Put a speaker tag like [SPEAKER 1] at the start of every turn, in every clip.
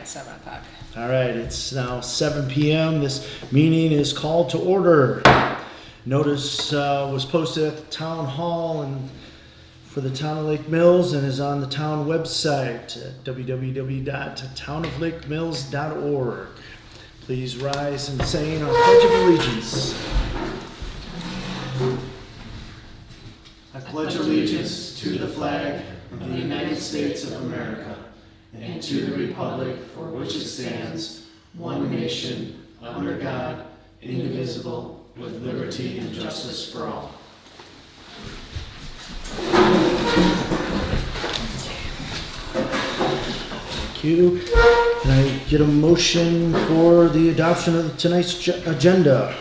[SPEAKER 1] 7 o'clock.
[SPEAKER 2] All right, it's now 7 p.m. This meeting is called to order. Notice was posted at the town hall and for the town of Lake Mills and is on the town website at www.townoflakemills.org. Please rise and say our Pledge of Allegiance. I pledge allegiance to the flag of the United States of America and to the republic for which it stands, one nation, under God, indivisible, with liberty and justice for all. Thank you. Can I get a motion for the adoption of tonight's agenda?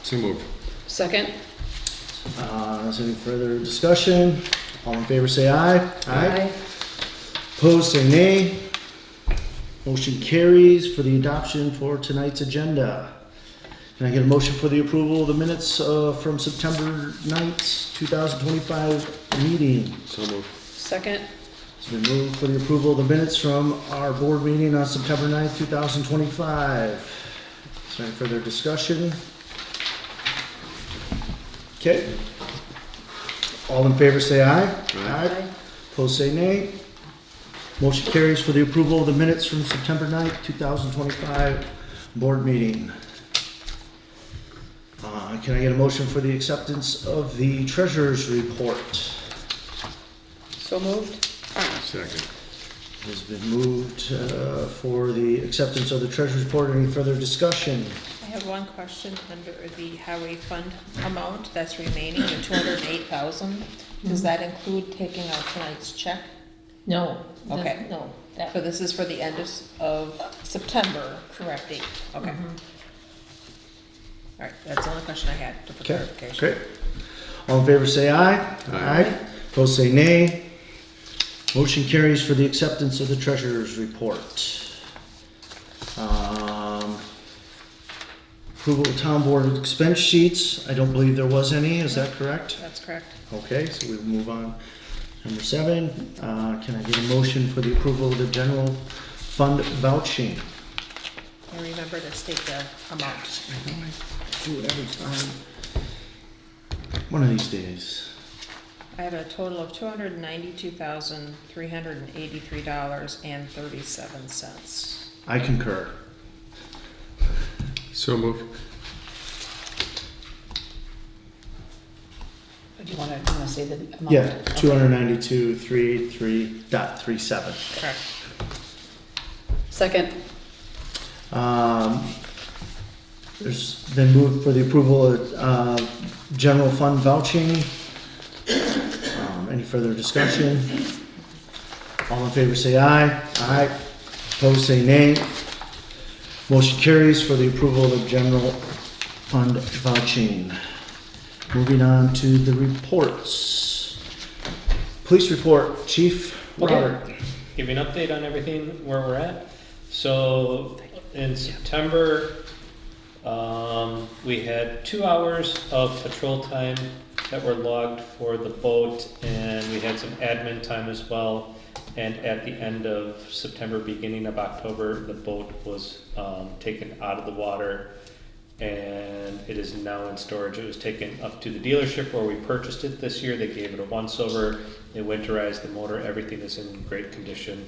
[SPEAKER 3] So moved.
[SPEAKER 1] Second?
[SPEAKER 2] Is there any further discussion? All in favor say aye. Opposed say nay. Motion carries for the adoption for tonight's agenda. Can I get a motion for the approval of the minutes from September 9th, 2025 meeting?
[SPEAKER 3] So moved.
[SPEAKER 1] Second?
[SPEAKER 2] It's been moved for the approval of the minutes from our board meeting on September 9th, 2025. Is there any further discussion? Okay. All in favor say aye.
[SPEAKER 3] Aye.
[SPEAKER 2] Opposed say nay. Motion carries for the approval of the minutes from September 9th, 2025 board meeting. Can I get a motion for the acceptance of the treasurer's report?
[SPEAKER 1] So moved?
[SPEAKER 3] Second.
[SPEAKER 2] It has been moved for the acceptance of the treasurer's report. Any further discussion?
[SPEAKER 1] I have one question under the highway fund amount that's remaining, the 208,000. Does that include taking out tonight's check?
[SPEAKER 4] No.
[SPEAKER 1] Okay.
[SPEAKER 4] No. That,
[SPEAKER 1] So this is for the end of September, correct date? Okay. All right, that's the only question I had for
[SPEAKER 2] Okay,
[SPEAKER 1] clarification.
[SPEAKER 2] great. All in favor say aye.
[SPEAKER 3] Aye.
[SPEAKER 2] Opposed say nay. Motion carries for the acceptance of the treasurer's report. Approval of town board expense sheets. I don't believe there was any, is that correct?
[SPEAKER 1] That's correct.
[SPEAKER 2] Okay, so we'll move on. Number 7, can I get a motion for the approval of the general fund vouching?
[SPEAKER 1] And remember to state the amount.
[SPEAKER 2] I know I do it every time. One of these days.
[SPEAKER 1] I have a total of $292,383.37.
[SPEAKER 2] I concur.
[SPEAKER 3] So moved.
[SPEAKER 4] do you want to say the amount?
[SPEAKER 2] Yeah, 292,383.37.
[SPEAKER 1] Correct.
[SPEAKER 4] Second.
[SPEAKER 2] There's been moved for the approval of general fund vouching. Any further discussion? All in favor say aye. Aye. Opposed say nay. Motion carries for the approval of general fund vouching. Moving on to the reports. Police report, Chief Robert.
[SPEAKER 5] Give you an update on everything where we're at. So in September, we had 2 hours of patrol time that were logged for the boat, and we had some admin time as well. And at the end of September, beginning of October, the boat was taken out of the water, and it is now in storage. It was taken up to the dealership where we purchased it this year. They gave it a once-over. They winterized the motor. Everything is in great condition.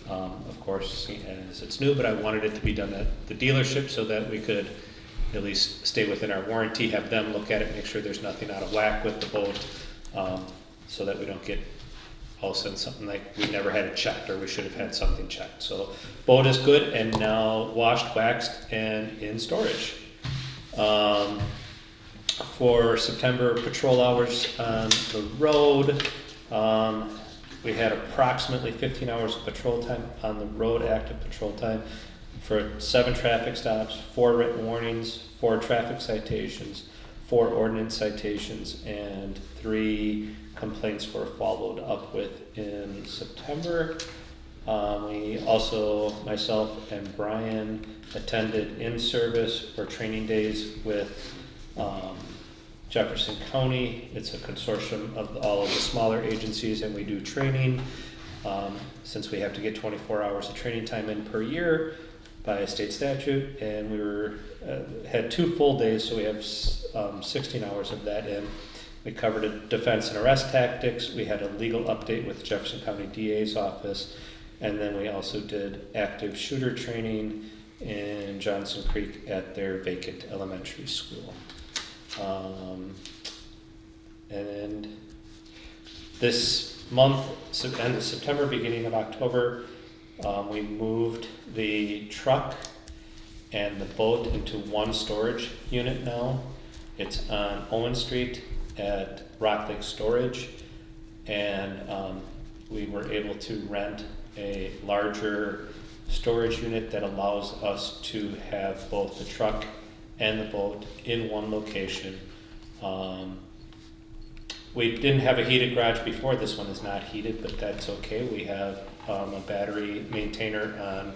[SPEAKER 5] Of course, as it's new, but I wanted it to be done at the dealership so that we could at least stay within our warranty, have them look at it, make sure there's nothing out of whack with the boat, so that we don't get all of a sudden something like we never had it checked or we should have had something checked. So boat is good and now washed, waxed, and in storage. For September patrol hours on the road, we had approximately 15 hours of patrol time on the road, active patrol time, for 7 traffic stops, 4 written warnings, 4 traffic citations, 4 ordinance citations, and 3 complaints were followed up with in September. We also, myself and Brian, attended in-service or training days with Jefferson County. It's a consortium of all of the smaller agencies, and we do training. since we have to get 24 hours of training time in per year by state statute, and we had 2 full days, so we have 16 hours of that in. We covered a defense and arrest tactics. We had a legal update with Jefferson County DA's office, and then we also did active shooter training in Johnson Creek at their vacant elementary school. And this month, end of September, beginning of October, we moved the truck and the boat into one storage unit now. It's on Owen Street at Rock Lake Storage, and we were able to rent a larger storage unit that allows us to have both the truck and the boat in one location. We didn't have a heated garage before. This one is not heated, but that's okay. We have a battery maintainer on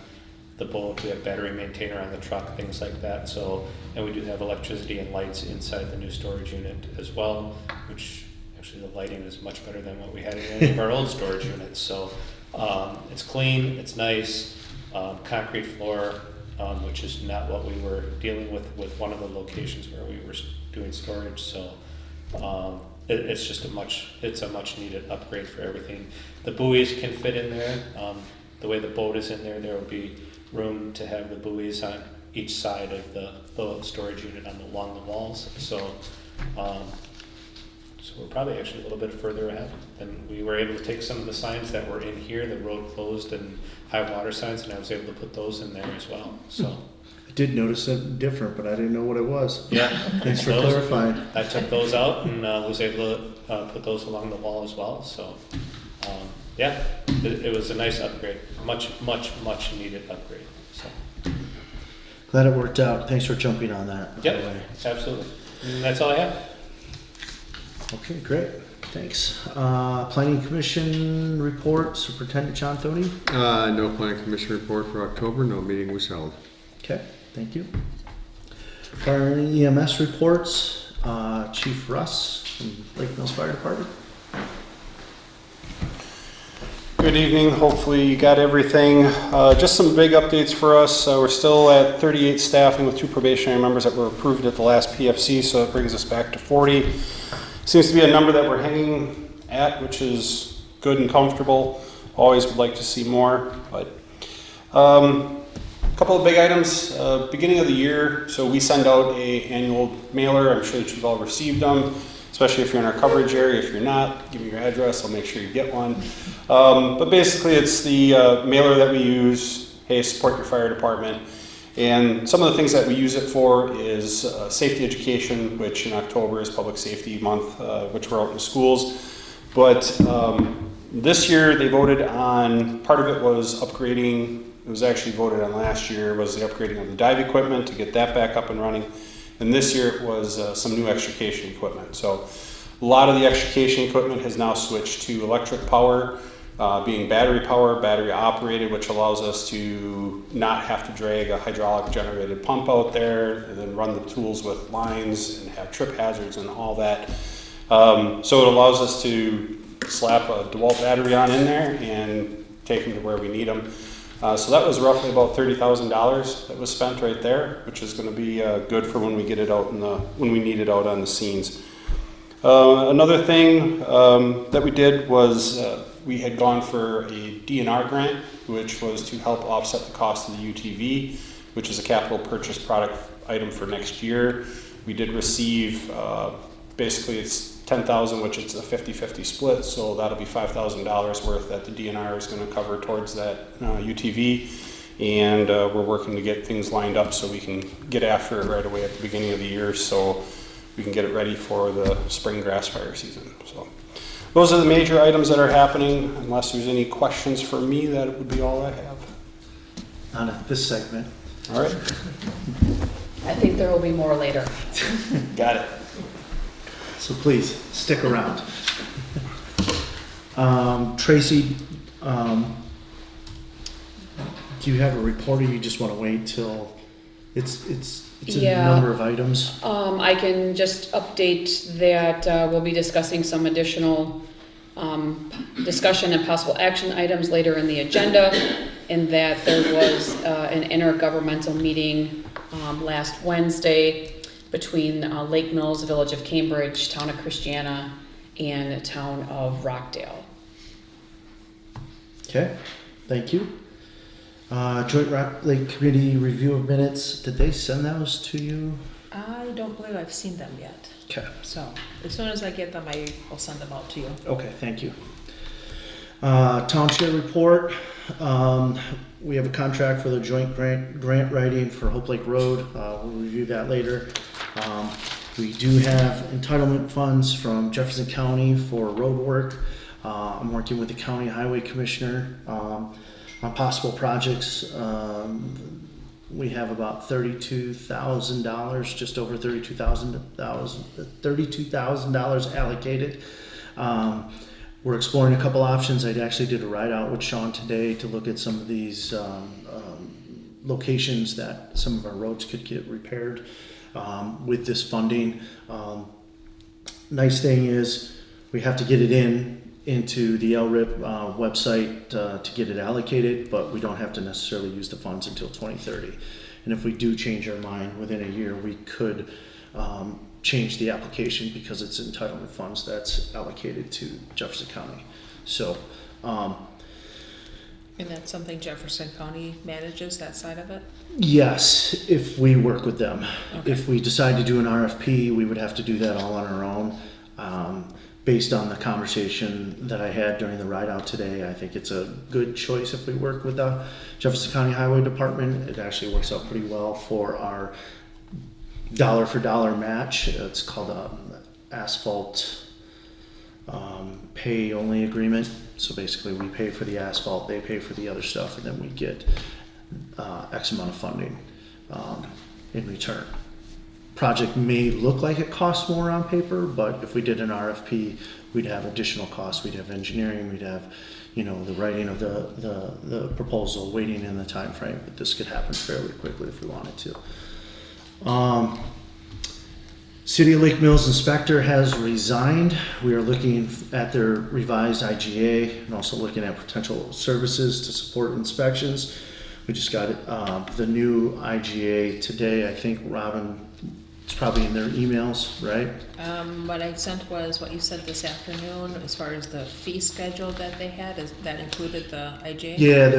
[SPEAKER 5] the boat. We have battery maintainer on the truck, things like that. So, and we do have electricity and lights inside the new storage unit as well, which actually the lighting is much better than what we had in any of our old storage units. So it's clean, it's nice, concrete floor, which is not what we were dealing with one of the locations where we were doing storage. So it's just a much needed upgrade for everything. The buoys can fit in there. The way the boat is in there, there will be room to have the buoys on each side of the storage unit along the walls. So we're probably actually a little bit further ahead. And we were able to take some of the signs that were in here, the road closed and high water signs, and I was able to put those in there as well. So
[SPEAKER 2] I did notice it different, but I didn't know what it was.
[SPEAKER 5] yeah,
[SPEAKER 2] Thanks for
[SPEAKER 5] those-
[SPEAKER 2] clarifying.
[SPEAKER 5] I took those out and was able to put those along the wall as well. So yeah, it was a nice upgrade, much needed upgrade. So
[SPEAKER 2] Glad it worked out. Thanks for jumping on that. by the
[SPEAKER 5] yep,
[SPEAKER 2] way.
[SPEAKER 5] absolutely. And that's all I have.
[SPEAKER 2] Okay, great. Thanks. Planning Commission report, Superintendent John Thony.
[SPEAKER 3] No planning commission report for October, no meeting was held.
[SPEAKER 2] Okay, thank you. Fire and EMS reports, Chief Russ from Lake Mills Fire Department.
[SPEAKER 6] Good evening. Hopefully you got everything. Just some big updates for us. We're still at 38 staffing with 2 probationary members that were approved at the last PFC, so it brings us back to 40. Seems to be a number that we're hanging at, which is good and comfortable. Always would like to see more, but a couple of big items. Beginning of the year, so we send out a annual mailer. I'm sure that you've all received them, especially if you're in our coverage area. If you're not, give me your address. I'll make sure you get one. But basically, it's the mailer that we use. Hey, support your fire department. And some of the things that we use it for is safety education, which in October is Public Safety Month, which we're out in the schools. But this year they voted on, part of it was upgrading, it was actually voted on last year, was the upgrading of the dive equipment to get that back up and running. And this year it was some new extrication equipment. So a lot of the extrication equipment has now switched to electric power, being battery power, battery operated, which allows us to not have to drag a hydraulic generated pump out there and then run the tools with lines and have trip hazards and all that. So it allows us to slap a DeWalt battery on in there and take them to where we need them. So that was roughly about $30,000 that was spent right there, which is going to be good for when we get it out when we need it out on the scenes. Another thing that we did was we had gone for a DNR grant, which was to help offset the cost of the UTV, which is a capital purchase product item for next year. We did receive, basically it's $10,000, which it's a 50-50 split, so that'll be $5,000 worth that the DNR is going to cover towards that UTV. And we're working to get things lined up so we can get after it right away at the beginning of the year, so we can get it ready for the spring grass fire season. So those are the major items that are happening. Unless there's any questions for me, that would be all I have.
[SPEAKER 2] On this segment.
[SPEAKER 6] All right,
[SPEAKER 4] I think there will be more later.
[SPEAKER 6] got it.
[SPEAKER 2] So please, stick around. Tracy, do you have a report or you just want to wait till it's a
[SPEAKER 4] Yeah.
[SPEAKER 2] number of items?
[SPEAKER 4] I can just update that we'll be discussing some additional discussion and possible action items later in the agenda, in that there was an intergovernmental meeting last Wednesday between Lake Mills, Village of Cambridge, Town of Christiana, and the Town of Rockdale.
[SPEAKER 2] Okay, thank you. Joint Rock Lake Committee review of minutes, did they send those to you?
[SPEAKER 1] I don't believe I've seen them yet,
[SPEAKER 2] Okay.
[SPEAKER 1] so as soon as I get them, I will send them out to you.
[SPEAKER 2] Okay, thank you. Township report, we have a contract for the joint grant writing for Hope Lake Road, we'll review that later. We do have entitlement funds from Jefferson County for road work. I'm working with the county highway commissioner, on possible projects. We have about $32,000, just over $32,000 allocated. We're exploring a couple options. I actually did a ride out with Sean today to look at some of these locations that some of our roads could get repaired with this funding. Nice thing is we have to get it into the LRIP website to get it allocated, but we don't have to necessarily use the funds until 2030. And if we do change our mind within a year, we could change the application because it's entitlement funds that's allocated to Jefferson County. So,
[SPEAKER 1] And that's something Jefferson County manages, that side of it?
[SPEAKER 2] yes, if we work with them.
[SPEAKER 1] Okay.
[SPEAKER 2] If we decide to do an RFP, we would have to do that all on our own. Based on the conversation that I had during the ride out today, I think it's a good choice if we work with the Jefferson County Highway Department. It actually works out pretty well for our dollar for dollar match. It's called asphalt pay only agreement. So basically we pay for the asphalt, they pay for the other stuff, and then we get X amount of funding in return. Project may look like it costs more on paper, but if we did an RFP, we'd have additional costs. We'd have engineering, we'd have, the writing of the proposal, waiting in the time frame. But this could happen fairly quickly if we wanted to. City of Lake Mills inspector has resigned. We are looking at their revised IGA and also looking at potential services to support inspections. We just got the new IGA today. I think Robin, it's probably in their emails, right?
[SPEAKER 1] What I sent was what you sent this afternoon, as far as the fee schedule that they had, is that included the IGA?
[SPEAKER 2] Yeah,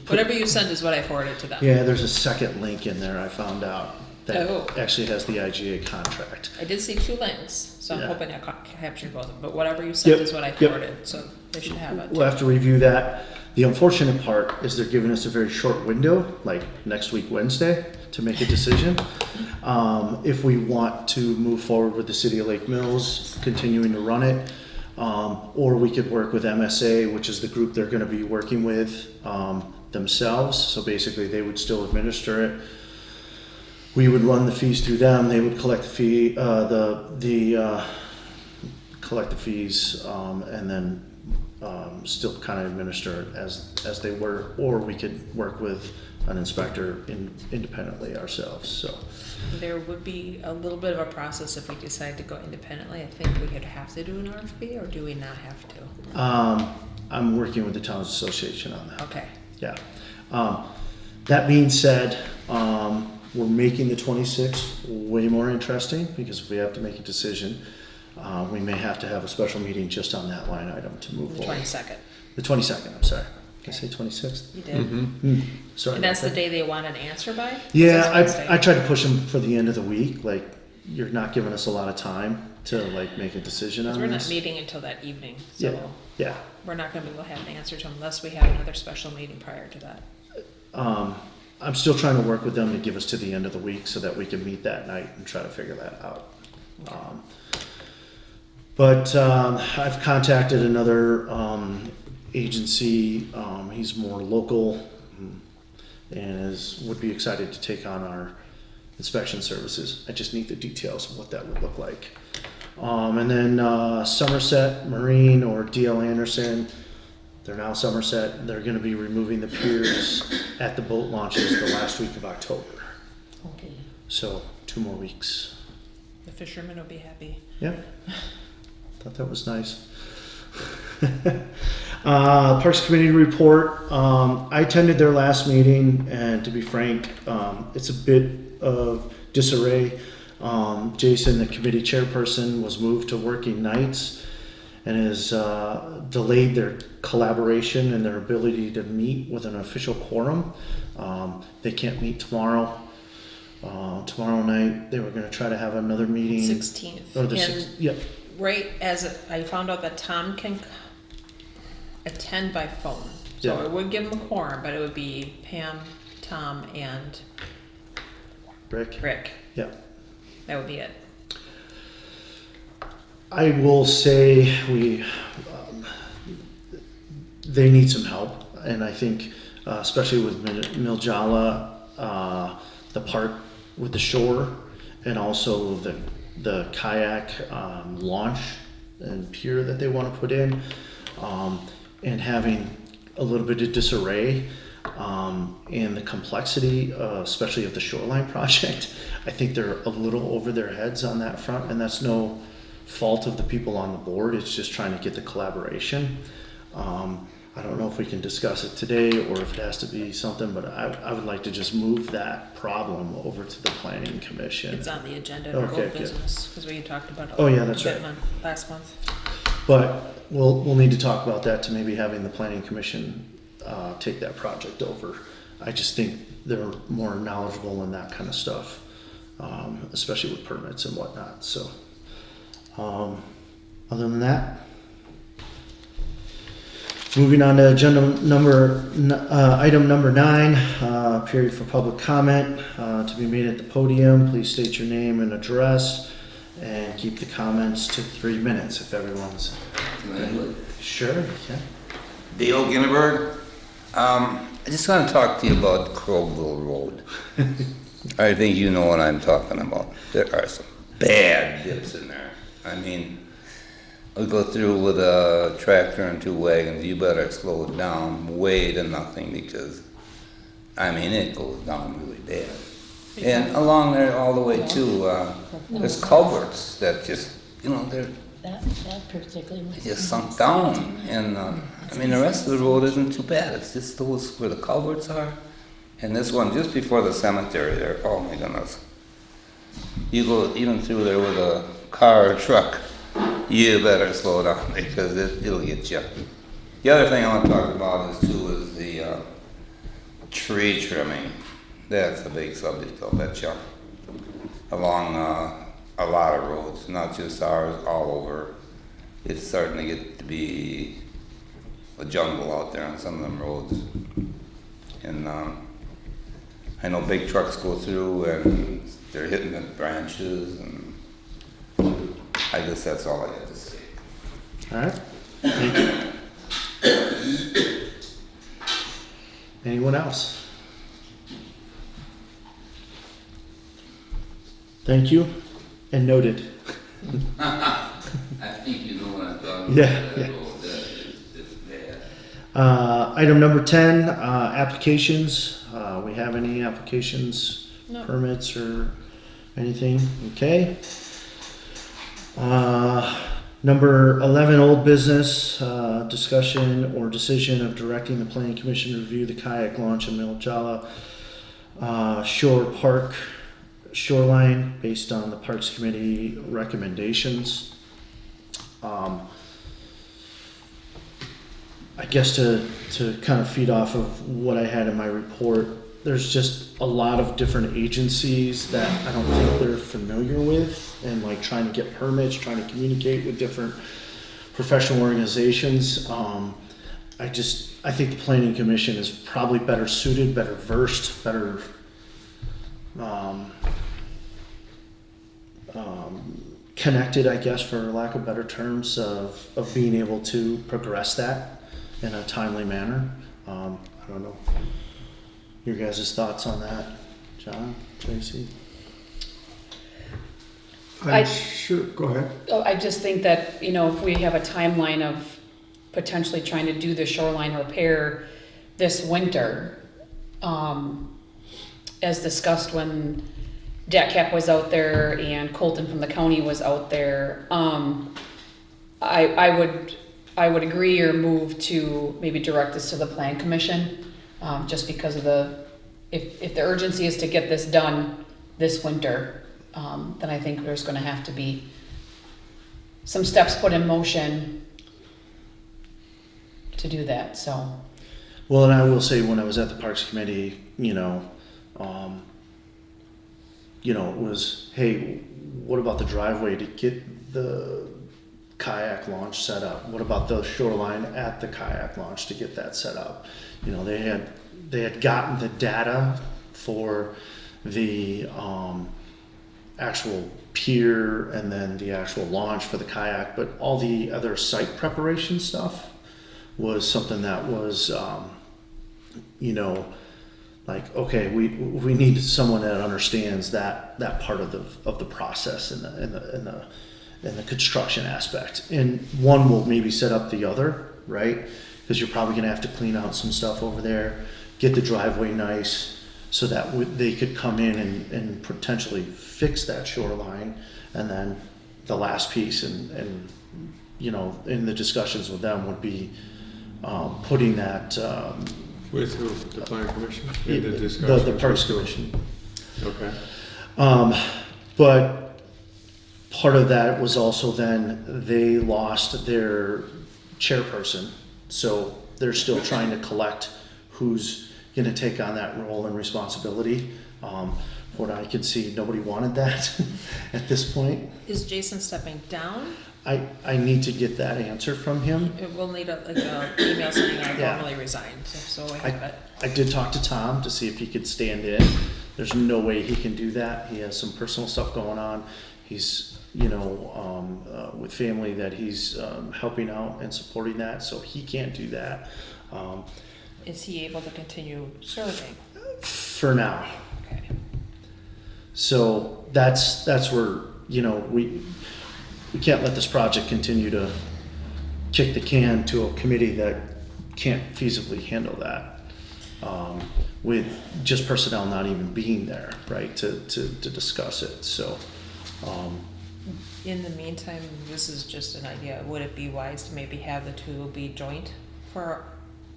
[SPEAKER 1] Whatever you sent is what I forwarded to them.
[SPEAKER 2] yeah, there's a second link in there I found out that
[SPEAKER 1] Oh.
[SPEAKER 2] actually has the IGA contract.
[SPEAKER 1] I did see 2 links, so I'm
[SPEAKER 2] Yeah.
[SPEAKER 1] hoping I captured both of them, but whatever you sent
[SPEAKER 2] Yep,
[SPEAKER 1] is what I
[SPEAKER 2] yep.
[SPEAKER 1] forwarded, so they should have it.
[SPEAKER 2] We'll have to review that. The unfortunate part is they're giving us a very short window, like next week, Wednesday, to make a decision. If we want to move forward with the City of Lake Mills, continuing to run it, or we could work with MSA, which is the group they're gonna be working with themselves. So basically, they would still administer it. We would run the fees through them. They would collect the fee, collect the fees, and then still kind of administer it as they were, or we could work with an inspector independently ourselves. So
[SPEAKER 1] There would be a little bit of a process if we decide to go independently. I think we could have to do an RFP, or do we not have to?
[SPEAKER 2] I'm working with the Towns Association on that.
[SPEAKER 1] Okay.
[SPEAKER 2] Yeah. That being said, we're making the 26th way more interesting, because if we have to make a decision, we may have to have a special meeting just on that line item to move
[SPEAKER 1] The
[SPEAKER 2] forward.
[SPEAKER 1] 22nd.
[SPEAKER 2] The 22nd, I'm sorry. Did I say 26th?
[SPEAKER 1] You did.
[SPEAKER 2] Sorry.
[SPEAKER 1] And that's
[SPEAKER 2] about
[SPEAKER 1] the
[SPEAKER 2] that.
[SPEAKER 1] day they want an answer by?
[SPEAKER 2] Yeah,
[SPEAKER 1] That's Wednesday.
[SPEAKER 2] I tried to push them for the end of the week. Like, you're not giving us a lot of time to like make a decision on
[SPEAKER 1] Because we're not
[SPEAKER 2] this.
[SPEAKER 1] meeting until that evening,
[SPEAKER 2] Yeah,
[SPEAKER 1] so
[SPEAKER 2] yeah.
[SPEAKER 1] we're not gonna be able to have an answer to them unless we have another special meeting prior to that.
[SPEAKER 2] I'm still trying to work with them to give us to the end of the week so that we can meet that night and try to figure that out. But I've contacted another agency. He's more local and would be excited to take on our inspection services. I just need the details of what that would look like. And then Somerset Marine, or DL Anderson, they're now Somerset. They're going to be removing the piers at the boat launches the last week of October.
[SPEAKER 1] Okay.
[SPEAKER 2] So 2 more weeks.
[SPEAKER 1] The fishermen will be happy.
[SPEAKER 2] Yeah, thought that was nice. Parks Committee report. I attended their last meeting, and to be frank, it's a bit of disarray. Jason, the committee chairperson, was moved to working nights and has delayed their collaboration and their ability to meet with an official quorum. They can't meet tomorrow. Tomorrow night, they were going to try to have another meeting.
[SPEAKER 1] 16th.
[SPEAKER 2] Or the
[SPEAKER 1] And
[SPEAKER 2] 6th. Yep.
[SPEAKER 1] right as I found out that Tom can attend by phone. So
[SPEAKER 2] Yeah.
[SPEAKER 1] it would give him a quorum, but it would be Pam, Tom, and
[SPEAKER 2] Rick.
[SPEAKER 1] Rick.
[SPEAKER 2] Yep.
[SPEAKER 1] That would be it.
[SPEAKER 2] I will say they need some help, and I think especially with Miljala, the park with the shore, and also the kayak launch and pier that they want to put in, and having a little bit of disarray and the complexity, especially of the shoreline project. I think they're a little over their heads on that front, and that's no fault of the people on the board. It's just trying to get the collaboration. I don't know if we can discuss it today or if it has to be something, but I would like to just move that problem over to the planning commission.
[SPEAKER 1] It's on the agenda in
[SPEAKER 2] Okay,
[SPEAKER 1] old
[SPEAKER 2] good.
[SPEAKER 1] business, because we talked about it.
[SPEAKER 2] Oh, yeah, that's right.
[SPEAKER 1] Last month.
[SPEAKER 2] But we'll need to talk about that to maybe having the planning commission take that project over. I just think they're more knowledgeable in that kind of stuff, especially with permits and whatnot. So, other than that, moving on to item number 9, period for public comment to be made at the podium. Please state your name and address, and keep the comments to 3 minutes if everyone's. Sure, yeah.
[SPEAKER 7] Dale Ginneberg. I just want to talk to you about Crowville Road. I think you know what I'm talking about. There are some bad dips in there. I mean, we go through with a tractor and 2 wagons. You better slow it down way to nothing because, I mean, it goes down really bad. And along there all the way too, there's culverts that just, you know, they're
[SPEAKER 8] That particularly was.
[SPEAKER 7] just sunk down. And I mean, the rest of the road isn't too bad. It's just those where the culverts are. And this one just before the cemetery there, oh my goodness. You go even through there with a car or truck, you better slow down because it'll get you. The other thing I want to talk about is the tree trimming. That's a big subject, I'll bet you. Along a lot of roads, not just ours, all over. It's starting to get to be a jungle out there on some of them roads. And I know big trucks go through and they're hitting the branches, and I guess that's all I have to say.
[SPEAKER 2] All right. Thank you. Anyone else? Thank you, and noted.
[SPEAKER 7] I think you know what I'm talking
[SPEAKER 2] Yeah,
[SPEAKER 7] about.
[SPEAKER 2] yeah.
[SPEAKER 7] That road, it's bad.
[SPEAKER 2] Item number 10, applications. We have any applications,
[SPEAKER 1] No.
[SPEAKER 2] permits, or anything? Okay. Number 11, old business, discussion or decision of directing the planning commission to review the kayak launch in Miljala Shore Park shoreline based on the Parks Committee recommendations. I guess to kind of feed off of what I had in my report, there's just a lot of different agencies that I don't think they're familiar with, and like trying to get permits, trying to communicate with different professional organizations. I think the planning commission is probably better suited, better versed, better connected, I guess, for lack of better terms, of being able to progress that in a timely manner. I don't know. Your guys' thoughts on that, John, Tracy?
[SPEAKER 3] Sure, go ahead.
[SPEAKER 4] Oh, I just think that, if we have a timeline of potentially trying to do the shoreline repair this winter, as discussed when DATCAP was out there and Colton from the county was out there, I would I would agree or move to maybe direct this to the plan commission, just because of if the urgency is to get this done this winter, then I think there's gonna have to be some steps put in motion to do that, so.
[SPEAKER 2] Well, and I will say, when I was at the Parks Committee, it was, hey, what about the driveway to get the kayak launch set up? What about the shoreline at the kayak launch to get that set up? They had gotten the data for the actual pier and then the actual launch for the kayak, but all the other site preparation stuff was something that was, like, okay, we need someone that understands that part of the process and the construction aspect. And one will maybe set up the other, right? Because you're probably gonna have to clean out some stuff over there, get the driveway nice, so that they could come in and potentially fix that shoreline. And then the last piece, and in the discussions with them, would be putting that
[SPEAKER 3] With who? The Plan Commission? In the discussion?
[SPEAKER 2] the Parks Commission.
[SPEAKER 3] Okay.
[SPEAKER 2] But part of that was also then they lost their chairperson, so they're still trying to collect who's going to take on that role and responsibility. What I could see, nobody wanted that at this point.
[SPEAKER 1] Is Jason stepping down?
[SPEAKER 2] I need to get that answer from him.
[SPEAKER 1] We'll need a email saying I
[SPEAKER 2] Yeah.
[SPEAKER 1] formally resigned, so we have it.
[SPEAKER 2] I did talk to Tom to see if he could stand in. There's no way he can do that. He has some personal stuff going on. He's, with family that he's helping out and supporting that, so he can't do that
[SPEAKER 1] Is he able to continue serving?
[SPEAKER 2] for now.
[SPEAKER 1] Okay.
[SPEAKER 2] So that's where, we can't let this project continue to kick the can to a committee that can't feasibly handle that. With just personnel not even being there, right, to discuss it, so.
[SPEAKER 1] In the meantime, this is just an idea. Would it be wise to maybe have the two be joint for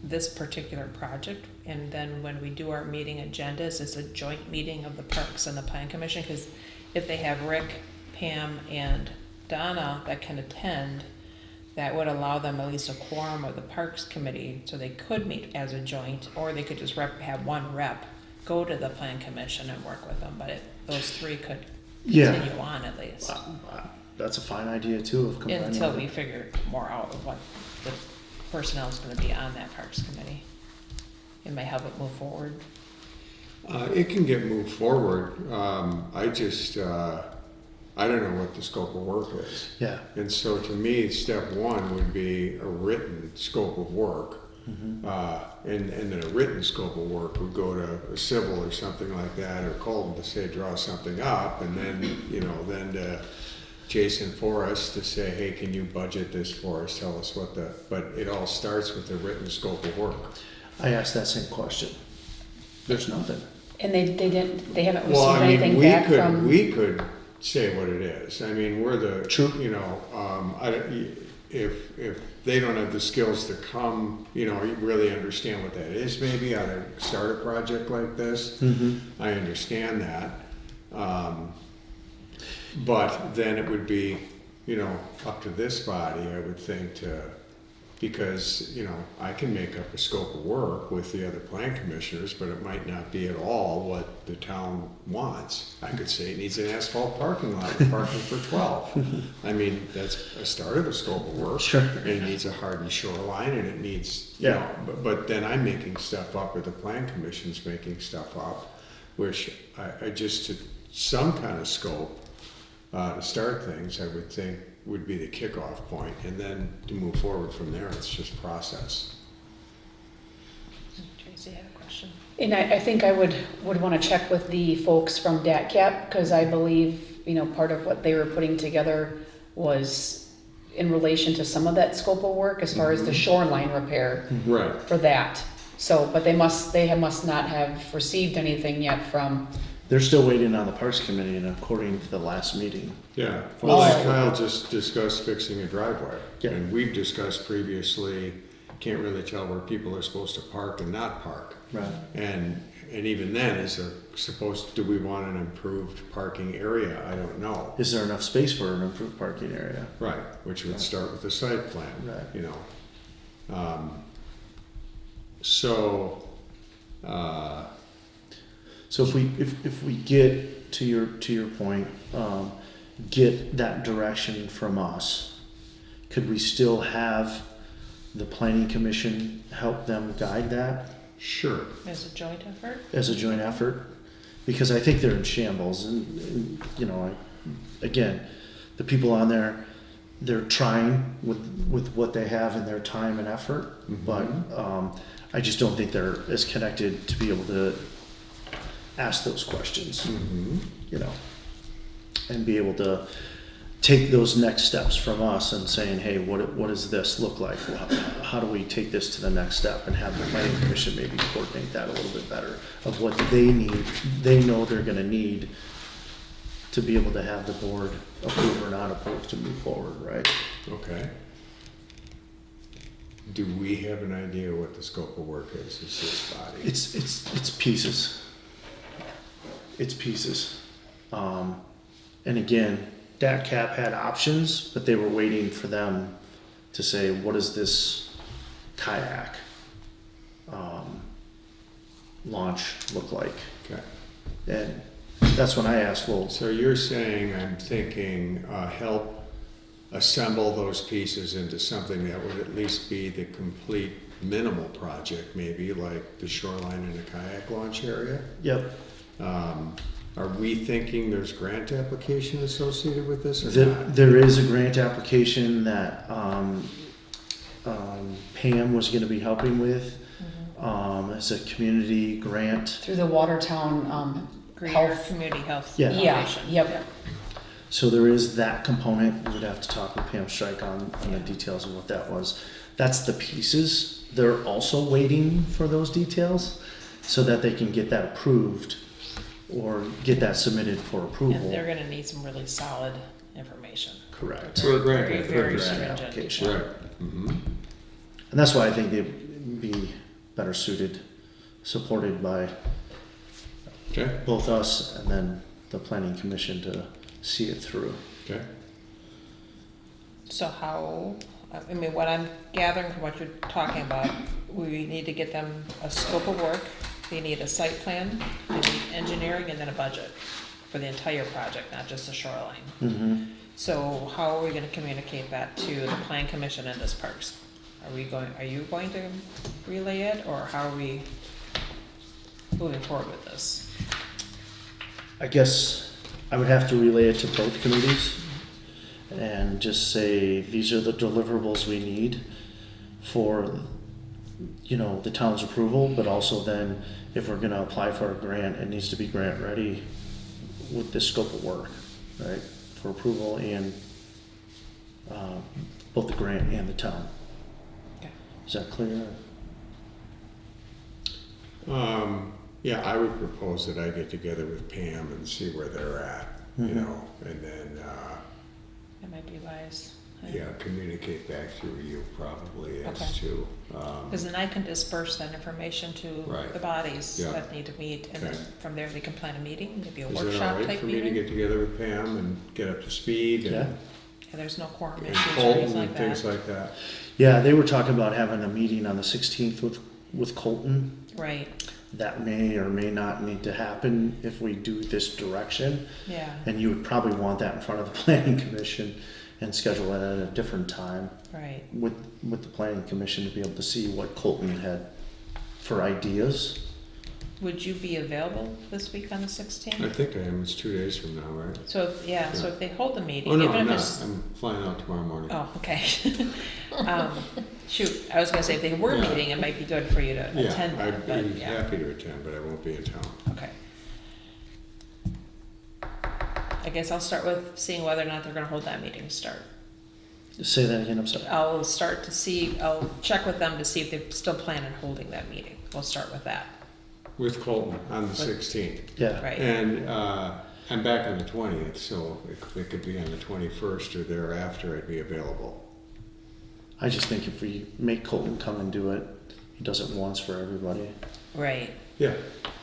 [SPEAKER 1] this particular project? And then when we do our meeting agendas, it's a joint meeting of the Parks and the Plan Commission? Because if they have Rick, Pam, and Donna that can attend, that would allow them at least a quorum of the Parks Committee, so they could meet as a joint, or they could just have one rep go to the Plan Commission and work with them, but those three could continue on at least.
[SPEAKER 2] That's a fine idea too, of combining.
[SPEAKER 1] Until we figure more out of what the personnel is gonna be on that Parks Committee. It may help it move forward.
[SPEAKER 3] It can get moved forward. I don't know what the scope of work is.
[SPEAKER 2] Yeah.
[SPEAKER 3] And so to me, step one would be a written scope of work.
[SPEAKER 2] Mm-hmm.
[SPEAKER 3] And then a written scope of work would go to a civil or something like that, or Colton to say, draw something up, and then, then to Jason Forrest to say, hey, can you budget this for us? Tell us but it all starts with a written scope of work.
[SPEAKER 2] I asked that same question. There's nothing.
[SPEAKER 4] And they haven't
[SPEAKER 3] Well,
[SPEAKER 4] received
[SPEAKER 3] I mean,
[SPEAKER 4] anything back from.
[SPEAKER 3] we could say what it is. I mean, we're the,
[SPEAKER 2] True.
[SPEAKER 3] if they don't have the skills to come, really understand what that is, maybe how to start a project like this.
[SPEAKER 2] Mm-hmm.
[SPEAKER 3] I understand that. But then it would be, up to this body, I would think, because, I can make up a scope of work with the other plan commissioners, but it might not be at all what the town wants. I could say it needs an asphalt parking lot with parking for 12. I mean, that's a start of a scope of work.
[SPEAKER 2] Sure.
[SPEAKER 3] And it needs a hardened shoreline, and it needs,
[SPEAKER 2] Yeah.
[SPEAKER 3] but then I'm making stuff up, or the plan commission's making stuff up, which I just, to some kind of scope, to start things, I would think would be the kickoff point, and then to move forward from there, it's just process.
[SPEAKER 1] Tracy had a question.
[SPEAKER 4] And I think I would want to check with the folks from DATCAP, because I believe, part of what they were putting together was in relation to some of that scope of work as far as the shoreline repair
[SPEAKER 3] Right.
[SPEAKER 4] for that. So, but they must not have received anything yet from
[SPEAKER 2] They're still waiting on the Parks Committee, and according to the last meeting.
[SPEAKER 3] Yeah,
[SPEAKER 2] Well,
[SPEAKER 3] well,
[SPEAKER 2] I-
[SPEAKER 3] Kyle just discussed fixing a driveway.
[SPEAKER 2] Yeah.
[SPEAKER 3] And we've discussed previously, can't really tell where people are supposed to park and not park.
[SPEAKER 2] Right.
[SPEAKER 3] And even then, is there do we want an improved parking area? I don't know.
[SPEAKER 2] Is there enough space for an improved parking area?
[SPEAKER 3] Right, which would start with the site plan,
[SPEAKER 2] Right.
[SPEAKER 3] you know. So,
[SPEAKER 2] So if we get to your point, get that direction from us, could we still have the planning commission help them guide that
[SPEAKER 3] sure,
[SPEAKER 1] As a joint effort?
[SPEAKER 2] as a joint effort? Because I think they're in shambles, and you know, again, the people on there, they're trying with what they have in their time and effort, but I just don't think they're as connected to be able to ask those questions, you know, and be able to take those next steps from us and saying, hey, what does this look like? How do we take this to the next step, and have the planning commission maybe coordinate that a little bit better of what they need, they know they're gonna need to be able to have the board approve or not approve to move forward, right?
[SPEAKER 3] okay. Do we have an idea what the scope of work is this body?
[SPEAKER 2] It's pieces. It's pieces. And again, DATCAP had options, but they were waiting for them to say, what does this kayak launch look like?
[SPEAKER 3] Okay.
[SPEAKER 2] And that's when I asked, well,
[SPEAKER 3] So you're saying, I'm thinking, help assemble those pieces into something that would at least be the complete minimal project, maybe like the shoreline and the kayak launch area?
[SPEAKER 2] yep,
[SPEAKER 3] Are we thinking there's grant application associated with this or not?
[SPEAKER 2] there is a grant application that Pam was gonna be helping with. It's a community grant.
[SPEAKER 4] Through the Watertown,
[SPEAKER 1] Greater
[SPEAKER 4] Health.
[SPEAKER 1] Community Health
[SPEAKER 2] Yeah.
[SPEAKER 4] Yeah,
[SPEAKER 1] Foundation.
[SPEAKER 4] yep.
[SPEAKER 2] So there is that component. We would have to talk with Pam Strike on the details of what that was. That's the pieces. They're also waiting for those details so that they can get that approved or get that submitted for approval.
[SPEAKER 1] And they're gonna need some really solid information.
[SPEAKER 2] Correct.
[SPEAKER 3] For a grant,
[SPEAKER 1] Very,
[SPEAKER 3] for a
[SPEAKER 1] very
[SPEAKER 3] grant
[SPEAKER 1] stringent.
[SPEAKER 2] application.
[SPEAKER 3] Right. Mm-hmm.
[SPEAKER 2] And that's why I think they'd be better suited, supported by
[SPEAKER 3] Okay,
[SPEAKER 2] both us and then the planning commission to see it through.
[SPEAKER 3] okay.
[SPEAKER 1] So how, I mean, what I'm gathering from what you're talking about, we need to get them a scope of work, they need a site plan, they need engineering, and then a budget for the entire project, not just the shoreline.
[SPEAKER 2] Mm-hmm.
[SPEAKER 1] So how are we gonna communicate that to the plan commission and this parks? Are you going to relay it, or how are we moving forward with this?
[SPEAKER 2] I guess I would have to relay it to both committees and just say, these are the deliverables we need for, you know, the town's approval, but also then if we're gonna apply for a grant, it needs to be grant ready with this scope of work, right? For approval and, both the grant and the town.
[SPEAKER 1] Okay.
[SPEAKER 2] Is that clear?
[SPEAKER 3] Yeah, I would propose that I get together with Pam and see where they're at, you
[SPEAKER 2] Mhm.
[SPEAKER 3] know, and then,
[SPEAKER 1] That might be wise.
[SPEAKER 3] yeah, communicate back through you probably as
[SPEAKER 1] Okay.
[SPEAKER 3] to,
[SPEAKER 1] Because then I can disperse that information to
[SPEAKER 3] Right.
[SPEAKER 1] the bodies
[SPEAKER 3] Yeah.
[SPEAKER 1] that need to meet, and then
[SPEAKER 3] Okay.
[SPEAKER 1] from there they can plan a meeting, maybe a
[SPEAKER 3] is it all
[SPEAKER 1] workshop
[SPEAKER 3] right
[SPEAKER 1] type
[SPEAKER 3] for me to
[SPEAKER 1] meeting.
[SPEAKER 3] get together with Pam and get up to speed
[SPEAKER 2] Yeah.
[SPEAKER 3] and
[SPEAKER 1] Yeah, there's no quorum
[SPEAKER 3] and
[SPEAKER 1] issues or
[SPEAKER 3] Colton
[SPEAKER 1] anything
[SPEAKER 3] and
[SPEAKER 1] like
[SPEAKER 3] things
[SPEAKER 1] that.
[SPEAKER 3] like that?
[SPEAKER 2] Yeah, they were talking about having a meeting on the 16th with Colton.
[SPEAKER 1] Right,
[SPEAKER 2] That may or may not need to happen if we do this direction.
[SPEAKER 1] yeah,
[SPEAKER 2] And you would probably want that in front of the planning commission and schedule it at a different time
[SPEAKER 1] right.
[SPEAKER 2] with the planning commission to be able to see what Colton had for ideas.
[SPEAKER 1] Would you be available this week on the
[SPEAKER 3] I
[SPEAKER 1] 16th?
[SPEAKER 3] think I am, it's 2 days from now, right?
[SPEAKER 1] So, so if they hold the meeting,
[SPEAKER 3] Oh, no,
[SPEAKER 1] even
[SPEAKER 3] I'm
[SPEAKER 1] if
[SPEAKER 3] not,
[SPEAKER 1] it's,
[SPEAKER 3] I'm flying out tomorrow morning.
[SPEAKER 1] oh, okay. Shoot, I was gonna say, if they were
[SPEAKER 3] Yeah.
[SPEAKER 1] meeting, it might be good for you to attend
[SPEAKER 3] Yeah,
[SPEAKER 1] that,
[SPEAKER 3] I'd
[SPEAKER 1] but,
[SPEAKER 3] be
[SPEAKER 1] yeah,
[SPEAKER 3] happy to attend, but I won't be in town.
[SPEAKER 1] okay. I guess I'll start with seeing whether or not they're gonna hold that meeting to start.
[SPEAKER 2] Say that again, I'm sorry.
[SPEAKER 1] I'll start to see, I'll check with them to see if they still plan on holding that meeting. We'll start with that.
[SPEAKER 3] with Colton on the 16th.
[SPEAKER 2] Yeah,
[SPEAKER 1] Right.
[SPEAKER 3] And I'm back on the 20th, so it could be on the 21st or thereafter I'd be available.
[SPEAKER 2] I just think if we make Colton come and do it, he does it once for everybody.
[SPEAKER 1] Right.
[SPEAKER 3] Yeah,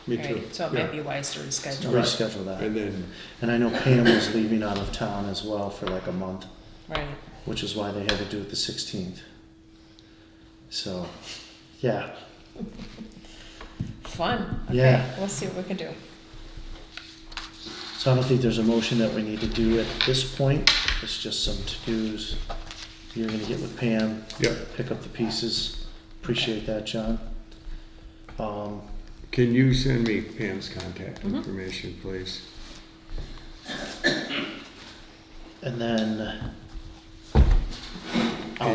[SPEAKER 3] me too.
[SPEAKER 1] Right. So it
[SPEAKER 3] Yeah.
[SPEAKER 1] might be wise to reschedule.
[SPEAKER 3] Right.
[SPEAKER 2] Reschedule that.
[SPEAKER 3] And then,
[SPEAKER 2] And I know Pam was leaving out of town as well for like a month,
[SPEAKER 1] Right.
[SPEAKER 2] which is why they had to do it the 16th. So, yeah,
[SPEAKER 1] Fun. Okay.
[SPEAKER 2] Yeah.
[SPEAKER 1] We'll see what we can do.
[SPEAKER 2] so I don't think there's a motion that we need to do at this point. It's just some to-dos. You're gonna get with Pam,
[SPEAKER 3] yeah,
[SPEAKER 2] pick up the pieces. Appreciate that, John.
[SPEAKER 3] can you send me Pam's contact
[SPEAKER 1] Mhm.
[SPEAKER 3] information, please?
[SPEAKER 2] And then,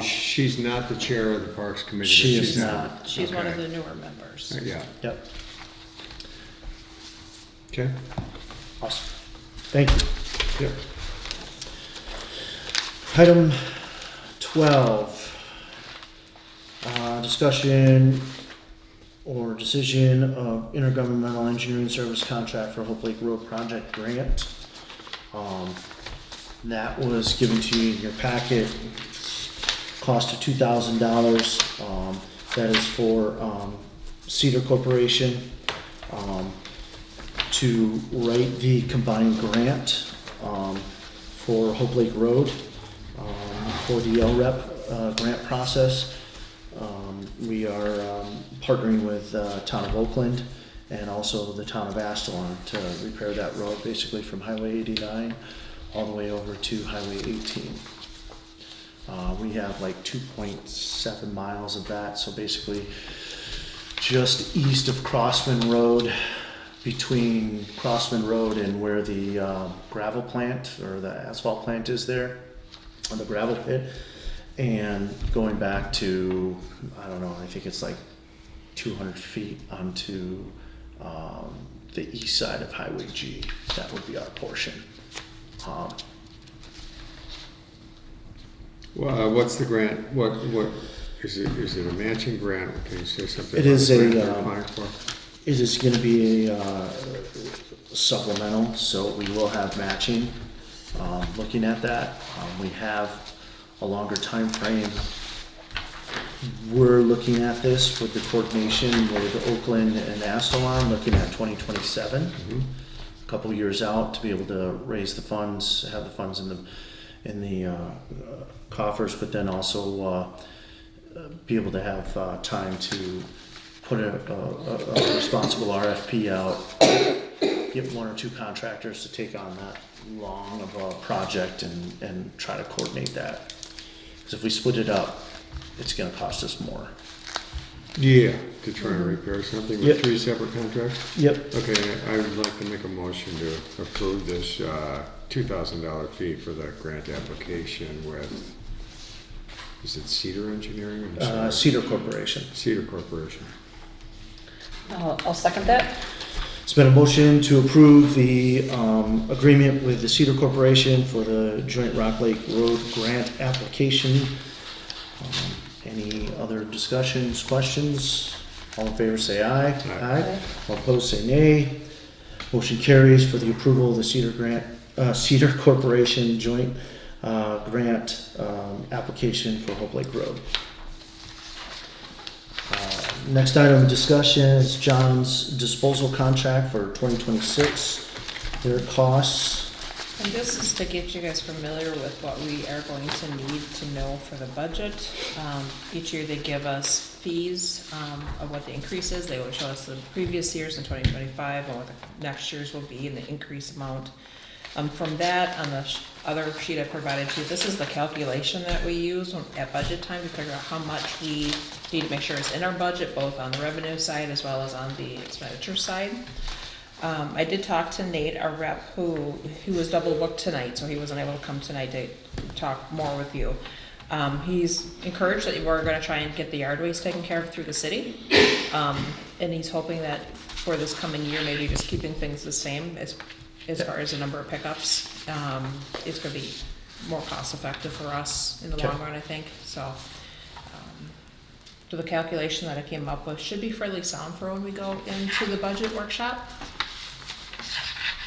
[SPEAKER 3] She's not the chair of the Parks Committee. but
[SPEAKER 2] She is
[SPEAKER 3] she's on-
[SPEAKER 2] not.
[SPEAKER 1] She's one of
[SPEAKER 3] Okay.
[SPEAKER 1] the newer members.
[SPEAKER 3] Yeah,
[SPEAKER 2] yep,
[SPEAKER 3] okay,
[SPEAKER 2] awesome. Thank you.
[SPEAKER 3] yep.
[SPEAKER 2] Item 12, discussion or decision of intergovernmental engineering service contract for Hope Lake Road Project Grant. That was given to you in your packet, cost of $2,000. That is for Cedar Corporation to write the combined grant for Hope Lake Road for the LREP grant process. We are partnering with Town of Oakland and also the Town of Astalon to repair that road, basically from Highway 89 all the way over to Highway 18. We have like 2.7 miles of that, so basically just east of Crossman Road, between Crossman Road and where the gravel plant or the asphalt plant is there, on the gravel pit, and going back to, I don't know, I think it's like 200 feet onto the east side of Highway G. That would be our portion.
[SPEAKER 3] Well, what's the grant, what, is it a matching grant? Can you say something?
[SPEAKER 2] It
[SPEAKER 3] about
[SPEAKER 2] is
[SPEAKER 3] the grant
[SPEAKER 2] a,
[SPEAKER 3] they're applying for?
[SPEAKER 2] It is gonna be a supplemental, so we will have matching. Looking at that, we have a longer time frame. We're looking at this with the coordination with Oakland and Astalon, looking at 2027.
[SPEAKER 3] Mhm.
[SPEAKER 2] A couple years out to be able to raise the funds, have the funds in the coffers, but then also be able to have time to put a responsible RFP out, get one or two contractors to take on that long of a project and try to coordinate that. Because if we split it up, it's gonna cost us more.
[SPEAKER 3] Yeah, to try and repair something
[SPEAKER 2] Yep.
[SPEAKER 3] with 3 separate contracts?
[SPEAKER 2] Yep.
[SPEAKER 3] Okay, I would like to make a motion to approve this $2,000 fee for the grant application with, is it Cedar Engineering? I'm sorry.
[SPEAKER 2] Cedar Corporation.
[SPEAKER 3] Cedar Corporation.
[SPEAKER 4] I'll second that.
[SPEAKER 2] It's been a motion to approve the agreement with the Cedar Corporation for the Joint Rock Lake Road Grant application. Any other discussions, questions? All in favor say aye.
[SPEAKER 3] Aye.
[SPEAKER 2] All opposed say nay. Motion carries for the approval of the Cedar Corporation Joint Grant application for Hope Lake Road. Next item of discussion is John's disposal contract for 2026, their costs.
[SPEAKER 1] And this is to get you guys familiar with what we are going to need to know for the budget. Each year they give us fees of what the increase is. They will show us the previous years in 2025 and what the next year's will be and the increase amount. From that, on the other sheet I provided you, this is the calculation that we use at budget time to figure out how much we need to make sure is in our budget, both on the revenue side as well as on the expenditure side. I did talk to Nate, our rep, who was double booked tonight, so he wasn't able to come tonight to talk more with you. He's encouraged that we're gonna try and get the yard waste taken care of through the city. And he's hoping that for this coming year, maybe just keeping things the same as far as the number of pickups. It's gonna be more cost effective for us in the long run, I think, so. So the calculation that I came up with should be fairly sound for when we go into the budget workshop.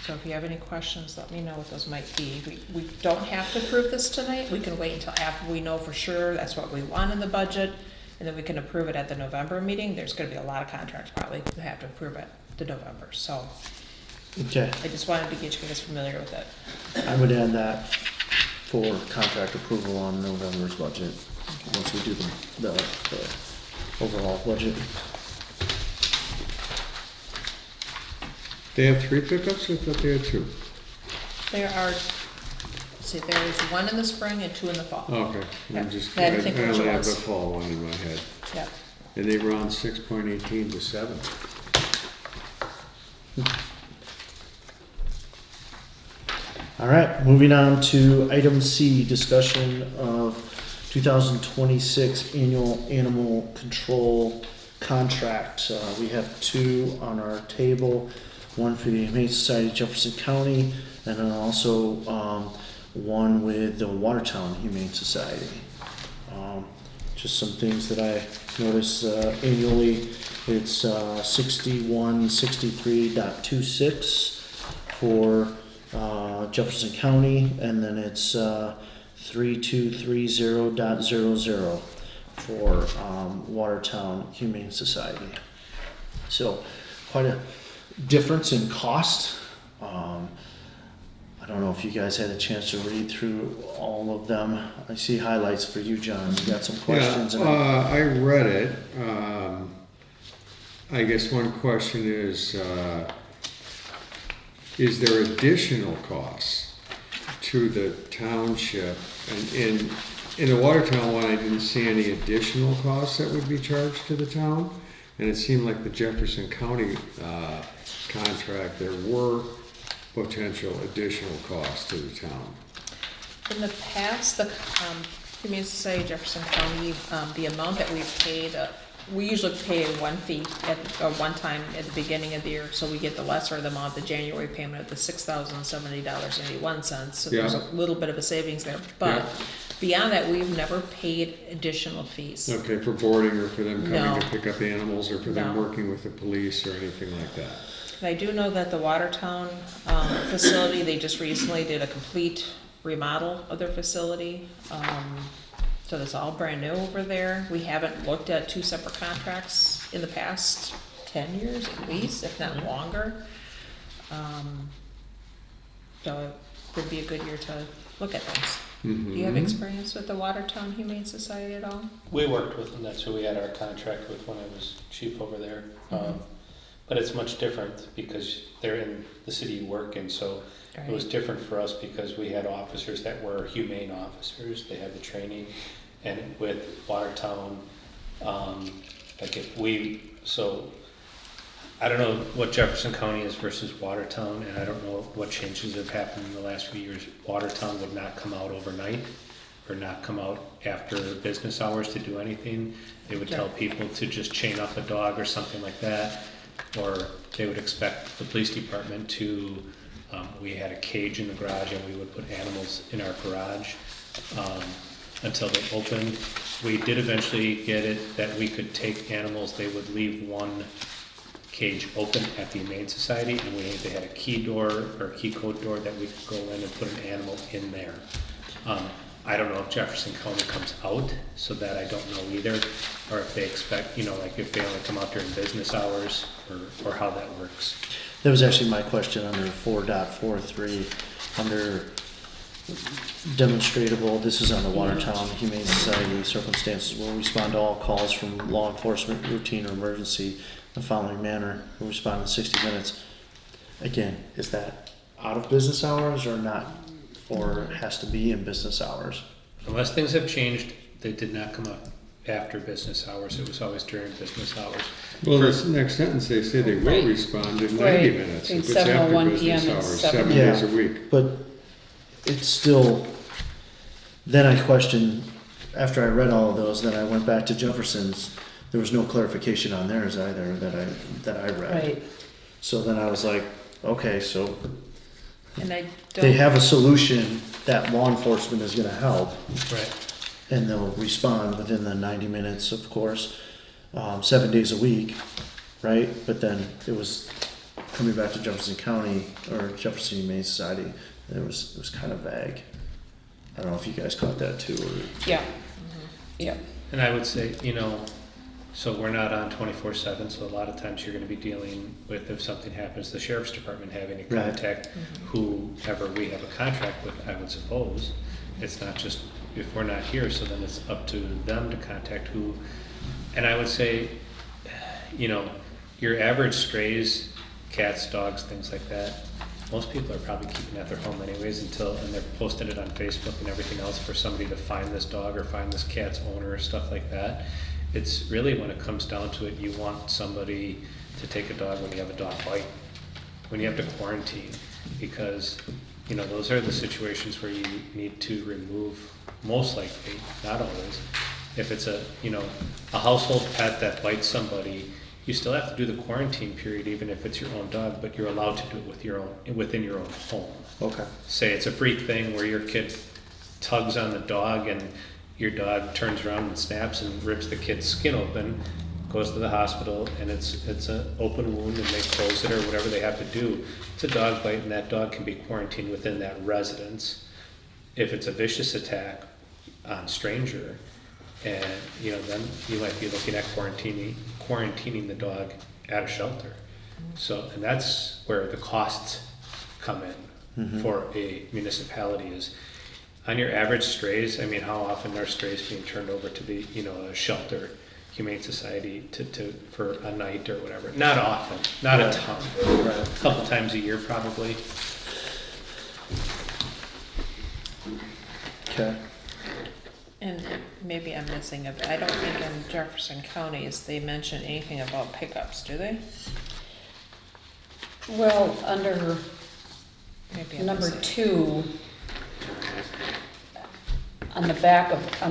[SPEAKER 1] So if you have any questions, let me know what those might be. We don't have to approve this tonight, we can wait until after we know for sure that's what we want in the budget, and then we can approve it at the November meeting. There's gonna be a lot of contracts probably we have to approve at the November, so
[SPEAKER 2] Okay,
[SPEAKER 1] I just wanted to get you guys familiar with it.
[SPEAKER 2] I would add that for contract approval on November's budget, once we do the overall budget.
[SPEAKER 3] They have 3 pickups, I thought they had 2.
[SPEAKER 1] There are, let's see, there is 1 in the spring and 2 in the fall.
[SPEAKER 3] Okay,
[SPEAKER 1] Yeah,
[SPEAKER 3] I'm just,
[SPEAKER 1] I
[SPEAKER 3] I
[SPEAKER 1] had to think which
[SPEAKER 3] only have
[SPEAKER 1] ones.
[SPEAKER 3] the fall one in my head.
[SPEAKER 1] Yeah.
[SPEAKER 3] And they run 6.18 to 7.
[SPEAKER 2] All right, moving on to item C, discussion of 2026 annual animal control contract. We have 2 on our table, one for the Humane Society of Jefferson County, and then also one with the Watertown Humane Society. Just some things that I notice annually, it's 6163.26 for Jefferson County, and then it's 3230.00 for Watertown Humane Society. So quite a difference in cost. I don't know if you guys had a chance to read through all of them. I see highlights for you, John. You got some questions?
[SPEAKER 3] Yeah, I read it. I guess one question is there additional costs to the township? And in the Watertown one, I didn't see any additional costs that would be charged to the town. And it seemed like the Jefferson County contract, there were potential additional costs to the town.
[SPEAKER 1] In the past, the Humane Society of Jefferson County, the amount that we've paid, we usually pay one fee at one time at the beginning of the year, so we get the lesser of the amount, the January payment of the $6,070.81. So there's a
[SPEAKER 3] Yeah.
[SPEAKER 1] little bit of a savings there, but
[SPEAKER 3] Yeah.
[SPEAKER 1] beyond that, we've never paid additional fees.
[SPEAKER 3] Okay, for boarding or for them coming
[SPEAKER 1] No.
[SPEAKER 3] to pick up animals or for them
[SPEAKER 1] No.
[SPEAKER 3] working with the police or anything like that?
[SPEAKER 1] And I do know that the Watertown facility, they just recently did a complete remodel of their facility. So it's all brand new over there. We haven't looked at 2 separate contracts in the past 10 years at least, if not longer. So it would be a good year to look at things. Do you have
[SPEAKER 3] Mhm.
[SPEAKER 1] experience with the Watertown Humane Society at all?
[SPEAKER 5] We worked with them, that's who we had our contract with when I was chief over there. But it's much different because they're in the city you work in, so it was different for us because we had officers that were humane officers, they had the training. And with Watertown, like if we, so I don't know what Jefferson County is versus Watertown, and I don't know what changes have happened in the last few years. Watertown would not come out overnight or not come out after business hours to do anything. They would tell people to just chain up a dog or something like that, or they would expect the police department to, we had a cage in the garage and we would put animals in our garage until they opened. We did eventually get it that we could take animals, they would leave one cage open at the Humane Society, and they had a key door or key code door that we could go in and put an animal in there. I don't know if Jefferson County comes out, so that I don't know either, or if they expect, like if they only come out during business hours, or how that works.
[SPEAKER 2] That was actually my question under 4.43, under demonstratable. This is on the Watertown Humane Society. Circumstances will respond to all calls from law enforcement, routine or emergency in the following manner. Will respond in 60 minutes. Again, is that out of business hours or not, or it has to be in business hours?
[SPEAKER 5] Unless things have changed, they did not come out after business hours, it was always during business hours.
[SPEAKER 3] Well, this next sentence, they say they will respond in 90
[SPEAKER 4] Right.
[SPEAKER 3] minutes.
[SPEAKER 4] Between
[SPEAKER 3] If it's after
[SPEAKER 4] 7:01
[SPEAKER 3] business
[SPEAKER 4] PM and
[SPEAKER 3] hours,
[SPEAKER 4] 7.
[SPEAKER 3] 7 days a week.
[SPEAKER 2] But it's still, then I questioned, after I read all of those, then I went back to Jefferson's. There was no clarification on theirs either that I read.
[SPEAKER 4] Right.
[SPEAKER 2] So then I was like, okay, so
[SPEAKER 1] And I
[SPEAKER 2] they
[SPEAKER 1] don't,
[SPEAKER 2] have a solution that law enforcement is gonna help,
[SPEAKER 5] Right.
[SPEAKER 2] and they'll respond within the 90 minutes, of course. 7 days a week, right? But then it was coming back to Jefferson County or Jefferson Humane Society, and it was kind of vague. I don't know if you guys caught that too, or,
[SPEAKER 4] Yeah. Yeah.
[SPEAKER 5] And I would say, so we're not on 24/7, so a lot of times you're gonna be dealing with, if something happens, the sheriff's department having to
[SPEAKER 2] Right.
[SPEAKER 5] contact whoever we have a contract with, I would suppose. It's not just, if we're not here, so then it's up to them to contact who. And I would say, your average strays, cats, dogs, things like that, most people are probably keeping at their home anyways and they're posting it on Facebook and everything else for somebody to find this dog or find this cat's owner or stuff like that. It's really, when it comes down to it, you want somebody to take a dog when you have a dog bite, when you have to quarantine, because, those are the situations where you need to remove, most likely, not always. If it's a household pet that bites somebody, you still have to do the quarantine period, even if it's your own dog, but you're allowed to do it within your own home.
[SPEAKER 2] okay.
[SPEAKER 5] Say it's a freak thing where your kid tugs on the dog and your dog turns around and snaps and rips the kid's skin open, goes to the hospital, and it's an open wound and they close it or whatever they have to do. It's a dog bite and that dog can be quarantined within that residence. If it's a vicious attack on stranger, and then you might be looking at quarantining the dog at a shelter. So, and that's where the costs come in for a municipality is on your average strays. I mean, how often are strays being turned over to the a shelter, Humane Society for a night or whatever? Not often, not a ton, a couple times a year probably.
[SPEAKER 2] Okay.
[SPEAKER 1] And maybe I'm missing it, but I don't think in Jefferson Counties they mention anything about pickups, do they?
[SPEAKER 4] Well, under
[SPEAKER 1] Maybe I'm
[SPEAKER 4] number
[SPEAKER 1] missing.
[SPEAKER 4] 2, on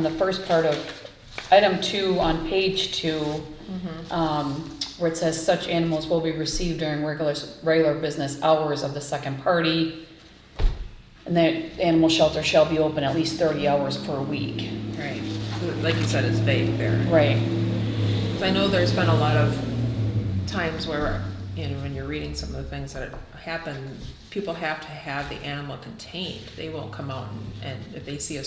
[SPEAKER 4] the first part of item 2 on page 2, where it says such animals will be received during regular business hours of the second party, and that animal shelter shall be open at least 30 hours per week.
[SPEAKER 1] Right, like you said, it's vague there.
[SPEAKER 4] Right.
[SPEAKER 1] I know there's been a lot of times where, when you're reading some of the things that happen, people have to have the animal contained. They won't come out and if they see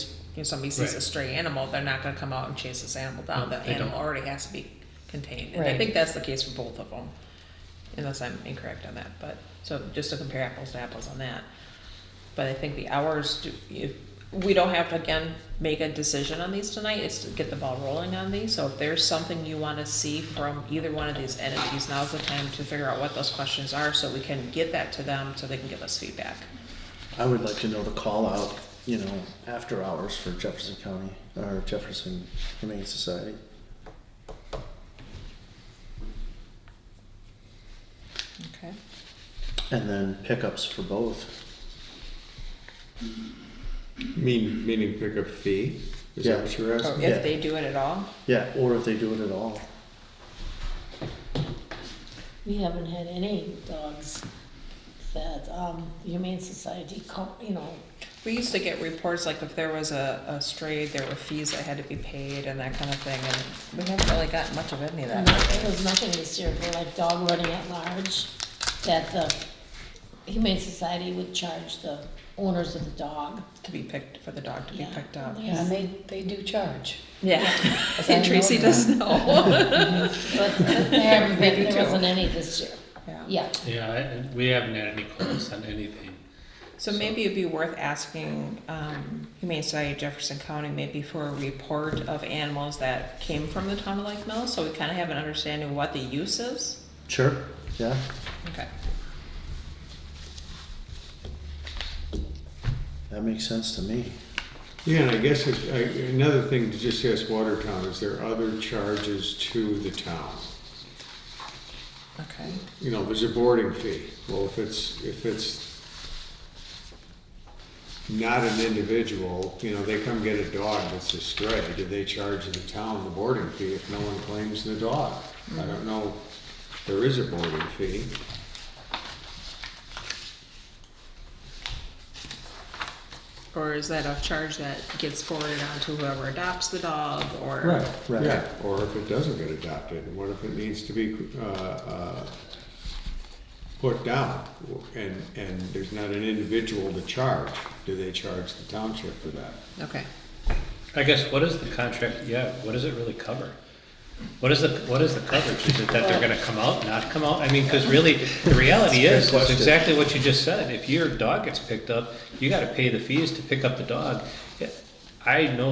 [SPEAKER 1] somebody sees a
[SPEAKER 5] Right.
[SPEAKER 1] stray animal, they're not gonna come out and chase this animal down.
[SPEAKER 5] No,
[SPEAKER 1] The
[SPEAKER 5] they
[SPEAKER 1] animal
[SPEAKER 5] don't.
[SPEAKER 1] already has to be contained. And I
[SPEAKER 4] Right.
[SPEAKER 1] think that's the case for both of them, unless I'm incorrect on that. But, so just to compare apples to apples on that. But I think the hours, we don't have to, again, make a decision on these tonight, it's to get the ball rolling on these. So if there's something you wanna see from either one of these entities, now's the time to figure out what those questions are so we can get that to them so they can give us feedback.
[SPEAKER 2] I would like to know the call out, after hours for Jefferson County or Jefferson Humane Society.
[SPEAKER 1] Okay.
[SPEAKER 2] And then pickups for both.
[SPEAKER 3] Meaning pickup fee? Is
[SPEAKER 2] Yeah.
[SPEAKER 3] that what you're
[SPEAKER 1] Or
[SPEAKER 3] asking?
[SPEAKER 2] Yeah.
[SPEAKER 1] if they do it at all,
[SPEAKER 2] Yeah, or if they do it at all.
[SPEAKER 8] We haven't had any dogs that, Humane Society,
[SPEAKER 1] we used to get reports like if there was a stray, there were fees that had to be paid and that kind of thing, and we haven't really gotten much of any of that.
[SPEAKER 8] there was nothing this year for like dog running at large, that the Humane Society would charge the owners of the dog.
[SPEAKER 1] To be picked, for the dog to be
[SPEAKER 8] Yeah.
[SPEAKER 1] picked up.
[SPEAKER 8] Yeah.
[SPEAKER 4] And they do charge.
[SPEAKER 1] Yeah,
[SPEAKER 4] As I
[SPEAKER 1] and Tracy
[SPEAKER 4] know
[SPEAKER 1] does know.
[SPEAKER 8] But there
[SPEAKER 1] They do
[SPEAKER 8] there
[SPEAKER 1] too.
[SPEAKER 8] wasn't any this year.
[SPEAKER 1] Yeah.
[SPEAKER 8] Yeah,
[SPEAKER 5] Yeah, we haven't had any calls on anything.
[SPEAKER 1] So maybe it'd be worth asking Humane Society of Jefferson County maybe for a report of animals that came from the town of Lake Mills, so we kind of have an understanding of what the use is.
[SPEAKER 2] Sure, yeah.
[SPEAKER 1] Okay.
[SPEAKER 2] That makes sense to me.
[SPEAKER 3] Yeah, and I guess another thing to just ask Watertown, is there other charges to the town?
[SPEAKER 1] Okay.
[SPEAKER 3] There's a boarding fee. Well, if it's not an individual, they come get a dog that's a stray, do they charge the town the boarding fee if no one claims the dog? I don't know. There is a boarding fee.
[SPEAKER 1] or is that a charge that gets forwarded on to whoever adopts the dog, or?
[SPEAKER 2] Right.
[SPEAKER 3] Yeah, or if it doesn't get adopted, and what if it needs to be, put down? And there's not an individual to charge, do they charge the township for that?
[SPEAKER 1] Okay,
[SPEAKER 5] I guess, what is the contract, what does it really cover? What is the coverage? Is it that they're gonna come out, not come out? I mean, cause really, the reality
[SPEAKER 2] That's a
[SPEAKER 5] is,
[SPEAKER 2] fair
[SPEAKER 5] it's
[SPEAKER 2] question.
[SPEAKER 5] exactly what you just said. If your dog gets picked up, you gotta pay the fees to pick up the dog. I know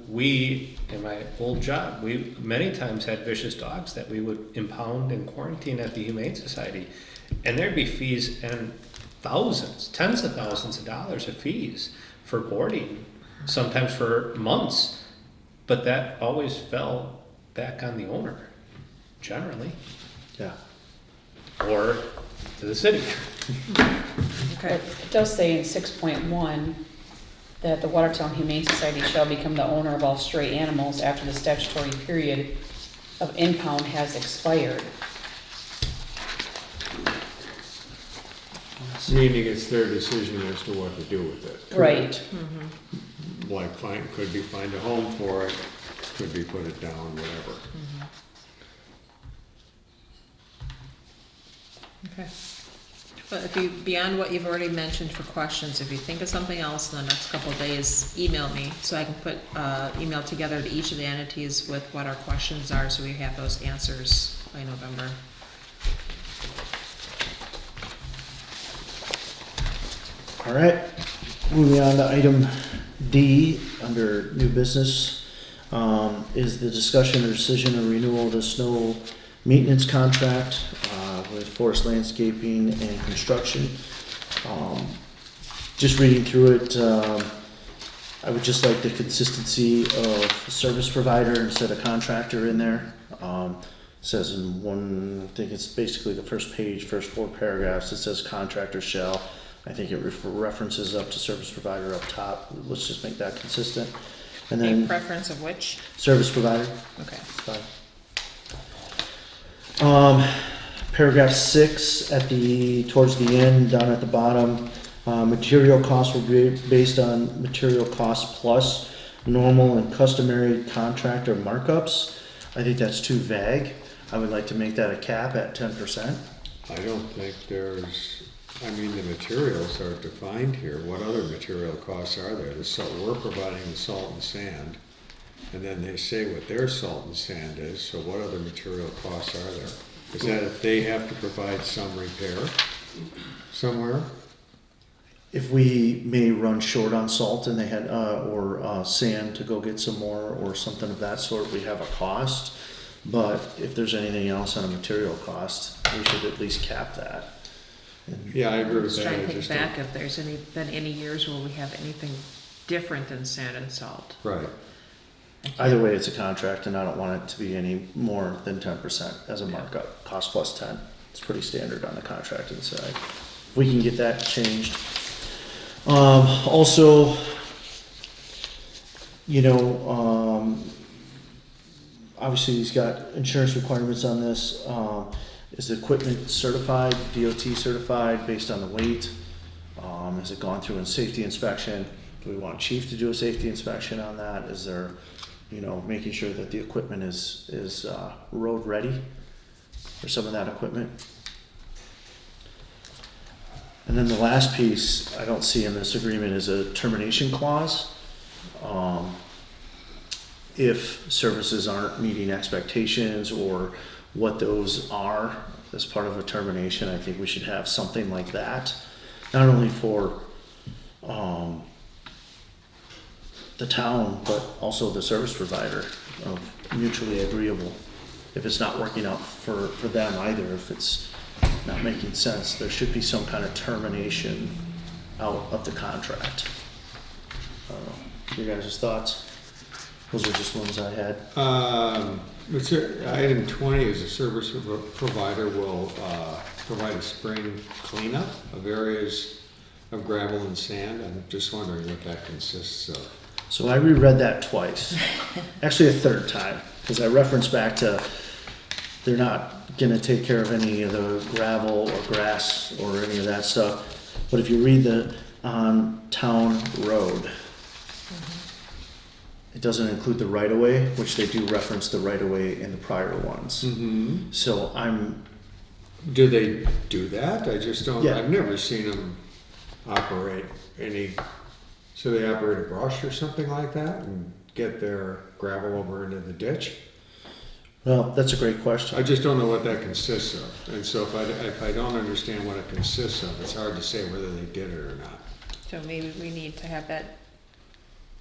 [SPEAKER 5] in my old job, we many times had vicious dogs that we would impound and quarantine at the Humane Society. And there'd be fees and thousands, tens of thousands of dollars of fees for boarding, sometimes for months. But that always fell back on the owner, generally,
[SPEAKER 2] Yeah.
[SPEAKER 5] or to the city.
[SPEAKER 1] okay.
[SPEAKER 4] It does say in 6.1 that the Watertown Humane Society shall become the owner of all stray animals after the statutory period of impound has expired.
[SPEAKER 3] Meaning it's their decision as to what to do with it.
[SPEAKER 4] Right.
[SPEAKER 3] Like could be find a home for it, could be put it down, whatever.
[SPEAKER 1] Okay. But if you, beyond what you've already mentioned for questions, if you think of something else in the next couple of days, email me, so I can put, email together to each of the entities with what our questions are, so we have those answers by November.
[SPEAKER 2] All right, moving on to item D, under new business, is the discussion or decision of renewal of the snow maintenance contract, with Forest Landscaping and Construction. Just reading through it, I would just like the consistency of service provider instead of contractor in there. Says in one, I think it's basically the first page, first 4 paragraphs, it says contractor shall. I think it references up to service provider up top. Let's just make that consistent. And
[SPEAKER 1] A
[SPEAKER 2] then
[SPEAKER 1] preference of which?
[SPEAKER 2] service provider.
[SPEAKER 1] Okay.
[SPEAKER 2] Fine. Paragraph 6 towards the end, down at the bottom, material costs will be based on material costs plus normal and customary contractor markups. I think that's too vague. I would like to make that a cap at 10%.
[SPEAKER 3] I don't think the materials are defined here. What other material costs are there? We're providing the salt and sand, and then they say what their salt and sand is, so what other material costs are there? Is that if they have to provide some repair somewhere?
[SPEAKER 2] If we may run short on salt and they had, or sand to go get some more or something of that sort, we have a cost. But if there's anything else on a material cost, we should at least cap that. And
[SPEAKER 3] Yeah, I agree with
[SPEAKER 1] Just
[SPEAKER 3] that.
[SPEAKER 1] trying
[SPEAKER 3] I
[SPEAKER 1] to think
[SPEAKER 3] just
[SPEAKER 1] back if there's been any years where we have anything different than sand and salt.
[SPEAKER 3] Right.
[SPEAKER 2] either way, it's a contract and I don't want it to be any more than 10% as a markup, cost plus 10. It's pretty standard on the contracting side. We can get that changed. Also, obviously he's got insurance requirements on this. Is the equipment certified, DOT certified based on the weight? Has it gone through a safety inspection? Do we want chief to do a safety inspection on that? Is there, making sure that the equipment is road ready for some of that equipment? And then the last piece I don't see in this agreement is a termination clause. If services aren't meeting expectations or what those are as part of a termination, I think we should have something like that. Not only for the town, but also the service provider, mutually agreeable. If it's not working out for them either, if it's not making sense, there should be some kind of termination out of the contract. Your guys' thoughts? Those are just ones I had.
[SPEAKER 3] Item 20 is a service provider will provide a spring cleanup of areas of gravel and sand. I'm just wondering what that consists of.
[SPEAKER 2] So I reread that twice, actually a third time, because I referenced back to they're not gonna take care of any of the gravel or grass or any of that stuff. But if you read on town road. It doesn't include the right-of-way, which they do reference the right-of-way in the prior ones.
[SPEAKER 3] Mm-hmm.
[SPEAKER 2] So I'm,
[SPEAKER 3] Do they do that? I just don't,
[SPEAKER 2] Yeah.
[SPEAKER 3] I've never seen them operate any, so they operate a brush or something like that and get their gravel over into the ditch?
[SPEAKER 2] well, that's a great question.
[SPEAKER 3] I just don't know what that consists of. And so if I don't understand what it consists of, it's hard to say whether they did it or not.
[SPEAKER 1] So maybe we need to have that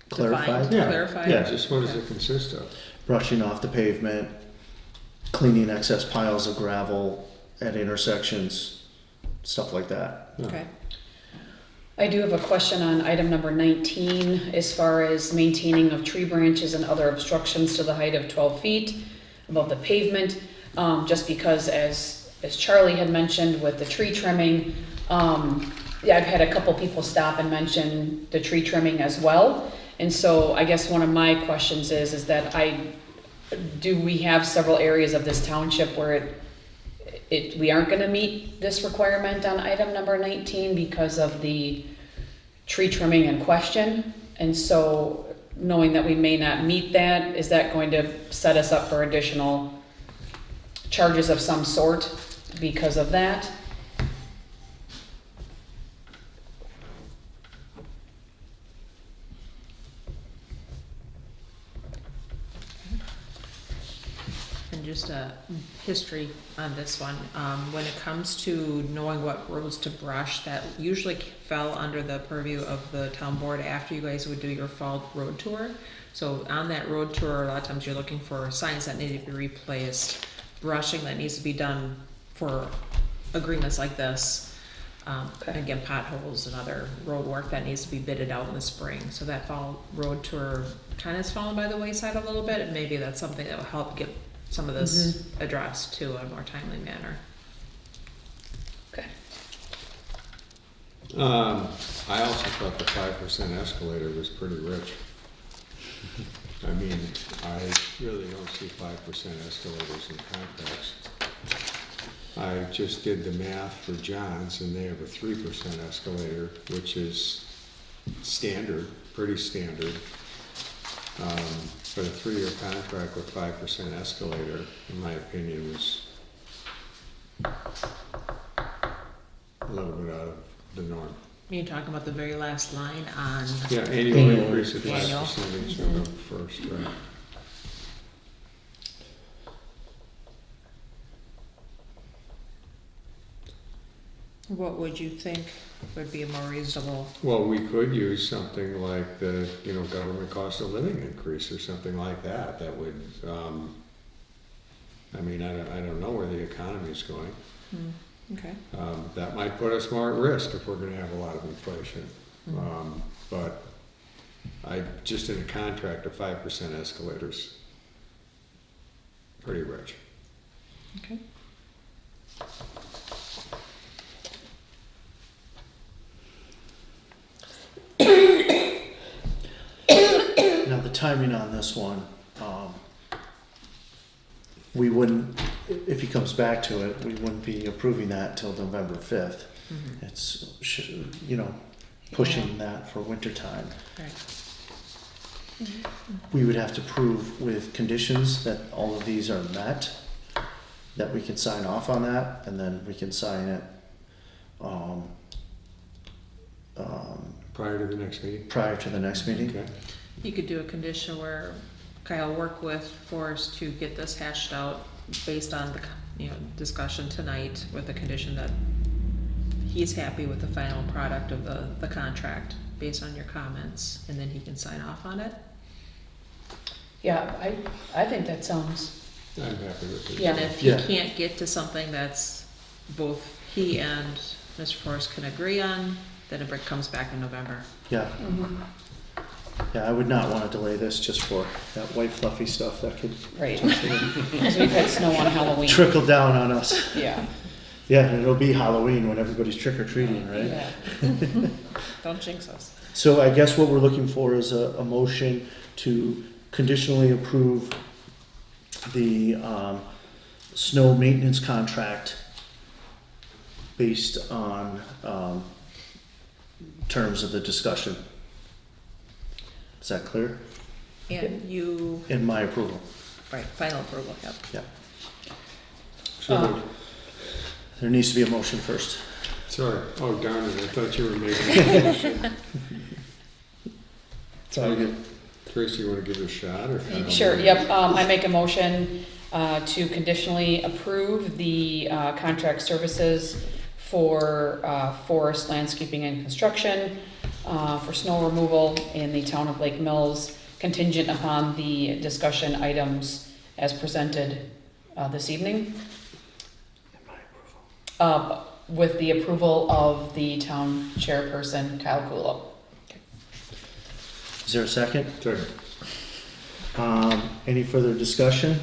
[SPEAKER 2] Clarified?
[SPEAKER 1] defined,
[SPEAKER 3] Yeah.
[SPEAKER 1] clarified.
[SPEAKER 2] Yeah.
[SPEAKER 3] Just what does it consist of?
[SPEAKER 2] Brushing off the pavement, cleaning excess piles of gravel at intersections, stuff like that.
[SPEAKER 1] Okay.
[SPEAKER 4] I do have a question on item number 19, as far as maintaining of tree branches and other obstructions to the height of 12 feet above the pavement. Just because as Charlie had mentioned with the tree trimming, yeah, I've had a couple people stop and mention the tree trimming as well. And so I guess one of my questions is that do we have several areas of this township where we aren't gonna meet this requirement on item number 19 because of the tree trimming in question? And so knowing that we may not meet that, is that going to set us up for additional charges of some sort because of that?
[SPEAKER 1] And just a history on this one, when it comes to knowing what roads to brush, that usually fell under the purview of the town board after you guys would do your fall road tour. So on that road tour, a lot of times you're looking for signs that need to be replaced, brushing that needs to be done for agreements like this.
[SPEAKER 4] Okay.
[SPEAKER 1] Again, potholes and other road work that needs to be bidded out in the spring. So that fall road tour kind of has fallen by the wayside a little bit, and maybe that's something that will help get some of this addressed to a more timely manner.
[SPEAKER 4] Okay.
[SPEAKER 3] I also thought the 5% escalator was pretty rich. I mean, I really don't see 5% escalators in contracts. I just did the math for John's and they have a 3% escalator, which is standard, pretty standard. But a 3-year contract with 5% escalator, in my opinion, was a little bit out of the norm.
[SPEAKER 1] You're talking about the very last line on,
[SPEAKER 3] Yeah, annual
[SPEAKER 2] Annual
[SPEAKER 3] increase of
[SPEAKER 1] Annual.
[SPEAKER 3] 5% each November 1st, right?
[SPEAKER 1] what would you think would be a more reasonable?
[SPEAKER 3] Well, we could use something like the, government cost of living increase or something like that, that would, I mean, I don't know where the economy's going.
[SPEAKER 1] Okay.
[SPEAKER 3] That might put us more at risk if we're gonna have a lot of inflation. But just in a contract, a 5% escalator's pretty rich.
[SPEAKER 1] Okay.
[SPEAKER 2] Now, the timing on this one, we wouldn't, if he comes back to it, we wouldn't be approving that till November 5th. It's, pushing that for winter time.
[SPEAKER 1] Right.
[SPEAKER 2] We would have to prove with conditions that all of these are met, that we can sign off on that, and then we can sign it
[SPEAKER 3] Prior to the next meeting?
[SPEAKER 2] prior to the next meeting.
[SPEAKER 3] Okay.
[SPEAKER 1] You could do a condition where Kyle work with Forrest to get this hashed out based on the, discussion tonight, with the condition that he's happy with the final product of the contract based on your comments, and then he can sign off on it.
[SPEAKER 4] Yeah, I think that sounds,
[SPEAKER 3] I'm happy with it.
[SPEAKER 4] Yeah.
[SPEAKER 1] And if he
[SPEAKER 2] Yeah.
[SPEAKER 1] can't get to something that's both he and Mr. Forrest can agree on, then it comes back in November.
[SPEAKER 2] Yeah. Yeah, I would not want to delay this just for that white fluffy stuff that could
[SPEAKER 4] right, because we've had snow on Halloween.
[SPEAKER 2] trickle down on us.
[SPEAKER 4] Yeah,
[SPEAKER 2] Yeah, and it'll be Halloween when everybody's trick or treating, right?
[SPEAKER 4] yeah.
[SPEAKER 1] Don't jinx us.
[SPEAKER 2] So I guess what we're looking for is a motion to conditionally approve the snow maintenance contract based on terms of the discussion. Is that clear?
[SPEAKER 1] And you,
[SPEAKER 2] In my approval,
[SPEAKER 1] right, final approval, yep.
[SPEAKER 2] yeah.
[SPEAKER 3] So,
[SPEAKER 2] There needs to be a motion first.
[SPEAKER 3] sorry, oh darn it, I thought you were making a motion.
[SPEAKER 2] It's all good.
[SPEAKER 3] Tracy, you wanna give it a shot, or?
[SPEAKER 4] Sure, yep, I make a motion to conditionally approve the contract services for forest landscaping and construction, for snow removal in the town of Lake Mills, contingent upon the discussion items as presented this evening, with the approval of the town chairperson, Kyle Kulo.
[SPEAKER 2] Is there a second?
[SPEAKER 3] Second.
[SPEAKER 2] Any further discussion?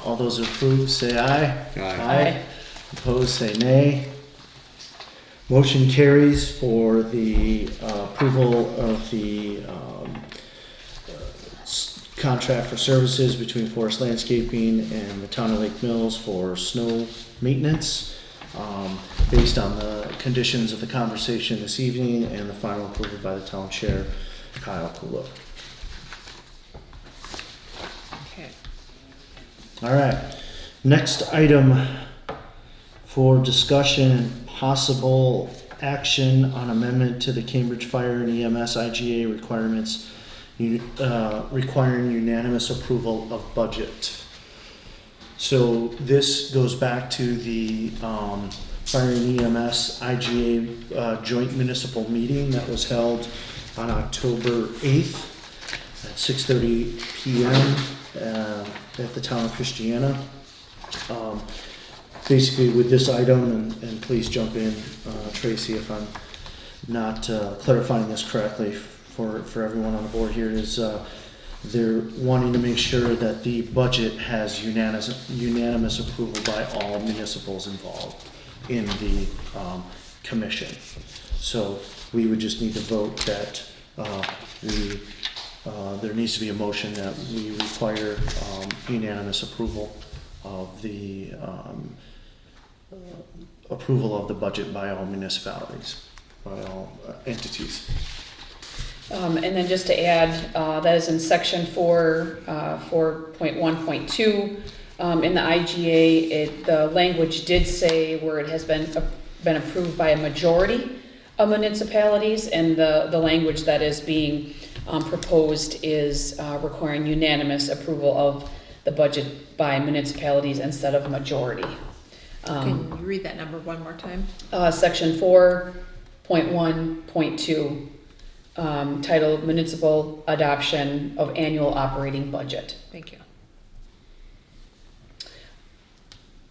[SPEAKER 2] All those approved, say aye.
[SPEAKER 3] Aye.
[SPEAKER 2] Opposed, say nay. Motion carries for the approval of the contract for services between Forest Landscaping and the town of Lake Mills for snow maintenance, based on the conditions of the conversation this evening and the final approval by the town chair, Kyle Kulo.
[SPEAKER 1] Okay.
[SPEAKER 2] All right, next item for discussion and possible action on amendment to the Cambridge Fire and EMS IGA requirements, requiring unanimous approval of budget. So this goes back to the Fire and EMS IGA joint municipal meeting that was held on October 8th at 6:30 p.m. At the town of Christiana. Basically with this item, and please jump in, Tracy, if I'm not clarifying this correctly for everyone on the board here, is they're wanting to make sure that the budget has unanimous approval by all municipals involved in the commission. So we would just need to vote that there needs to be a motion that we require unanimous approval of the approval of the budget by all municipalities, by all entities.
[SPEAKER 4] And then just to add, that is in section 4.1.2, in the IGA, the language did say where it has been approved by a majority of municipalities, and the language that is being proposed is requiring unanimous approval of the budget by municipalities instead of majority.
[SPEAKER 1] Can you read that number one more time?
[SPEAKER 4] Section 4.1.2, titled Municipal Adoption of Annual Operating Budget.
[SPEAKER 1] Thank you.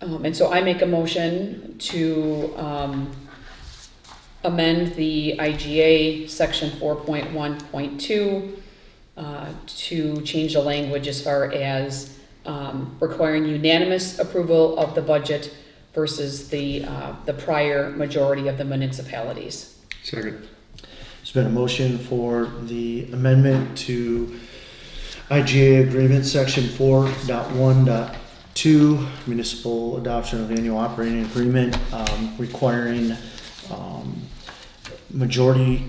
[SPEAKER 4] And so I make a motion to amend the IGA section 4.1.2 to change the language as far as requiring unanimous approval of the budget versus the prior majority of the municipalities.
[SPEAKER 3] Second.
[SPEAKER 2] There's been a motion for the amendment to IGA agreement section 4.1.2, municipal adoption of annual operating agreement, requiring majority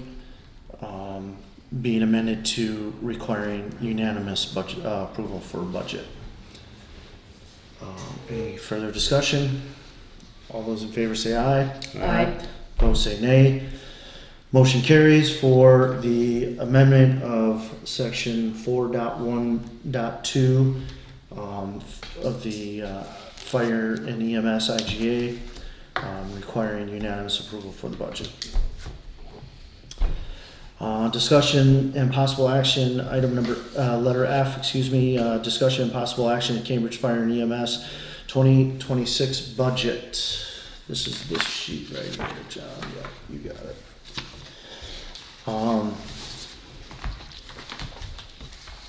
[SPEAKER 2] being amended to requiring unanimous budget approval for budget. Any further discussion? All those in favor say aye.
[SPEAKER 4] Aye.
[SPEAKER 2] Opposed say nay. Motion carries for the amendment of section 4.1.2 of the Fire and EMS IGA, requiring unanimous approval for the budget. Discussion and possible action, item number, letter F, discussion and possible action at Cambridge Fire and EMS 2026 budget. This is this sheet right here, John. Yeah, you got it.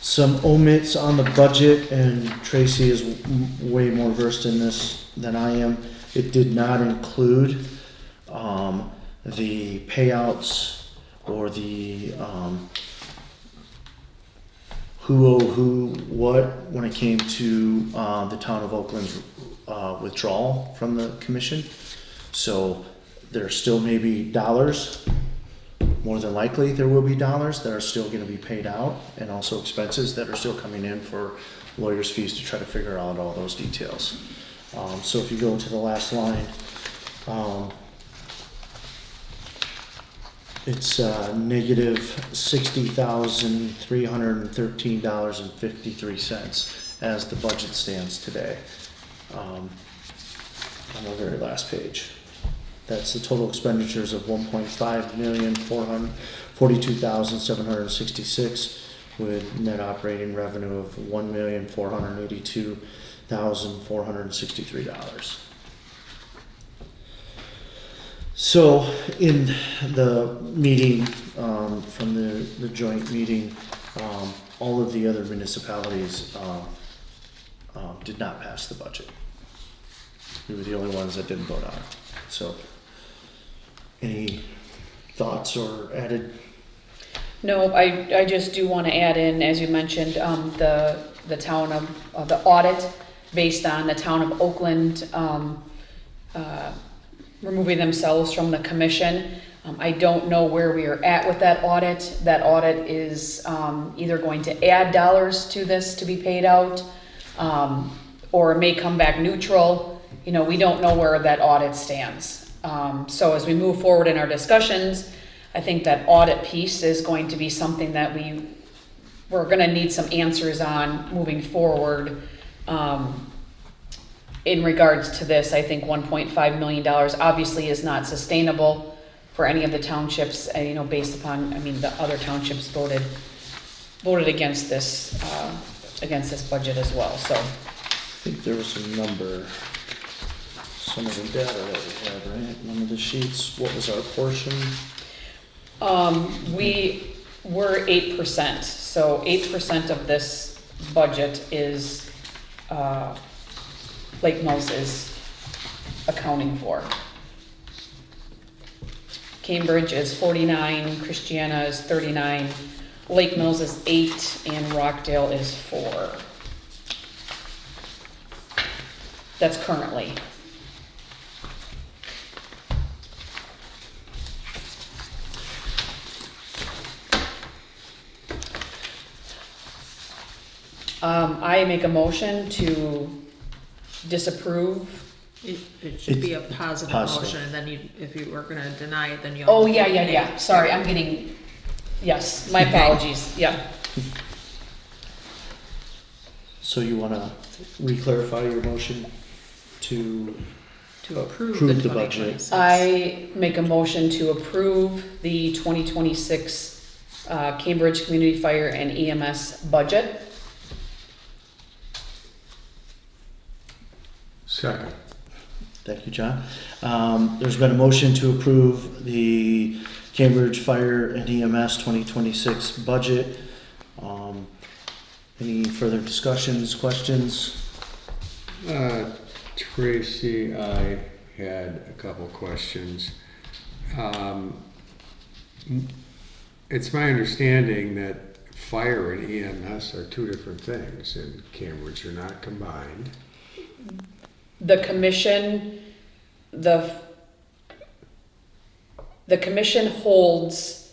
[SPEAKER 2] Some omits on the budget, and Tracy is way more versed in this than I am. It did not include the payouts or the who owed who what when it came to the town of Oakland's withdrawal from the commission. So there still may be dollars, more than likely there will be dollars that are still gonna be paid out, and also expenses that are still coming in for lawyers' fees to try to figure out all those details. So if you go to the last line, it's negative $60,313.53 as the budget stands today. On the very last page. That's the total expenditures of 1.5,442,766 with net operating revenue of $1,482,463. So in the meeting, from the joint meeting, all of the other municipalities did not pass the budget. We were the only ones that didn't vote on it. So, any thoughts or added?
[SPEAKER 4] No, I just do want to add in, as you mentioned, the town of, the audit based on the town of Oakland removing themselves from the commission. I don't know where we are at with that audit. That audit is either going to add dollars to this to be paid out, or it may come back neutral. You know, we don't know where that audit stands. So as we move forward in our discussions, I think that audit piece is going to be something that we're gonna need some answers on moving forward. In regards to this, I think $1.5 million obviously is not sustainable for any of the townships, you know, based upon, I mean, the other townships voted against this budget as well, so.
[SPEAKER 2] I think there was a number, some of the data that we had, right? One of the sheets, what was our portion?
[SPEAKER 4] We were 8%, so 8% of this budget is, Lake Mills is accounting for. Cambridge is 49, Christiana is 39, Lake Mills is 8, and Rockdale is 4. That's currently. I make a motion to disapprove.
[SPEAKER 1] It should be a positive
[SPEAKER 2] Positive.
[SPEAKER 1] motion, and then if you were gonna deny it, then you.
[SPEAKER 4] Oh, yeah. Sorry, I'm getting, yes, my apologies, yeah.
[SPEAKER 2] So you wanna re-clarify your motion to
[SPEAKER 1] To approve
[SPEAKER 2] Approve
[SPEAKER 1] the
[SPEAKER 2] the budget.
[SPEAKER 1] 2026.
[SPEAKER 4] I make a motion to approve the 2026 Cambridge Community Fire and EMS budget.
[SPEAKER 3] Second.
[SPEAKER 2] Thank you, John. There's been a motion to approve the Cambridge Fire and EMS 2026 budget. Any further discussions, questions?
[SPEAKER 3] Tracy, I had a couple questions. It's my understanding that fire and EMS are two different things in Cambridge, they're not combined.
[SPEAKER 4] The commission, the commission holds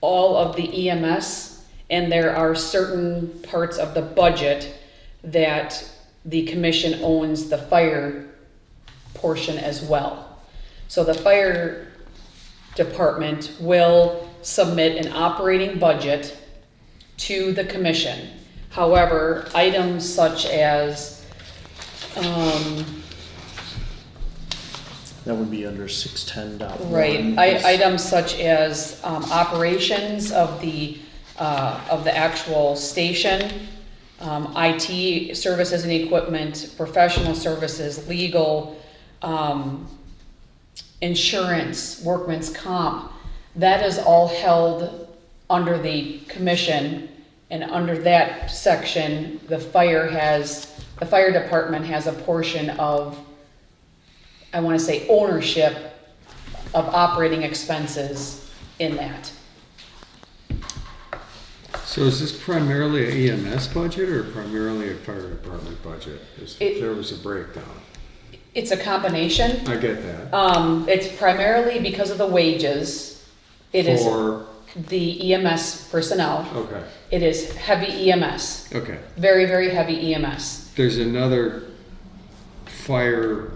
[SPEAKER 4] all of the EMS, and there are certain parts of the budget that the commission owns the fire portion as well. So the fire department will submit an operating budget to the commission. However, items such as,
[SPEAKER 2] That would be under 610.1.
[SPEAKER 4] right, items such as operations of the actual station, IT services and equipment, professional services, legal, insurance, workman's comp, that is all held under the commission, and under that section, the fire department has a portion of, I wanna say, ownership of operating expenses in that.
[SPEAKER 3] So is this primarily a EMS budget or primarily a fire department budget? If there was a breakdown?
[SPEAKER 4] It's a combination.
[SPEAKER 3] I get that.
[SPEAKER 4] It's primarily because of the wages. It is
[SPEAKER 3] For,
[SPEAKER 4] the EMS personnel.
[SPEAKER 3] okay,
[SPEAKER 4] It is heavy EMS,
[SPEAKER 3] okay.
[SPEAKER 4] very, very heavy EMS.
[SPEAKER 3] There's another fire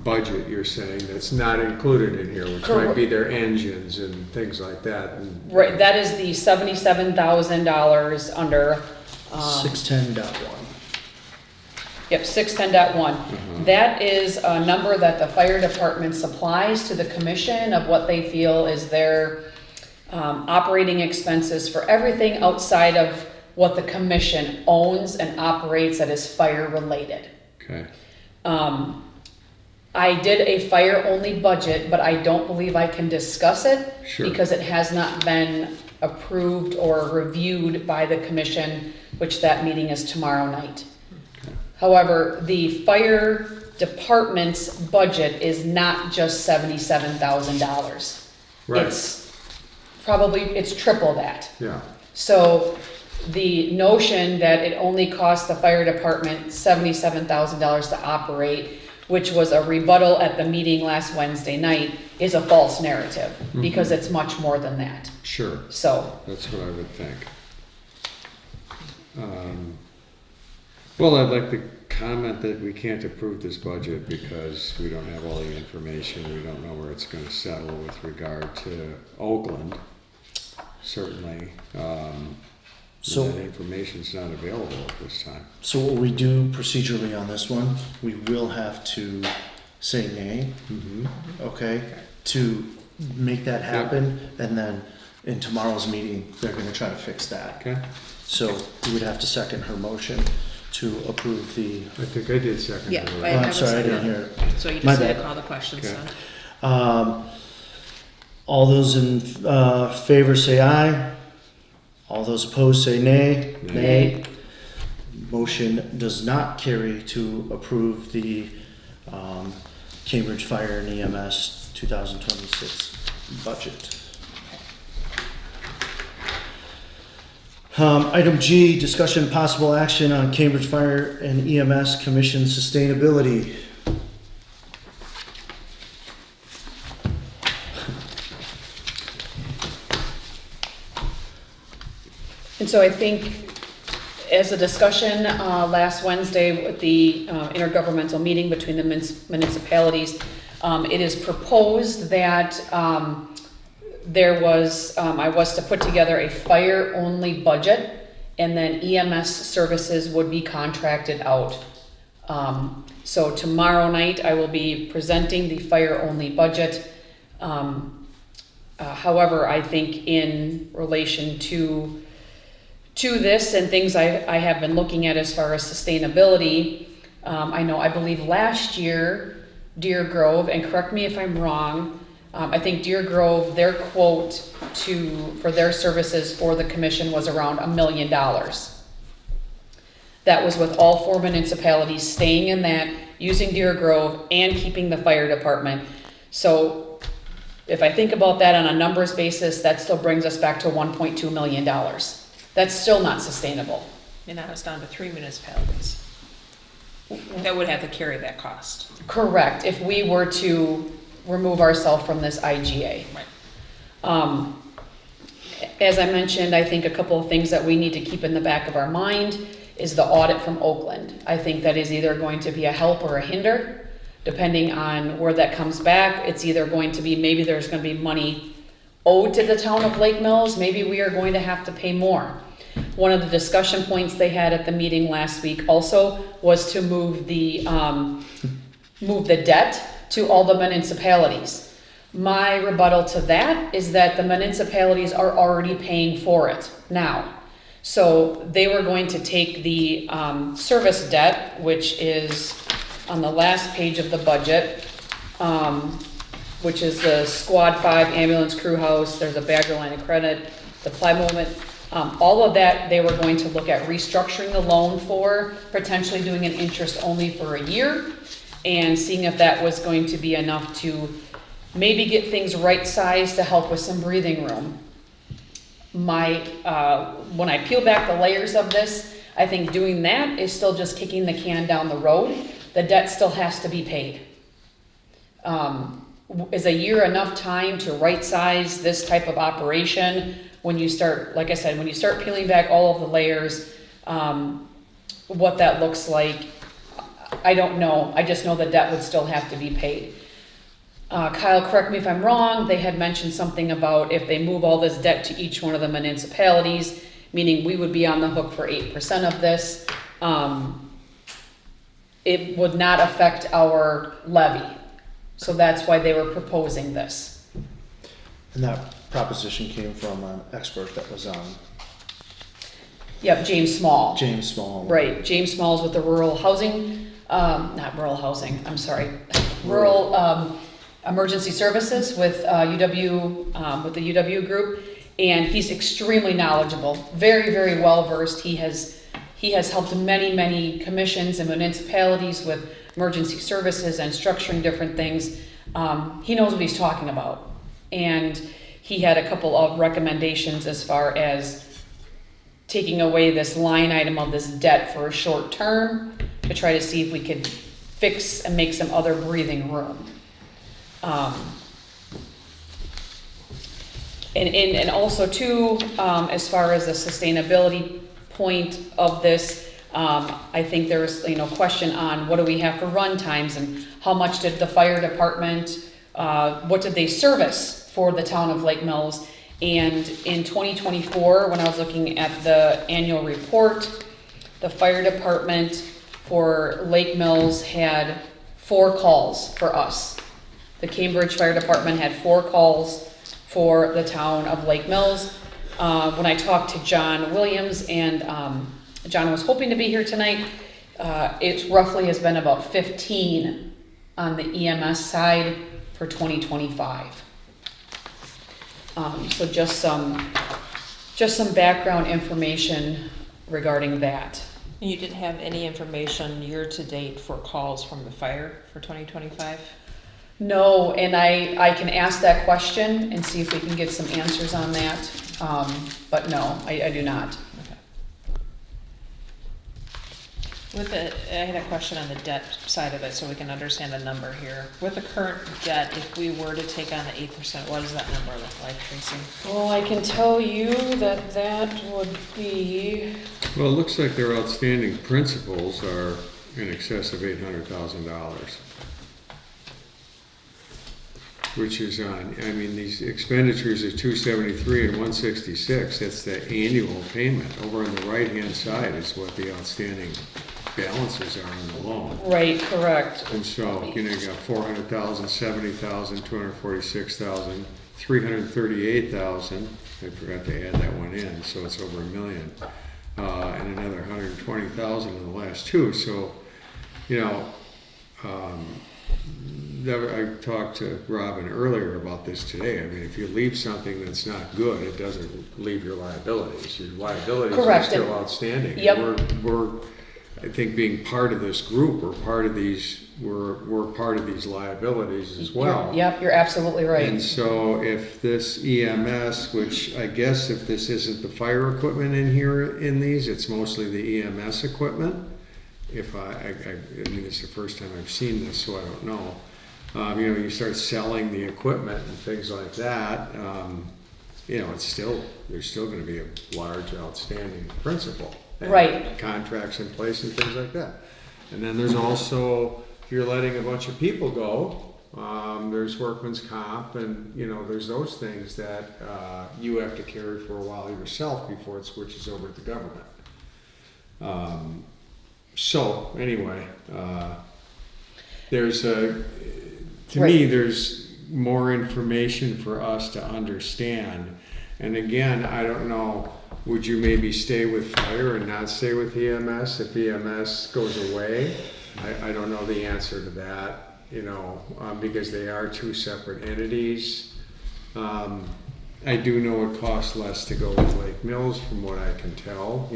[SPEAKER 3] budget you're saying that's not included in here, which might
[SPEAKER 4] Correct.
[SPEAKER 3] be their engines and things like that. And
[SPEAKER 4] Right, that is the $77,000 under,
[SPEAKER 2] 610.1.
[SPEAKER 4] yep, 610.1. That is a number that the fire department supplies to the commission of what they feel is their operating expenses for everything outside of what the commission owns and operates that is fire related.
[SPEAKER 3] Okay,
[SPEAKER 4] I did a fire-only budget, but I don't believe I can discuss it
[SPEAKER 3] Sure.
[SPEAKER 4] because it has not been approved or reviewed by the commission, which that meeting is tomorrow night. However, the fire department's budget is not just $77,000.
[SPEAKER 3] right,
[SPEAKER 4] It's triple that.
[SPEAKER 3] yeah,
[SPEAKER 4] So the notion that it only costs the fire department $77,000 to operate, which was a rebuttal at the meeting last Wednesday night, is a false narrative, because it's much more than that.
[SPEAKER 3] sure,
[SPEAKER 4] So,
[SPEAKER 3] that's what I would think. Well, I'd like to comment that we can't approve this budget because we don't have all the information, we don't know where it's gonna settle with regard to Oakland, certainly.
[SPEAKER 2] So-
[SPEAKER 3] That information's not available at this time.
[SPEAKER 2] So what we do procedurally on this one, we will have to say nay, okay, to make that happen, and then in tomorrow's meeting, they're gonna try to fix that.
[SPEAKER 3] Okay,
[SPEAKER 2] So we would have to second her motion to approve the,
[SPEAKER 3] I think I did second
[SPEAKER 1] Yeah,
[SPEAKER 3] that.
[SPEAKER 1] I
[SPEAKER 2] oh,
[SPEAKER 1] have
[SPEAKER 2] I'm
[SPEAKER 1] a
[SPEAKER 2] sorry, I
[SPEAKER 1] second.
[SPEAKER 2] didn't hear it.
[SPEAKER 1] So you
[SPEAKER 2] My
[SPEAKER 1] just need to
[SPEAKER 2] bad.
[SPEAKER 1] call the questions
[SPEAKER 3] Okay.
[SPEAKER 1] then.
[SPEAKER 2] All those in favor say aye. All those opposed say nay.
[SPEAKER 3] Nay.
[SPEAKER 2] Motion does not carry to approve the Cambridge Fire and EMS 2026 budget. Item G, discussion possible action on Cambridge Fire and EMS Commission sustainability.
[SPEAKER 4] and so I think as a discussion last Wednesday with the intergovernmental meeting between the municipalities, it is proposed that I was to put together a fire-only budget, and then EMS services would be contracted out. So tomorrow night, I will be presenting the fire-only budget. However, I think in relation to this and things I have been looking at as far as sustainability, I believe last year, Deer Grove, and correct me if I'm wrong, I think Deer Grove, their quote for their services for the commission was around $1 million. That was with all 4 municipalities staying in that, using Deer Grove and keeping the fire department. So if I think about that on a numbers basis, that still brings us back to $1.2 million. That's still not sustainable.
[SPEAKER 1] And now it's down to 3 municipalities that would have to carry that cost.
[SPEAKER 4] Correct, if we were to remove ourselves from this IGA.
[SPEAKER 1] Right.
[SPEAKER 4] As I mentioned, I think a couple of things that we need to keep in the back of our mind is the audit from Oakland. I think that is either going to be a help or a hinder, depending on where that comes back. It's either going to be, maybe there's going to be money owed to the town of Lake Mills, maybe we are going to have to pay more. One of the discussion points they had at the meeting last week also was to move the debt to all the municipalities. My rebuttal to that is that the municipalities are already paying for it now. So they were going to take the service debt, which is on the last page of the budget, which is the Squad 5 ambulance crew house, there's a Bagger line of credit, the Plymouth, all of that, they were going to look at restructuring the loan for, potentially doing an interest only for a year, and seeing if that was going to be enough to maybe get things right-sized to help with some breathing room. When I peel back the layers of this, I think doing that is still just kicking the can down the road. The debt still has to be paid. Is a year enough time to right-size this type of operation? When you start, like I said, when you start peeling back all of the layers, what that looks like, I don't know. I just know the debt would still have to be paid. Kyle, correct me if I'm wrong, they had mentioned something about if they move all this debt to each one of the municipalities, meaning we would be on the hook for 8% of this. It would not affect our levy. So that's why they were proposing this.
[SPEAKER 2] And that proposition came from an expert that was on,
[SPEAKER 4] Yep, James Small.
[SPEAKER 2] James Small.
[SPEAKER 4] Right, James Small's with the rural housing, not rural housing, I'm sorry, rural emergency services with UW, with the UW group, and he's extremely knowledgeable, very, very well versed. He has helped many commissions and municipalities with emergency services and structuring different things. He knows what he's talking about, and he had a couple of recommendations as far as taking away this line item of this debt for a short term to try to see if we could fix and make some other breathing room. And also too, as far as the sustainability point of this, I think there was, question on what do we have for run times and how much did the fire department, what did they service for the town of Lake Mills? And in 2024, when I was looking at the annual report, the fire department for Lake Mills had 4 calls for us. The Cambridge Fire Department had 4 calls for the town of Lake Mills. When I talked to John Williams, and John was hoping to be here tonight, it roughly has been about 15 on the EMS side for 2025. So just some background information regarding that.
[SPEAKER 1] You didn't have any information year-to-date for calls from the fire for 2025?
[SPEAKER 4] No, and I can ask that question and see if we can get some answers on that, but no, I do not.
[SPEAKER 1] With the, I had a question on the debt side of it, so we can understand the number here. With the current debt, if we were to take on the 8%, what does that number look like, Tracy?
[SPEAKER 4] Well, I can tell you that that would be,
[SPEAKER 3] Well, it looks like their outstanding principals are in excess of $800,000. Which is on, I mean, these expenditures are 273 and 166, that's the annual payment. Over on the right-hand side is what the outstanding balances are on the loan.
[SPEAKER 4] right, correct.
[SPEAKER 3] And so, you got 400,000, 70,000, 246,000, 338,000. I forgot to add that one in, so it's over $1 million. And another 120,000 in the last 2. So, I talked to Robin earlier about this today. I mean, if you leave something that's not good, it doesn't leave your liabilities. Your liabilities
[SPEAKER 4] Correct.
[SPEAKER 3] are still outstanding.
[SPEAKER 4] Yep.
[SPEAKER 3] We're, I think, being part of this group, we're part of these liabilities as well.
[SPEAKER 4] Yep, you're absolutely right.
[SPEAKER 3] And so if this EMS, which I guess if this isn't the fire equipment in here in these, it's mostly the EMS equipment. If I mean, it's the first time I've seen this, so I don't know. You start selling the equipment and things like that, there's still going to be a large outstanding principal. And
[SPEAKER 4] Right.
[SPEAKER 3] Contracts in place and things like that. And then there's also, if you're letting a bunch of people go, there's workman's comp and, there's those things that you have to carry for a while yourself before it switches over to the government. So anyway, to me, there's more information for us to understand. And again, I don't know, would you maybe stay with fire and not stay with EMS if EMS goes away? I don't know the answer to that, because they are 2 separate entities. I do know it costs less to go with Lake Mills from what I can tell,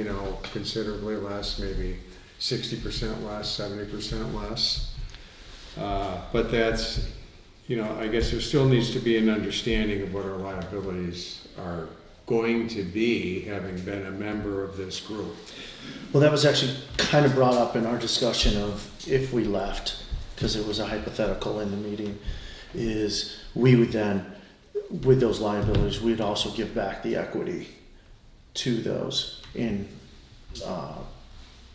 [SPEAKER 3] considerably less, maybe 60% less, 70% less. But that's, I guess there still needs to be an understanding of what our liabilities are going to be, having been a member of this group.
[SPEAKER 2] Well, that was actually kind of brought up in our discussion of if we left, because it was a hypothetical in the meeting, is we would then, with those liabilities, we'd also give back the equity to those in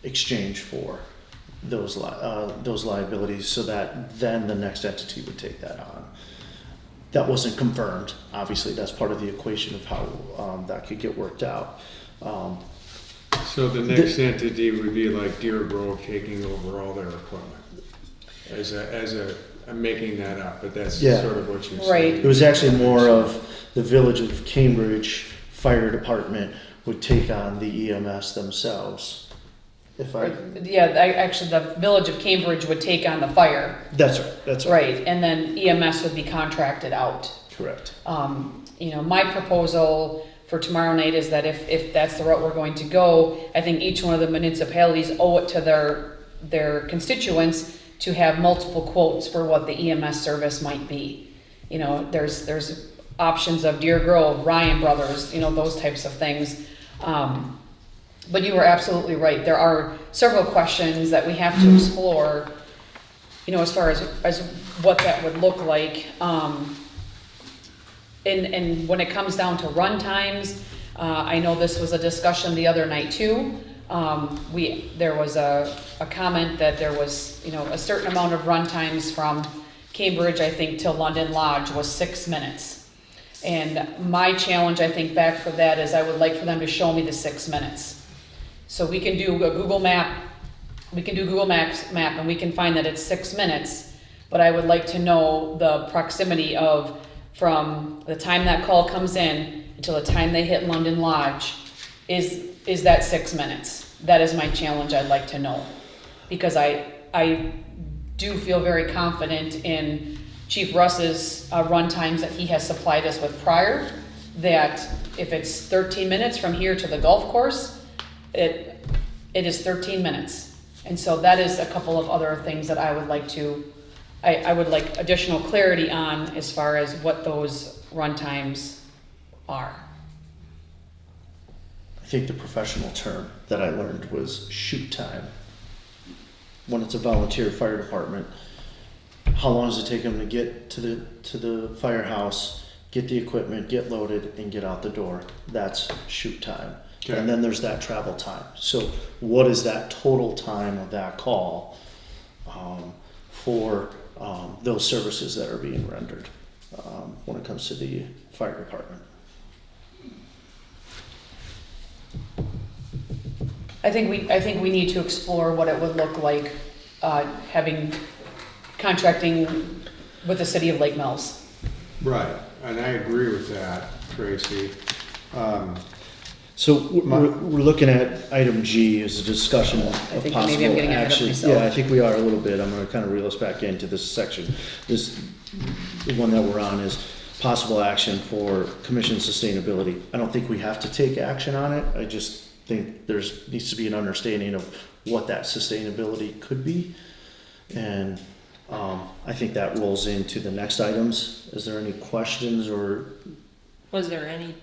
[SPEAKER 2] exchange for those liabilities, so that then the next entity would take that on. That wasn't confirmed. Obviously, that's part of the equation of how that could get worked out.
[SPEAKER 3] So the next entity would be like Deer Grove taking over all their equipment. I'm making that up, but that's
[SPEAKER 2] Yeah.
[SPEAKER 3] sort of what you're saying.
[SPEAKER 4] Right.
[SPEAKER 2] It was actually more of the Village of Cambridge Fire Department would take on the EMS themselves.
[SPEAKER 4] Actually, the Village of Cambridge would take on the fire,
[SPEAKER 2] That's right,
[SPEAKER 4] right, and then EMS would be contracted out.
[SPEAKER 2] correct.
[SPEAKER 4] My proposal for tomorrow night is that if that's the route we're going to go, I think each one of the municipalities owe it to their constituents to have multiple quotes for what the EMS service might be. There's options of Deer Grove, Ryan Brothers, those types of things. But you were absolutely right. There are several questions that we have to explore, as far as what that would look like. And when it comes down to run times, I know this was a discussion the other night too. There was a comment that there was, a certain amount of run times from Cambridge, I think, till London Lodge was 6 minutes. And my challenge, I think, back for that is I would like for them to show me the 6 minutes. So we can do a Google map, and we can find that it's 6 minutes, but I would like to know the proximity of from the time that call comes in until the time they hit London Lodge, is that 6 minutes? That is my challenge. I'd like to know, because I do feel very confident in Chief Russ's run times that he has supplied us with prior, that if it's 13 minutes from here to the golf course, it is 13 minutes. And so that is a couple of other things that I would like I would like additional clarity on as far as what those run times are.
[SPEAKER 2] I think the professional term that I learned was shoot time. When it's a volunteer fire department, how long does it take them to get to the firehouse, get the equipment, get loaded, and get out the door? That's shoot time.
[SPEAKER 3] Okay.
[SPEAKER 2] And then there's that travel time. So what is that total time of that call for those services that are being rendered when it comes to the fire department?
[SPEAKER 4] I think we need to explore what it would look like contracting with the city of Lake Mills.
[SPEAKER 3] Right, and I agree with that, Tracy.
[SPEAKER 2] So we're looking at item G as a discussion of
[SPEAKER 4] think
[SPEAKER 2] possible
[SPEAKER 4] maybe I'm getting ahead of
[SPEAKER 2] action.
[SPEAKER 4] myself.
[SPEAKER 2] Yeah, I think we are a little bit. I'm gonna kind of reel us back into this section. The one that we're on is possible action for commission sustainability. I don't think we have to take action on it. I just think needs to be an understanding of what that sustainability could be. And I think that rolls into the next items. Is there any questions or?
[SPEAKER 1] Was there any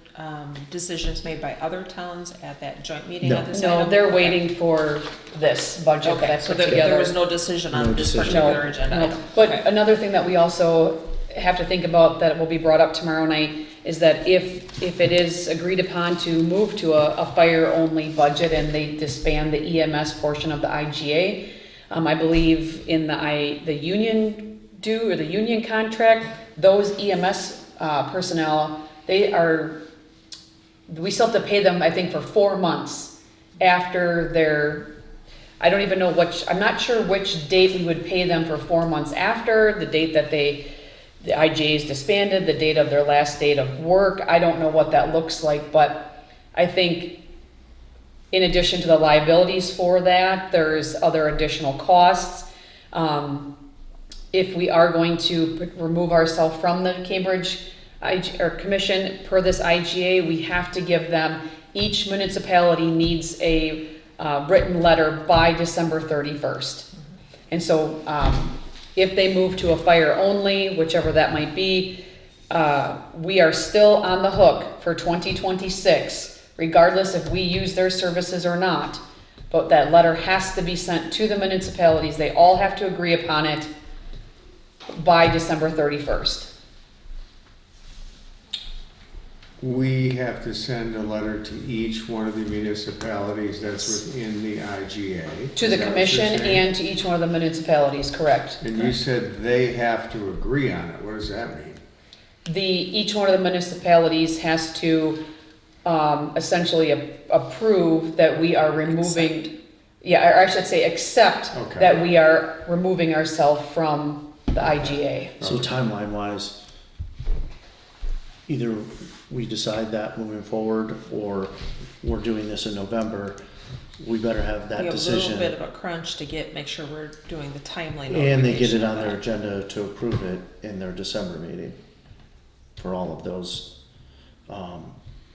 [SPEAKER 1] decisions made by other towns at that joint meeting
[SPEAKER 2] No.
[SPEAKER 1] on this
[SPEAKER 4] No,
[SPEAKER 1] item?
[SPEAKER 4] they're
[SPEAKER 1] Okay.
[SPEAKER 4] waiting for this budget that I
[SPEAKER 1] Okay, so
[SPEAKER 4] put
[SPEAKER 1] there
[SPEAKER 4] together.
[SPEAKER 1] was no decision
[SPEAKER 2] No
[SPEAKER 1] on this
[SPEAKER 2] decision.
[SPEAKER 1] particular agenda
[SPEAKER 4] No.
[SPEAKER 1] item?
[SPEAKER 4] But
[SPEAKER 1] Okay.
[SPEAKER 4] another thing that we also have to think about that will be brought up tomorrow night is that if it is agreed upon to move to a fire-only budget and they disband the EMS portion of the IGA, I believe in the union due or the union contract, those EMS personnel, we still have to pay them, I think, for 4 months after I don't even know I'm not sure which date we would pay them for 4 months after, the date that the IGA is disbanded, the date of their last date of work. I don't know what that looks like, but I think in addition to the liabilities for that, there's other additional costs. If we are going to remove ourselves from the Cambridge Commission per this IGA, we have to give them, each municipality needs a written letter by December 31st. And so if they move to a fire only, whichever that might be, we are still on the hook for 2026, regardless if we use their services or not. But that letter has to be sent to the municipalities. They all have to agree upon it by December 31st.
[SPEAKER 3] We have to send a letter to each one of the municipalities that's within the IGA.
[SPEAKER 4] To
[SPEAKER 3] Is
[SPEAKER 4] the
[SPEAKER 3] that what you're
[SPEAKER 4] commission
[SPEAKER 3] saying?
[SPEAKER 4] and to each one of the municipalities, correct?
[SPEAKER 3] And you said they have to agree on it. What does that mean?
[SPEAKER 4] Each one of the municipalities has to essentially approve that we are removing, or I should say accept
[SPEAKER 3] Okay.
[SPEAKER 4] that we are removing ourselves from the IGA.
[SPEAKER 2] So timeline wise, either we decide that moving forward, or we're doing this in November, we better have that
[SPEAKER 1] We have a
[SPEAKER 2] decision.
[SPEAKER 1] little bit of a crunch to make sure we're doing the timely
[SPEAKER 2] And they get it
[SPEAKER 1] notification
[SPEAKER 2] on
[SPEAKER 1] of
[SPEAKER 2] their
[SPEAKER 1] that.
[SPEAKER 2] agenda to approve it in their December meeting for all of those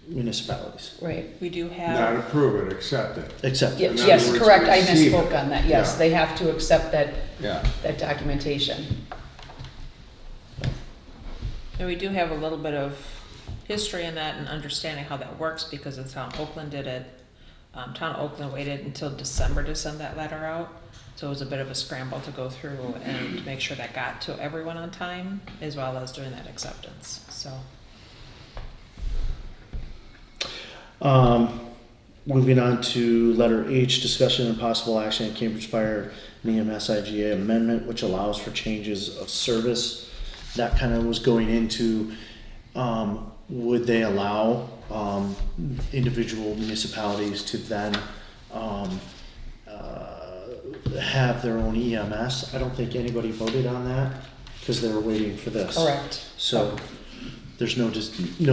[SPEAKER 2] municipalities.
[SPEAKER 4] Right.
[SPEAKER 1] We do
[SPEAKER 3] Not
[SPEAKER 1] have,
[SPEAKER 3] approve it, accept it.
[SPEAKER 2] Except,
[SPEAKER 4] Ye-
[SPEAKER 3] In other
[SPEAKER 4] Yes,
[SPEAKER 3] words,
[SPEAKER 4] correct, I
[SPEAKER 3] receive
[SPEAKER 4] misspoke
[SPEAKER 3] it.
[SPEAKER 4] on that, yes,
[SPEAKER 3] Yeah.
[SPEAKER 4] they have to accept that
[SPEAKER 3] Yeah.
[SPEAKER 4] documentation.
[SPEAKER 1] and we do have a little bit of history in that and understanding how that works because the town of Oakland did it. Town of Oakland waited until December to send that letter out. So it was a bit of a scramble to go through and make sure that got to everyone on time, as well as doing that acceptance, so.
[SPEAKER 2] moving on to letter H, discussion and possible action in Cambridge Fire and EMS IGA amendment, which allows for changes of service. That kind of was going into, would they allow individual municipalities to then have their own EMS? I don't think anybody voted on that because they were waiting for this.
[SPEAKER 4] Correct.
[SPEAKER 2] So there's no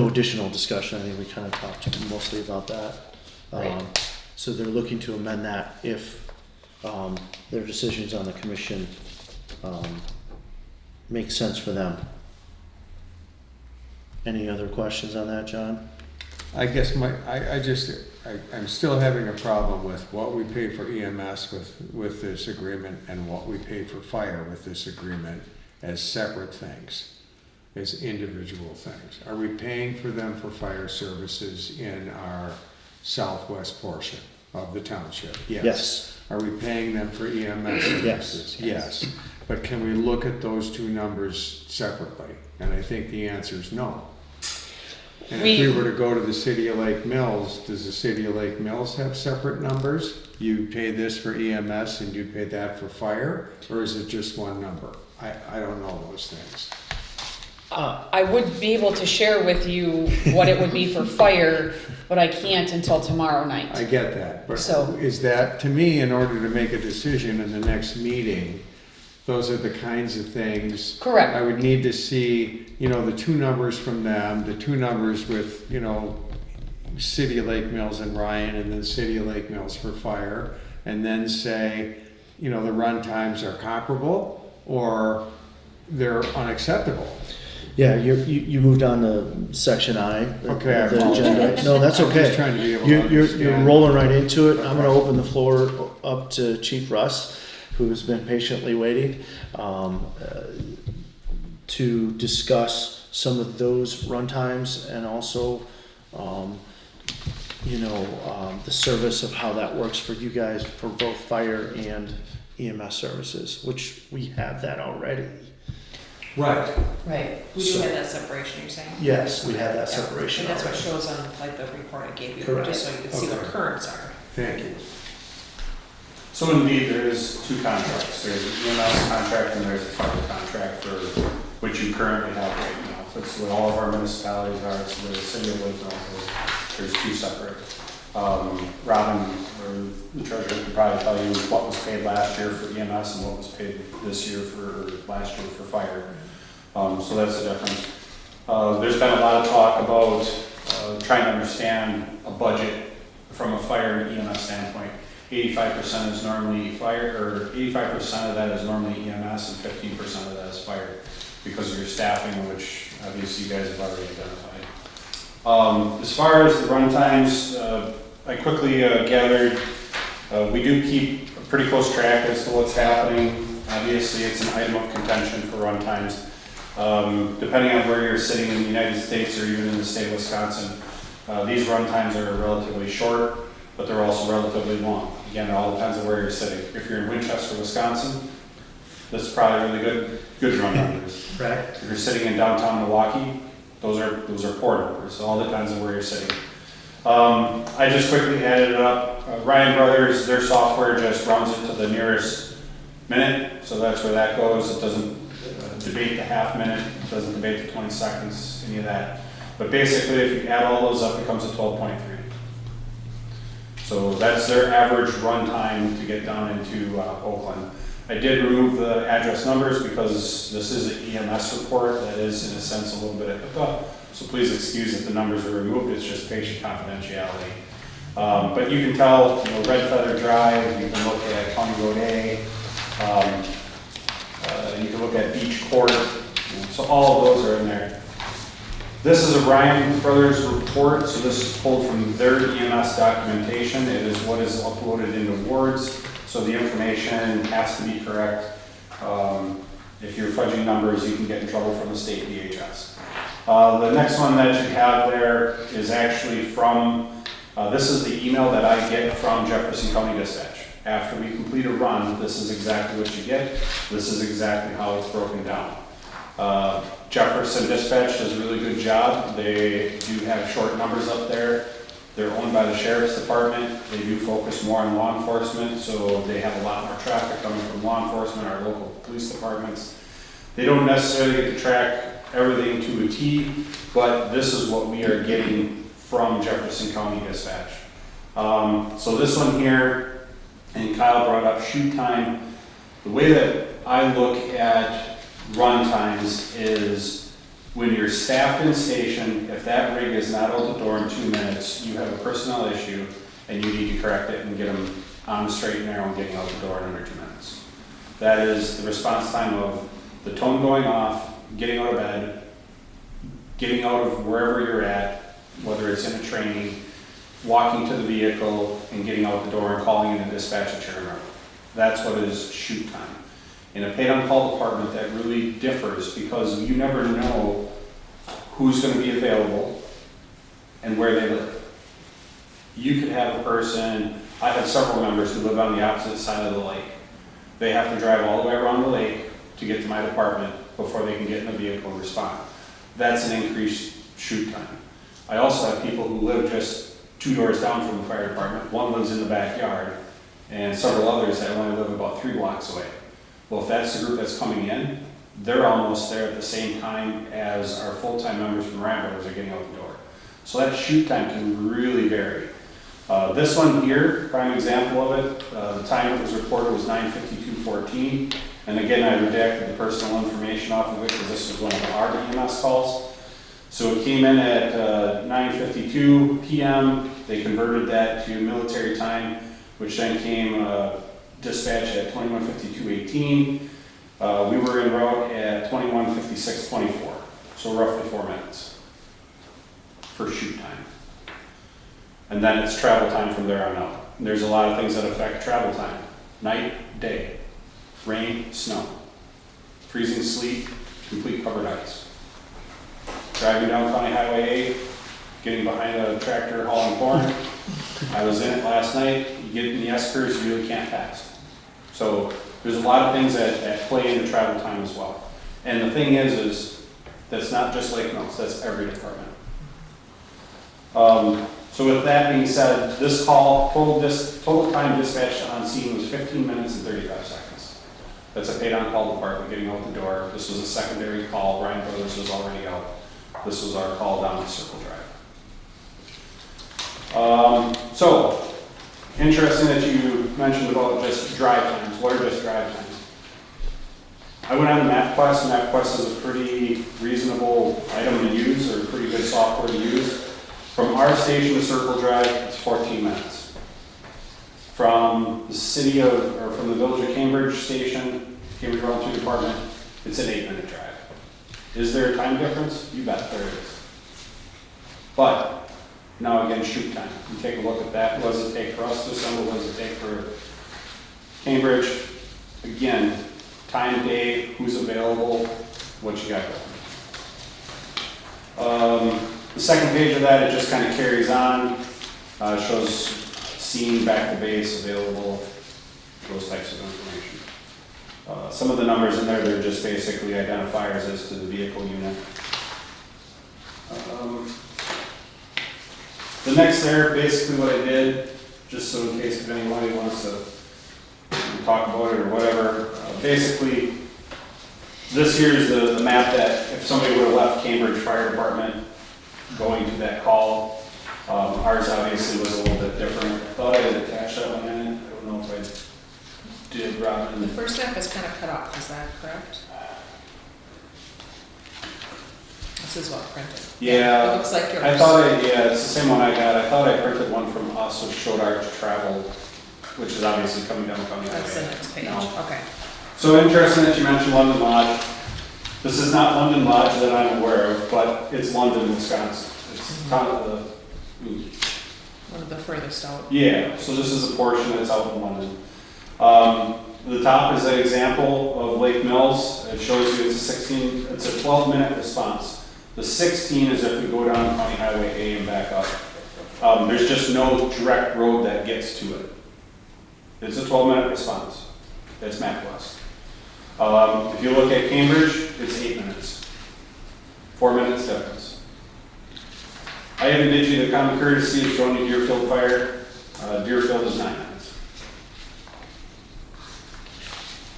[SPEAKER 2] additional discussion. I think we kind of talked mostly about that.
[SPEAKER 4] Right.
[SPEAKER 2] So they're looking to amend that if their decisions on the commission make sense for them. Any other questions on that, John?
[SPEAKER 3] I guess I'm still having a problem with what we pay for EMS with this agreement and what we pay for fire with this agreement as separate things, as individual things. Are we paying for them for fire services in our southwest portion of the township?
[SPEAKER 2] Yes.
[SPEAKER 3] Are we paying them for EMS services? Yes. But can we look at those two numbers separately? And I think the answer is no. And if we were to go to the city of Lake Mills, does the city of Lake Mills have separate numbers? You pay this for EMS and you pay that for fire? Or is it just one number? I don't know those things.
[SPEAKER 4] I would be able to share with you what it would be for fire, but I can't until tomorrow night.
[SPEAKER 3] I get that, but
[SPEAKER 4] So-
[SPEAKER 3] is that, to me, in order to make a decision in the next meeting, those are the kinds of things.
[SPEAKER 4] Correct.
[SPEAKER 3] I would need to see, the two numbers from them, the two numbers with, City of Lake Mills and Ryan, and then City of Lake Mills for fire, and then say, the run times are comparable or they're unacceptable.
[SPEAKER 2] Yeah, you moved on to section I.
[SPEAKER 3] Okay, I
[SPEAKER 2] of the
[SPEAKER 3] apologize.
[SPEAKER 2] agenda. No, that's
[SPEAKER 3] I'm
[SPEAKER 2] okay.
[SPEAKER 3] just trying to be able to
[SPEAKER 2] You're
[SPEAKER 3] understand.
[SPEAKER 2] rolling right into it. I'm gonna open the floor up to Chief Russ, who's been patiently waiting, to discuss some of those runtimes and also, the service of how that works for you guys for both fire and EMS services, which we have that already.
[SPEAKER 3] Right.
[SPEAKER 4] Right.
[SPEAKER 1] We do have that separation, you're saying?
[SPEAKER 2] Yes, we have that
[SPEAKER 1] Yeah.
[SPEAKER 2] separation
[SPEAKER 1] And that's what
[SPEAKER 2] already.
[SPEAKER 1] shows on like the report I gave you,
[SPEAKER 2] Correct.
[SPEAKER 1] just so you can see what
[SPEAKER 3] Okay.
[SPEAKER 1] currents are.
[SPEAKER 3] Thank you.
[SPEAKER 6] So indeed, there is two contracts. There's an EMS contract and there's a fire contract for which you currently have right now. That's what all of our municipalities are. It's the city of Lake Mills. There's two separate. Robin, or the treasurer, could probably tell you what was paid last year for EMS and what was paid this year for, last year for fire. So that's the difference. There's been a lot of talk about trying to understand a budget from a fire and EMS standpoint. 85% is normally fire, or 85% of that is normally EMS, and 15% of that is fire, because of your staffing, which obviously you guys have already identified. As far as the run times, I quickly gathered, we do keep a pretty close track as to what's happening. Obviously, it's an item of contention for run times. Depending on where you're sitting in the United States or even in the state of Wisconsin, these run times are relatively short, but they're also relatively long. Again, it all depends on where you're sitting. If you're in Winchester, Wisconsin, This is probably really good run numbers.
[SPEAKER 2] Right.
[SPEAKER 6] If you're sitting in downtown Milwaukee, those are poor numbers. It all depends on where you're sitting. I just quickly added it up. Ryan Brothers, their software just runs it to the nearest minute, so that's where that goes. It doesn't debate the half minute, it doesn't debate the 20 seconds, any of that. But basically, if you add all those up, it comes to 12.3. So that's their average run time to get down into Oakland. I did remove the address numbers because this is an EMS report that is in a sense a little bit of HIPAA. So please excuse if the numbers are removed, it's just patient confidentiality. But you can tell, Red Feather Drive, you can look at County Road A, you can look at Beach Court, so all of those are in there. This is a Ryan Brothers report, so this is pulled from their EMS documentation. It is what is uploaded into Wards, so the information has to be correct. If you're fudging numbers, you can get in trouble from the state DHS. The next one that you have there is actually from, this is the email that I get from Jefferson County Dispatch. After we complete a run, this is exactly what you get. This is exactly how it's broken down. Jefferson Dispatch does a really good job. They do have short numbers up there. They're owned by the Sheriff's Department. They do focus more on law enforcement, so they have a lot more traffic coming from law enforcement, our local police departments. They don't necessarily get to track everything to a T, but this is what we are getting from Jefferson County Dispatch. So this one here, and Kyle brought up shoot time. The way that I look at run times is when you're staffed in station, if that rig is not out the door in 2 minutes, you have a personnel issue and you need to correct it and get them on the straight and narrow and getting out the door in under 2 minutes. That is the response time of the tone going off, getting out of bed, getting out of wherever you're at, whether it's in a training, walking to the vehicle and getting out the door and calling in a dispatch at your room. That's what is shoot time. In a paid-on-call department, that really differs because you never know who's going to be available and where they live. You could have a person, I have several members who live on the opposite side of the lake. They have to drive all the way around the lake to get to my department before they can get in a vehicle and respond. That's an increased shoot time. I also have people who live just 2 doors down from the fire department. One lives in the backyard and several others that only live about 3 blocks away. Well, if that's the group that's coming in, they're almost there at the same time as our full-time members from Ryan Brothers are getting out the door. So that shoot time can really vary. This one here, prime example of it, the time it was reported was 9:52:14. And again, I redacted the personal information off of it because this was one of our EMS calls. So it came in at 9:52 p.m. They converted that to military time, which then came dispatch at 21:52:18. We were en route at 21:56:24, so roughly 4 minutes for shoot time. And then it's travel time from there on out. And there's a lot of things that affect travel time. Night, day, rain, snow, freezing sleet, complete covered ice. Driving down County Highway 8, getting behind a tractor hauling corn. I was in it last night. You get in the S-curves, you really can't pass. So there's a lot of things that play into travel time as well. And the thing is that's not just Lake Mills, that's every department. So with that being said, this call, total time dispatched on scene was 15 minutes and 35 seconds. That's a paid-on-call department getting out the door. This was a secondary call. Ryan Brothers was already out. This was our call down to Circle Drive. So, interesting that you mentioned about just drive times. What are just drive times? I went on MapQuest. MapQuest is a pretty reasonable item to use, or pretty good software to use. From our station to Circle Drive, it's 14 minutes. From the city of, or from the village of Cambridge station, Cambridge Road 2 Department, it's an 8-minute drive. Is there a time difference? You bet there is. But, now again, shoot time. You take a look at that. What does it take for us to assemble? What does it take for Cambridge? Again, time, day, who's available, what you got going. The second page of that, it just kind of carries on. Shows scene, back to base, available, those types of information. Some of the numbers in there, they're just basically identifiers as to the vehicle unit. The next there, basically what I did, just so in case if anybody wants to talk about it or whatever, basically, this here is the map that if somebody would have left Cambridge Fire Department going to that call, ours obviously was a little bit different. I thought I had attached that one in it. I don't know if I did,
[SPEAKER 1] The
[SPEAKER 6] Robin.
[SPEAKER 1] first map is kind of cut off, is that correct? This is what printed.
[SPEAKER 6] Yeah.
[SPEAKER 1] It looks like yours.
[SPEAKER 6] I thought yeah, it's the same one I got. I thought I printed one from us, which showed our travel, which is obviously coming down County Highway.
[SPEAKER 1] That's the next page,
[SPEAKER 6] No.
[SPEAKER 1] okay.
[SPEAKER 6] So interesting that you mentioned London Lodge. This is not London Lodge that I'm aware of, but it's London, Wisconsin. It's kind of
[SPEAKER 1] One of the furthest out.
[SPEAKER 6] yeah, so this is a portion that's out in London. The top is an example of Lake Mills. It shows you it's a 12-minute response. The 16 is if we go down County Highway A and back up. There's just no direct road that gets to it. It's a 12-minute response. That's MapQuest. If you look at Cambridge, it's 8 minutes. 4 minutes difference. I even did you the common courtesy of showing you Deerfield Fire. Deerfield is 9 minutes.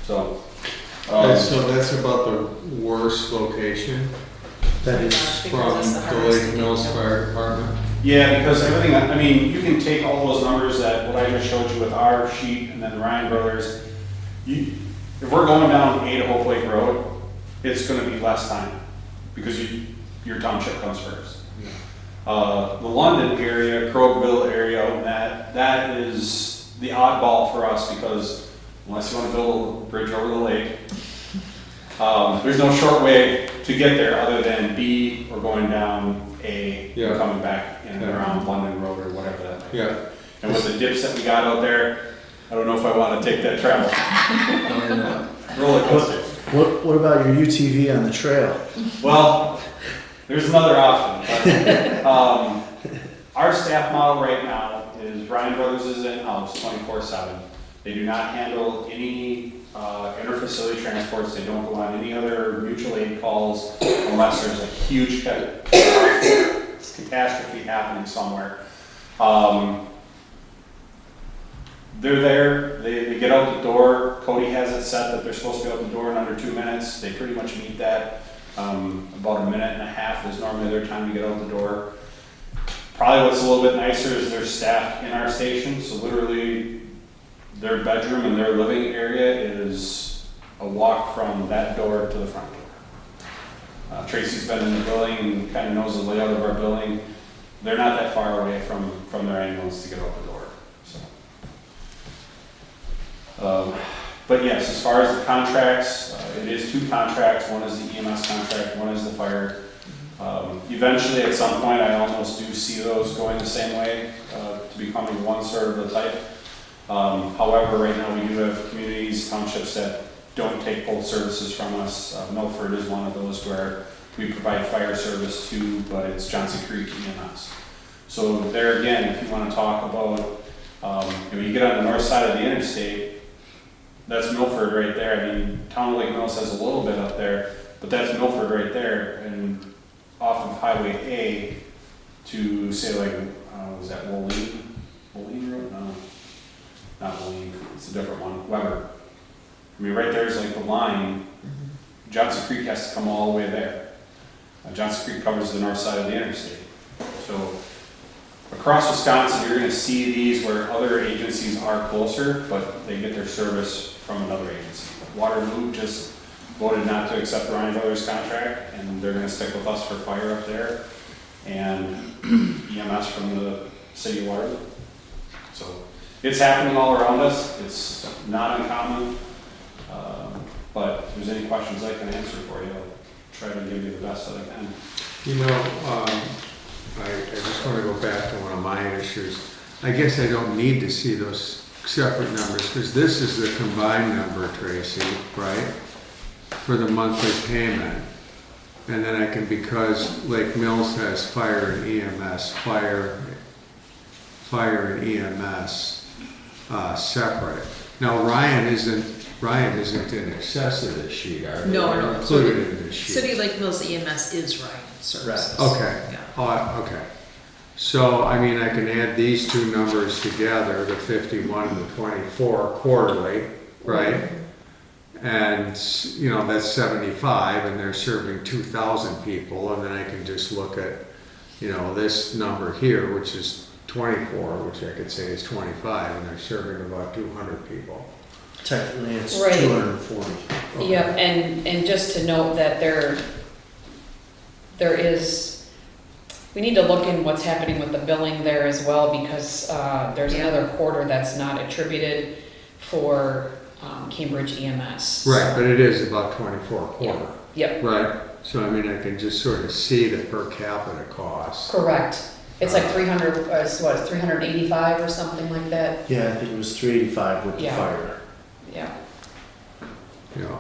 [SPEAKER 6] So,
[SPEAKER 3] So that's about the worst location
[SPEAKER 2] That is,
[SPEAKER 3] from the Lake Mills Fire Department?
[SPEAKER 6] yeah, because everything, I mean, you can take all those numbers that, what I just showed you with our sheet and then the Ryan Brothers. If we're going down A to Hope Lake Road, it's gonna be less time because your township comes first. The London area, Crowville area, that is the oddball for us because unless you want to build a bridge over the lake, there's no short way to get there other than B or going down A
[SPEAKER 3] Yeah.
[SPEAKER 6] and coming back in and
[SPEAKER 3] Yeah.
[SPEAKER 6] around London Road or whatever that might be.
[SPEAKER 3] Yeah,
[SPEAKER 6] And with the dips that we got out there, I don't know if I want to take that travel.
[SPEAKER 7] I know.
[SPEAKER 6] Roller coaster.
[SPEAKER 2] what about your UTV on the trail?
[SPEAKER 6] Well, there's another option. But, our staff model right now is Ryan Brothers is in-house 24/7. They do not handle any interfacility transports. They don't go on any other mutual aid calls unless there's a huge catastrophe happening somewhere. They're there, they get out the door. Cody has it set that they're supposed to be out the door in under 2 minutes. They pretty much meet that. About a minute and a half is normally their time to get out the door. Probably what's a little bit nicer is there's staff in our station, so literally their bedroom and their living area is a walk from that door to the front door. Tracy's been in the building and kind of knows the layout of our building. They're not that far away from their ambulance to get out the door. So. But yes, as far as the contracts, it is 2 contracts. One is the EMS contract, one is the fire. Eventually, at some point, I almost do see those going the same way to becoming one sort of the type. However, right now we do have communities, townships that don't take both services from us. Milford is one of those where we provide fire service to, but it's Johnson Creek EMS. So there again, if you want to talk about, you get on the north side of the interstate, that's Milford right there. I mean, Town of Lake Mills has a little bit up there, but that's Milford right there. And off of Highway A to say like, was that Woleen? Woleen Road? No, not Woleen. It's a different one. Weber. I mean, right there's like the line. Johnson Creek has to come all the way there. Johnson Creek covers the north side of the interstate. So across Wisconsin, you're going to see these where other agencies are closer, but they get their service from another agency. Waterloo just voted not to accept the Ryan Brothers contract, and they're going to stick with us for fire up there, and EMS from the city of Waterloo. So it's happening all around us. It's not uncommon, but if there's any questions I can answer for you, I'll try to give you the best that I can.
[SPEAKER 3] you know, I just want to go back to one of my issues. I guess I don't need to see those separate numbers, because this is the combined number, Tracy, right? For the monthly payment. And then I can, because Lake Mills has fire and EMS, fire and EMS separate. Now Ryan isn't Ryan isn't in excess of this sheet, are they?
[SPEAKER 1] No,
[SPEAKER 3] They're
[SPEAKER 1] no.
[SPEAKER 3] included in this sheet.
[SPEAKER 1] City Lake Mills EMS is Ryan Services.
[SPEAKER 3] Okay.
[SPEAKER 1] Yeah.
[SPEAKER 3] Oh, okay. So, I mean, I can add these two numbers together, the 51 and the 24 quarterly, right? And, you know, that's 75, and they're serving 2,000 people, and then I can just look at, you know, this number here, which is 24, which I could say is 25, and they're serving about 200 people.
[SPEAKER 2] Technically, it's
[SPEAKER 4] Right.
[SPEAKER 2] 240.
[SPEAKER 3] Okay.
[SPEAKER 4] Yeah, and just to note that there is, we need to look in what's happening with the billing there as well, because there's
[SPEAKER 1] Yeah.
[SPEAKER 4] another quarter that's not attributed for Cambridge EMS.
[SPEAKER 3] Right, but it is about 24 a quarter.
[SPEAKER 4] Yep,
[SPEAKER 3] Right, so I mean, I can just sort of see the per capita cost.
[SPEAKER 4] correct. It's like 300, it's what, 385 or something like that?
[SPEAKER 2] Yeah, I think it was 385 with the
[SPEAKER 4] Yeah.
[SPEAKER 2] fire.
[SPEAKER 4] Yeah,
[SPEAKER 3] You know,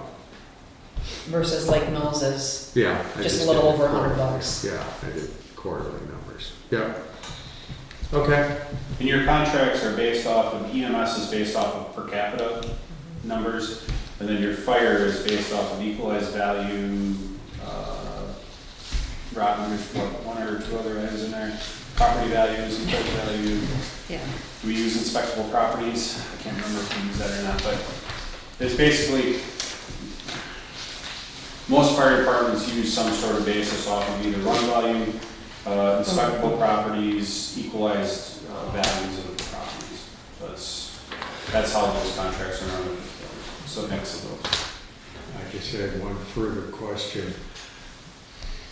[SPEAKER 4] versus Lake Mills is
[SPEAKER 3] yeah. I
[SPEAKER 4] just a
[SPEAKER 3] did
[SPEAKER 4] little
[SPEAKER 3] the
[SPEAKER 4] over
[SPEAKER 3] quarterly.
[SPEAKER 4] $100.
[SPEAKER 3] Yeah, I did quarterly numbers. Yeah. Okay.
[SPEAKER 6] And your contracts are based off of, EMS is based off of per capita numbers, and then your fire is based off of equalized value, Rotten, there's what, one or two other items in there, property values, equalized value.
[SPEAKER 1] Yeah.
[SPEAKER 6] We use inspectable properties, I can't remember if we use that or not, but it's basically, most fire departments use some sort of basis off of either run volume, inspectable properties, equalized values of the properties. So that's how those contracts are run, so a mix of those.
[SPEAKER 3] I just had one further question.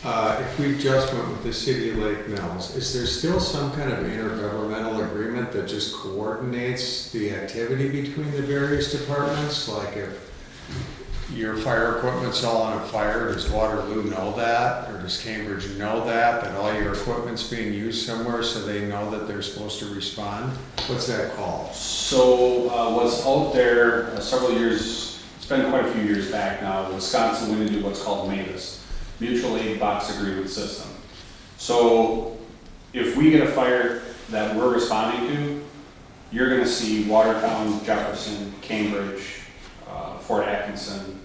[SPEAKER 3] If we just went with the City of Lake Mills, is there still some kind of intergovernmental agreement that just coordinates the activity between the various departments? Like if your fire equipment's all on a fire, does Waterloo know that? Or does Cambridge know that all your equipment's being used somewhere so they know that they're supposed to respond? What's that called?
[SPEAKER 6] So what's out there several years, it's been quite a few years back now, Wisconsin went into what's called MABUS, Mutual Aid Box Agreement System. So if we get a fire that we're responding to, you're gonna see Watertown, Jefferson, Cambridge, Fort Atkinson.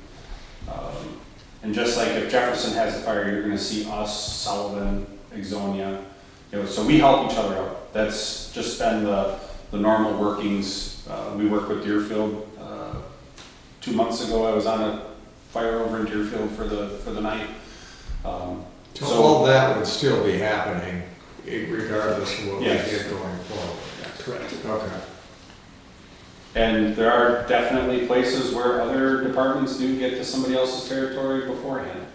[SPEAKER 6] And just like if Jefferson has a fire, you're gonna see us, Sullivan, Exonia. You know, so we help each other out. That's just been the normal workings. We work with Deerfield. 2 months ago, I was on a fire over in Deerfield for the night.
[SPEAKER 3] So all that would still be happening regardless of what we
[SPEAKER 6] Yes.
[SPEAKER 3] get going forward?
[SPEAKER 2] Correct.
[SPEAKER 3] Okay.
[SPEAKER 6] And there are definitely places where other departments do get to somebody else's territory beforehand.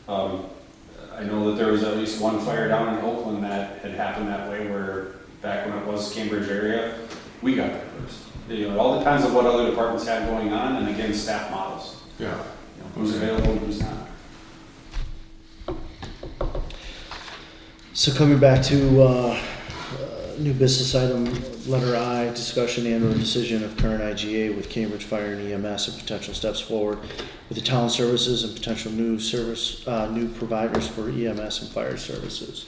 [SPEAKER 6] I know that there was at least one fire down in Oakland that had happened that way, where back when it was Cambridge area, we got there first. You know, it all depends on what other departments have going on, and again, staff models.
[SPEAKER 3] Yeah.
[SPEAKER 6] You know, who's available and who's not.
[SPEAKER 2] So coming back to new business item, letter I, discussion and or decision of current IGA with Cambridge Fire and EMS and potential steps forward with the town services and potential new new providers for EMS and fire services.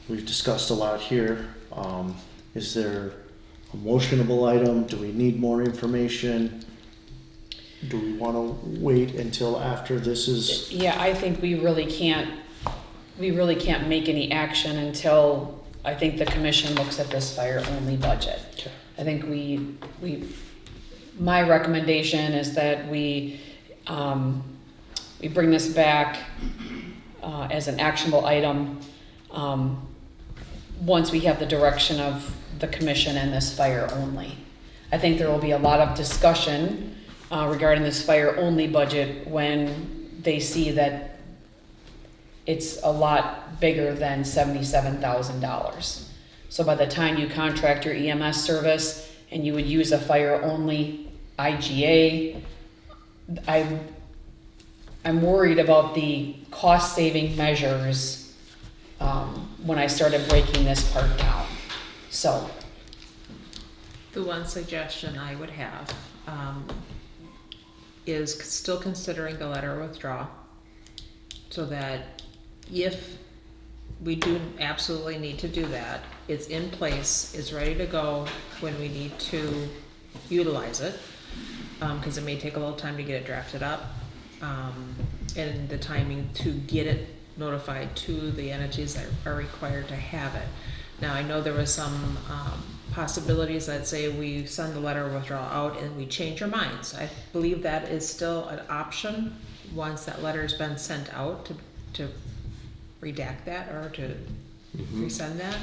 [SPEAKER 2] We've discussed a lot here. Is there a motionable item? Do we need more information? Do we want to wait until after this is?
[SPEAKER 4] Yeah, I think we really can't make any action until, I think the commission looks at this fire-only budget.
[SPEAKER 2] Okay.
[SPEAKER 4] I think my recommendation is that we bring this back as an actionable item once we have the direction of the commission and this fire only. I think there will be a lot of discussion regarding this fire-only budget when they see that it's a lot bigger than $77,000. So by the time you contract your EMS service and you would use a fire-only IGA, I'm worried about the cost-saving measures when I started breaking this part down. So,
[SPEAKER 1] The one suggestion I would have is still considering the letter of withdrawal, so that if we do absolutely need to do that, it's in place, it's ready to go when we need to utilize it, because it may take a little time to get it drafted up, and the timing to get it notified to the entities that are required to have it. Now, I know there was some possibilities that say we send the letter of withdrawal out and we change our minds. I believe that is still an option once that letter's been sent out to redact that or to resend that.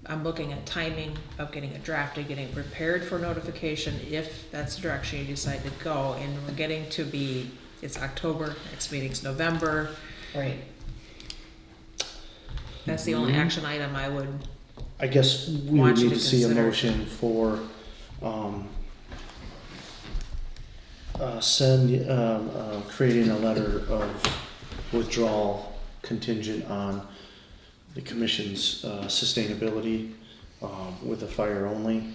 [SPEAKER 1] I'm looking at timing of getting it drafted, getting it prepared for notification if that's the direction you decide to go. And we're getting to be, it's October, next meeting's November.
[SPEAKER 4] Right.
[SPEAKER 1] That's the only action item I would,
[SPEAKER 2] I guess we
[SPEAKER 1] Want
[SPEAKER 2] would
[SPEAKER 1] you
[SPEAKER 2] need
[SPEAKER 1] to
[SPEAKER 2] to see a
[SPEAKER 1] consider.
[SPEAKER 2] motion for, creating a letter of withdrawal contingent on the commission's, sustainability, with a fire only,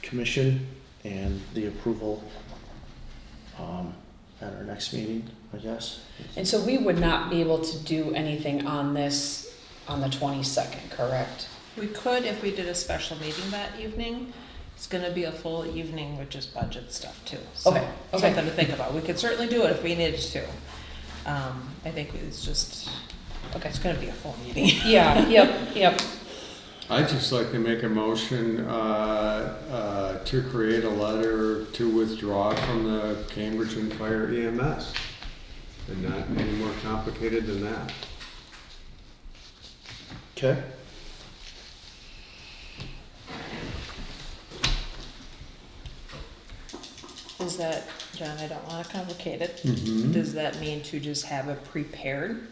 [SPEAKER 2] commission and the approval, at our next meeting, I guess.
[SPEAKER 4] And so we would not be able to do anything on this on the 22nd, correct?
[SPEAKER 1] we could if we did a special meeting that evening. It's gonna be a full evening with just budget stuff too. So,
[SPEAKER 4] Okay, okay.
[SPEAKER 1] something to think about. We could certainly do it if we needed to. I think it's just,
[SPEAKER 4] Okay.
[SPEAKER 1] it's gonna be a full meeting.
[SPEAKER 4] Yeah, yep.
[SPEAKER 3] I'd just like to make a motion to create a letter to withdraw from the Cambridge and Fire EMS. And not any more complicated than that.
[SPEAKER 2] Okay,
[SPEAKER 1] Is that, John, I don't wanna complicate it.
[SPEAKER 3] Mhm.
[SPEAKER 1] Does that mean to just have it prepared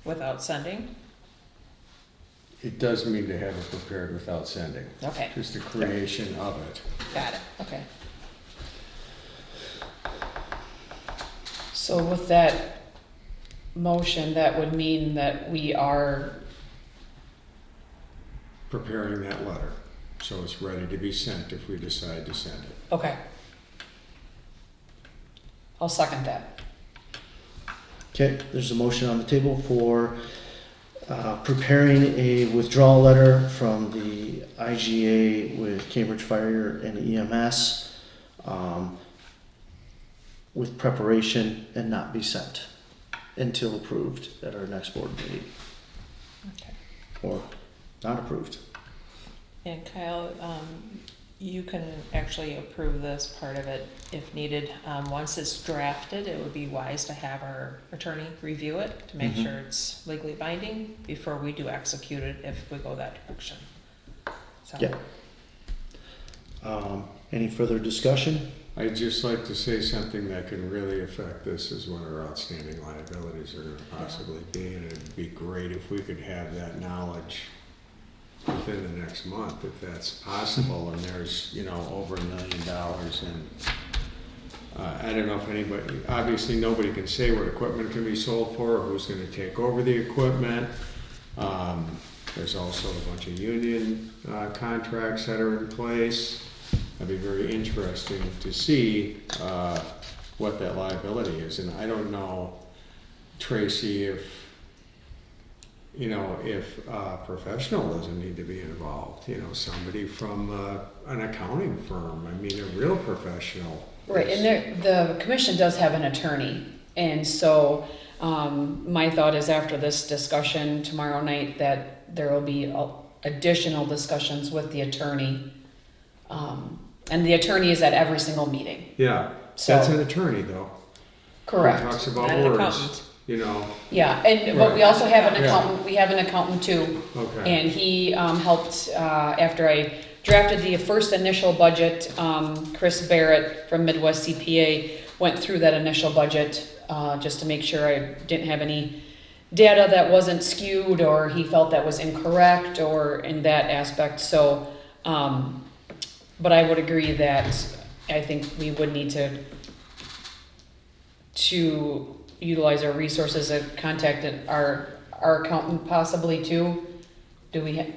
[SPEAKER 1] without sending?
[SPEAKER 3] It does mean to have it prepared without sending,
[SPEAKER 1] Okay,
[SPEAKER 3] just the creation of it.
[SPEAKER 1] got it, okay.
[SPEAKER 4] So with that motion, that would mean that we are,
[SPEAKER 3] Preparing that letter, so it's ready to be sent if we decide to send it.
[SPEAKER 4] okay. I'll second that.
[SPEAKER 2] okay, there's a motion on the table for, preparing a withdrawal letter from the IGA with Cambridge Fire and EMS, with preparation and not be sent until approved at our next board meeting,
[SPEAKER 1] Okay.
[SPEAKER 2] or not approved.
[SPEAKER 1] And Kyle, you can actually approve this part of it if needed. Once it's drafted, it would be wise to have our attorney review it to make
[SPEAKER 2] Mhm.
[SPEAKER 1] sure it's legally binding before we do execute it if we go that direction. So,
[SPEAKER 2] Yeah. Any further discussion?
[SPEAKER 3] I'd just like to say something that can really affect this is what our outstanding liabilities are gonna possibly be, and it'd be great if we could have that knowledge within the next month, if that's possible, and there's, over $1 million, and I don't know if anybody, obviously nobody can say what equipment can be sold for, or who's gonna take over the equipment. There's also a bunch of union contracts that are in place. It'd be very interesting to see what that liability is, and I don't know, Tracy, if a professional doesn't need to be involved, somebody from an accounting firm, a real professional.
[SPEAKER 4] Right, and the commission does have an attorney, and so, my thought is after this discussion tomorrow night, that there will be additional discussions with the attorney. And the attorney is at every single meeting.
[SPEAKER 3] Yeah,
[SPEAKER 4] So-
[SPEAKER 3] that's an attorney though.
[SPEAKER 4] Correct.
[SPEAKER 3] Who talks about
[SPEAKER 1] Not an
[SPEAKER 3] words,
[SPEAKER 1] accountant.
[SPEAKER 4] Yeah, but we also have an
[SPEAKER 3] Yeah.
[SPEAKER 4] accountant, we have an accountant too,
[SPEAKER 3] Okay,
[SPEAKER 4] and he, helped, after I drafted the first initial budget, Chris Barrett from Midwest CPA went through that initial budget, just to make sure I didn't have any data that wasn't skewed, or he felt that was incorrect, or in that aspect, so, but I would agree that I think we would need to utilize our resources and contact our accountant possibly too. Do we have?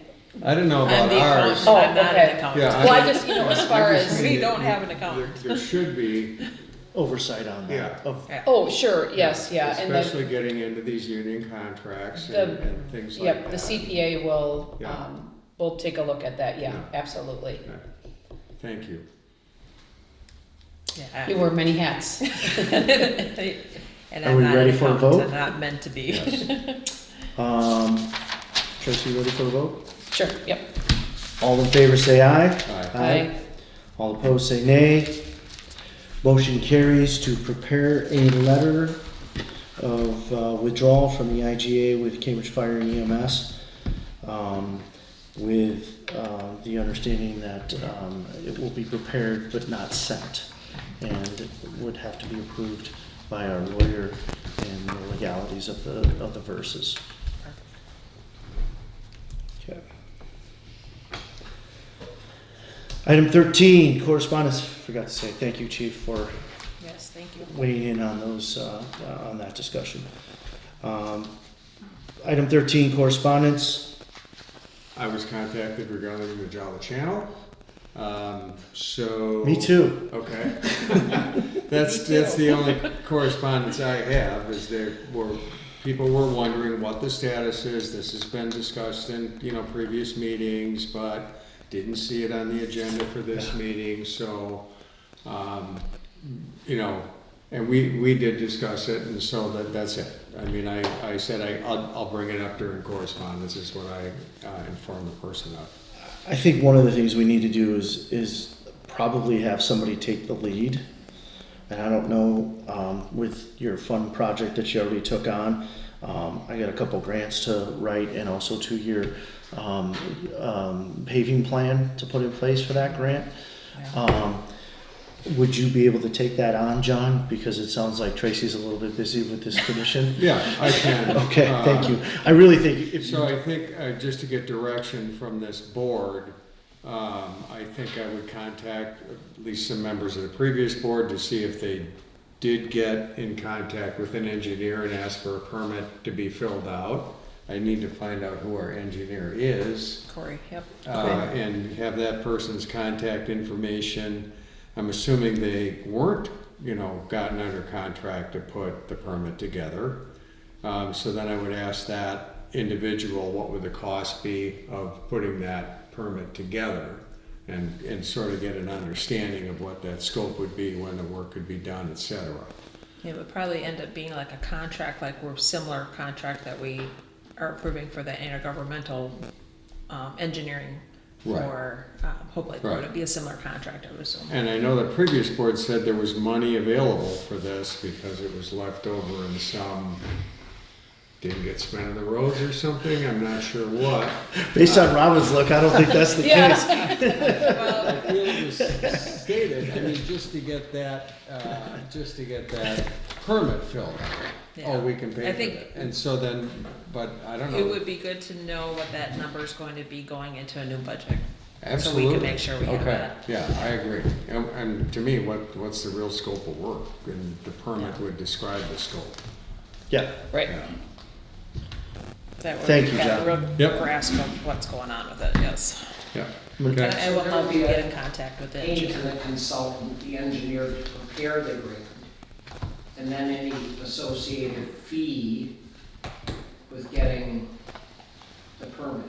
[SPEAKER 3] I don't know
[SPEAKER 1] I'm
[SPEAKER 3] about
[SPEAKER 1] the accountant,
[SPEAKER 3] ours.
[SPEAKER 4] Oh,
[SPEAKER 1] I'm not
[SPEAKER 4] okay.
[SPEAKER 1] an accountant.
[SPEAKER 3] Yeah,
[SPEAKER 4] Well, I just, as far
[SPEAKER 3] I just
[SPEAKER 4] as,
[SPEAKER 3] mean
[SPEAKER 1] We don't have an accountant.
[SPEAKER 3] There should be,
[SPEAKER 2] Oversight on that.
[SPEAKER 3] Yeah.
[SPEAKER 2] Of-
[SPEAKER 1] Yeah.
[SPEAKER 4] oh, sure, yes, yeah, and
[SPEAKER 3] especially getting into these union contracts
[SPEAKER 4] The-
[SPEAKER 3] and things like
[SPEAKER 4] yep,
[SPEAKER 3] that.
[SPEAKER 4] the CPA will,
[SPEAKER 3] Yeah.
[SPEAKER 4] We'll take a look at that, yeah,
[SPEAKER 3] Yeah.
[SPEAKER 4] absolutely.
[SPEAKER 3] Thank you.
[SPEAKER 1] Yeah.
[SPEAKER 4] You wear many hats.
[SPEAKER 1] And
[SPEAKER 2] Are
[SPEAKER 1] I'm
[SPEAKER 2] we
[SPEAKER 1] not
[SPEAKER 2] ready
[SPEAKER 1] an
[SPEAKER 2] for a
[SPEAKER 1] accountant,
[SPEAKER 2] vote?
[SPEAKER 1] I'm not meant to be.
[SPEAKER 2] Tracy, ready for a vote?
[SPEAKER 4] Sure, yep.
[SPEAKER 2] All in favor say aye.
[SPEAKER 4] Aye.
[SPEAKER 2] All opposed say nay. Motion carries to prepare a letter of withdrawal from the IGA with Cambridge Fire and EMS, with the understanding that it will be prepared but not sent, and it would have to be approved by our lawyer and the legalities of the verses. Okay. Item 13, correspondence. Forgot to say thank you, Chief, for
[SPEAKER 1] Yes, thank you.
[SPEAKER 2] weighing in on those, on that discussion. Item 13, correspondence.
[SPEAKER 3] I was contacted regarding the Java Channel. So.
[SPEAKER 2] Me too.
[SPEAKER 3] Okay. That's the only correspondence I have, is people were wondering what the status is. This has been discussed in, previous meetings, but didn't see it on the agenda for this meeting, so, and we did discuss it, and so that's it. I mean, I said I'll bring it up during correspondence, is what I informed the person of.
[SPEAKER 2] I think one of the things we need to do is probably have somebody take the lead. And I don't know, with your fun project that you already took on, I got a couple grants to write, and also to your paving plan to put in place for that grant. Would you be able to take that on, John? Because it sounds like Tracy's a little bit busy with this commission.
[SPEAKER 3] Yeah, I can.
[SPEAKER 2] Okay, thank you. I really think if
[SPEAKER 3] So I think, just to get direction from this board, I think I would contact at least some members of the previous board to see if they did get in contact with an engineer and ask for a permit to be filled out. I need to find out who our engineer is,
[SPEAKER 1] Corey, yep.
[SPEAKER 3] and have that person's contact information. I'm assuming they weren't, gotten under contract to put the permit together. So then I would ask that individual, what would the cost be of putting that permit together, and sort of get an understanding of what that scope would be, when the work could be done, et cetera.
[SPEAKER 1] It would probably end up being like a contract, like we're similar contract that we are approving for the intergovernmental engineering for Hope Lake Road.
[SPEAKER 3] Right.
[SPEAKER 1] It'd be a similar contract, I would assume.
[SPEAKER 3] And I know the previous board said there was money available for this because it was left over and some didn't get spent on the roads or something, I'm not sure what.
[SPEAKER 2] based on Robin's look, I don't think that's the
[SPEAKER 4] Yeah.
[SPEAKER 2] case.
[SPEAKER 3] I feel it was stated, I mean, just to get that permit filled out.
[SPEAKER 1] Yeah.
[SPEAKER 3] Oh, we can pay
[SPEAKER 1] I
[SPEAKER 3] for
[SPEAKER 1] think-
[SPEAKER 3] that. And so then, but I don't know.
[SPEAKER 1] It would be good to know what that number is going to be going into a new budget.
[SPEAKER 3] Absolutely.
[SPEAKER 1] So we can make sure we have
[SPEAKER 3] Okay,
[SPEAKER 1] that.
[SPEAKER 3] yeah, I agree. And to me, what's the real scope of work? And the permit would describe the scope.
[SPEAKER 2] Yeah,
[SPEAKER 4] Right.
[SPEAKER 3] Yeah.
[SPEAKER 1] That way
[SPEAKER 2] Thank
[SPEAKER 1] we've
[SPEAKER 2] you,
[SPEAKER 1] got a
[SPEAKER 2] John.
[SPEAKER 1] real
[SPEAKER 3] Yep.
[SPEAKER 1] grasp of what's going on with it, yes.
[SPEAKER 3] Yeah.
[SPEAKER 1] And
[SPEAKER 3] Okay.
[SPEAKER 1] I will help you get in contact with the
[SPEAKER 9] Paying to
[SPEAKER 1] engineer.
[SPEAKER 9] the consultant, the engineer to prepare the grant, and then any associated fee with getting the permit.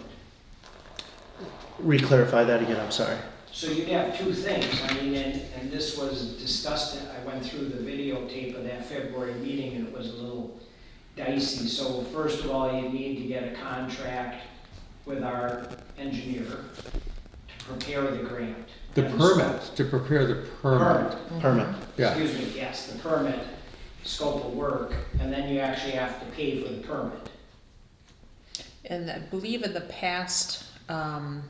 [SPEAKER 2] re-clarify that again, I'm sorry.
[SPEAKER 9] So you'd have two things, I mean, and this was discussed, I went through the videotape of that February meeting, and it was a little dicey. So first of all, you need to get a contract with our engineer to prepare the grant.
[SPEAKER 3] The
[SPEAKER 9] And
[SPEAKER 3] permit, to prepare the permit.
[SPEAKER 2] Permit.
[SPEAKER 3] Yeah,
[SPEAKER 9] Excuse me, yes, the permit, scope of work, and then you actually have to pay for the permit.
[SPEAKER 1] And I believe in the past,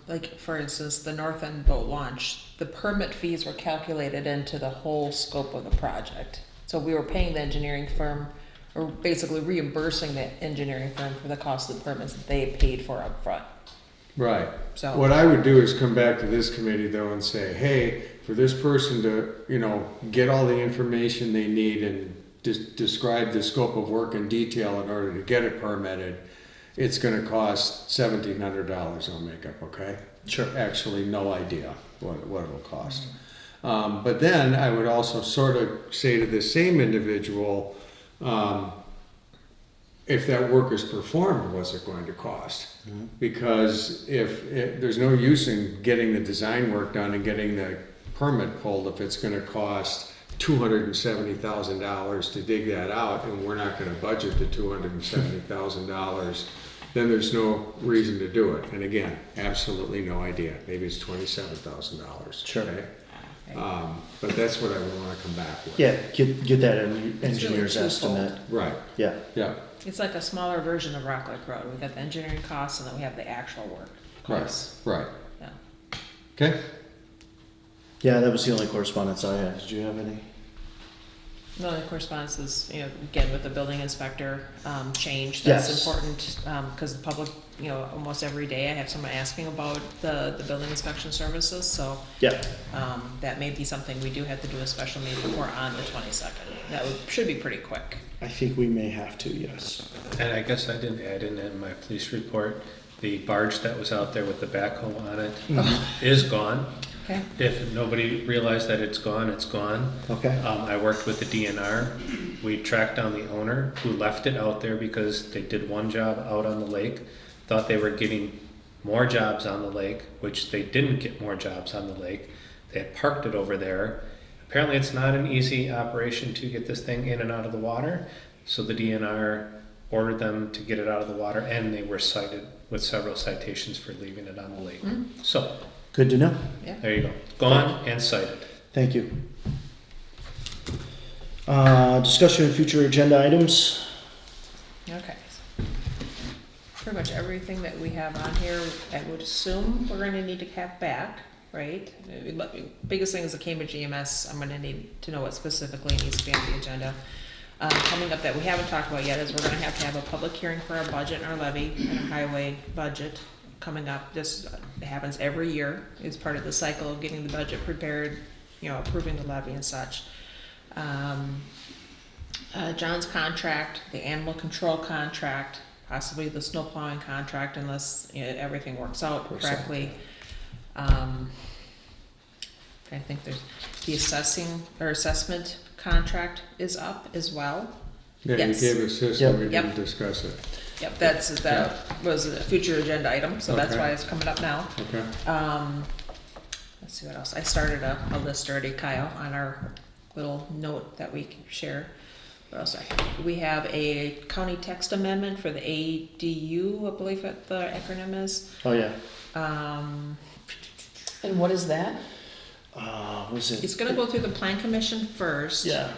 [SPEAKER 1] like for instance, the North End boat launch, the permit fees were calculated into the whole scope of the project. So we were paying the engineering firm, or basically reimbursing the engineering firm for the cost of the permits that they paid for upfront.
[SPEAKER 3] right.
[SPEAKER 1] So
[SPEAKER 3] What I would do is come back to this committee though and say, hey, for this person to, get all the information they need and describe the scope of work in detail in order to get it permitted, it's gonna cost $1,700 on makeup, okay?
[SPEAKER 2] Sure.
[SPEAKER 3] Actually, no idea what it'll cost. But then I would also sort of say to the same individual, if that work is performed, what's it going to cost? Because there's no use in getting the design work done and getting the permit pulled if it's gonna cost $270,000 to dig that out, and we're not gonna budget the $270,000, then there's no reason to do it. And again, absolutely no idea. Maybe it's $27,000.
[SPEAKER 2] Sure.
[SPEAKER 3] Okay? But that's what I would wanna come back with.
[SPEAKER 2] Yeah, get that engineer's
[SPEAKER 1] twofold.
[SPEAKER 2] estimate.
[SPEAKER 3] Right,
[SPEAKER 2] Yeah,
[SPEAKER 3] yeah,
[SPEAKER 1] It's like a smaller version of Rock Lake Road. We've got the engineering costs and then we have the actual work costs.
[SPEAKER 3] right.
[SPEAKER 1] Yeah.
[SPEAKER 3] Okay?
[SPEAKER 2] yeah, that was the only correspondence I had. Did you have any?
[SPEAKER 1] The only correspondence is, again, with the building inspector, change. That's
[SPEAKER 2] Yes.
[SPEAKER 1] important, because the public, almost every day I have someone asking about the building inspection services, so,
[SPEAKER 2] Yeah,
[SPEAKER 1] that may be something we do have to do a special meeting for on the 22nd. That should be pretty quick.
[SPEAKER 2] I think we may have to, yes.
[SPEAKER 5] And I guess I didn't add in my police report, the barge that was out there with the backhoe on it is gone.
[SPEAKER 1] Okay.
[SPEAKER 5] If nobody realized that it's gone, it's gone.
[SPEAKER 2] Okay,
[SPEAKER 5] I worked with the DNR. We tracked down the owner who left it out there because they did one job out on the lake, thought they were getting more jobs on the lake, which they didn't get more jobs on the lake. They had parked it over there. Apparently it's not an easy operation to get this thing in and out of the water, so the DNR ordered them to get it out of the water, and they were cited with several citations for leaving it on the lake. So,
[SPEAKER 2] good to know.
[SPEAKER 5] there you go. Gone and cited.
[SPEAKER 2] Thank you. Discussion of future agenda items.
[SPEAKER 1] Okay. Pretty much everything that we have on here, I would assume we're gonna need to have back, right? Biggest thing is the Cambridge EMS. I'm gonna need to know what specifically needs to be on the agenda. Coming up that we haven't talked about yet is we're gonna have to have a public hearing for our budget and our levy and our highway budget coming up. This happens every year. It's part of the cycle of getting the budget prepared, approving the levy and such. John's contract, the animal control contract, possibly the snow plowing contract, unless everything works out correctly. I think there's the assessment contract is up as well.
[SPEAKER 3] Yeah, you
[SPEAKER 1] Yes.
[SPEAKER 3] gave us this and we
[SPEAKER 1] Yep.
[SPEAKER 3] didn't discuss it.
[SPEAKER 1] Yep, that was a future agenda item, so that's
[SPEAKER 3] Okay.
[SPEAKER 1] why it's coming up now.
[SPEAKER 3] Okay.
[SPEAKER 1] Let's see what else. I started a list already, Kyle, on our little note that we can share. What else? We have a county text amendment for the ADU, I believe what the acronym is.
[SPEAKER 2] Oh, yeah.
[SPEAKER 4] And what is that?
[SPEAKER 2] Was
[SPEAKER 1] It's
[SPEAKER 2] it?
[SPEAKER 1] gonna go through the plan commission first.
[SPEAKER 2] Yeah,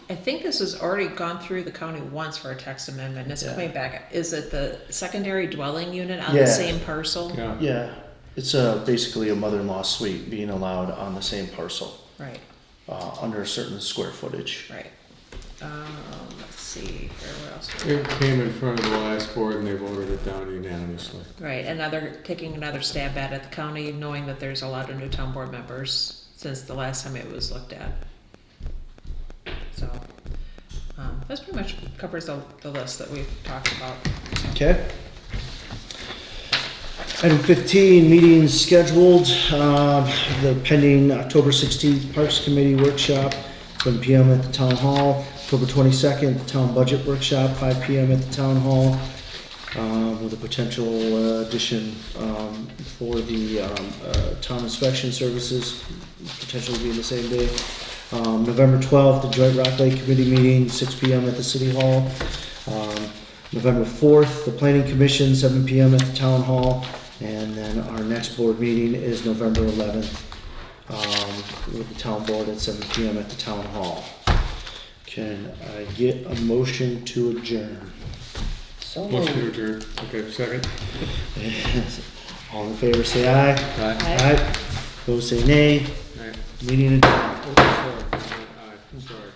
[SPEAKER 1] I think this has already gone through the county once for a text amendment, and it's
[SPEAKER 2] Yeah.
[SPEAKER 1] coming back. Is it the secondary dwelling unit on
[SPEAKER 2] Yeah.
[SPEAKER 1] the same parcel?
[SPEAKER 3] Yeah.
[SPEAKER 2] yeah. It's basically a mother-in-law suite being allowed on the same parcel,
[SPEAKER 1] Right,
[SPEAKER 2] under a certain square footage.
[SPEAKER 1] right. Let's see, here, what else?
[SPEAKER 3] It came in front of the last board and they voted it down unanimously.
[SPEAKER 1] Right, taking another stab at it, the county, knowing that there's a lot of new town board members since the last time it was looked at. So, that's pretty much covers the list that we've talked about.
[SPEAKER 2] Okay. Item 15, meetings scheduled. The pending October 16th Parks Committee workshop, 7 p.m. at the Town Hall. October 22nd, the Town Budget Workshop, 5 p.m. at the Town Hall, with a potential addition for the Town Inspection Services, potentially being the same day. November 12th, the Joint Rock Lake Committee meeting, 6 p.m. at the City Hall. November 4th, the Planning Commission, 7 p.m. at the Town Hall. And then our next board meeting is November 11th, with the Town Board at 7 p.m. at the Town Hall. Can I get a motion to adjourn?
[SPEAKER 4] So
[SPEAKER 3] Motion
[SPEAKER 4] moved.
[SPEAKER 3] to adjourn. Okay, second.
[SPEAKER 2] All in favor, say aye.
[SPEAKER 3] Aye.
[SPEAKER 2] Aye. Opposed, say nay.
[SPEAKER 3] Aye.
[SPEAKER 2] Meeting adjourned.
[SPEAKER 3] Aye. Sorry.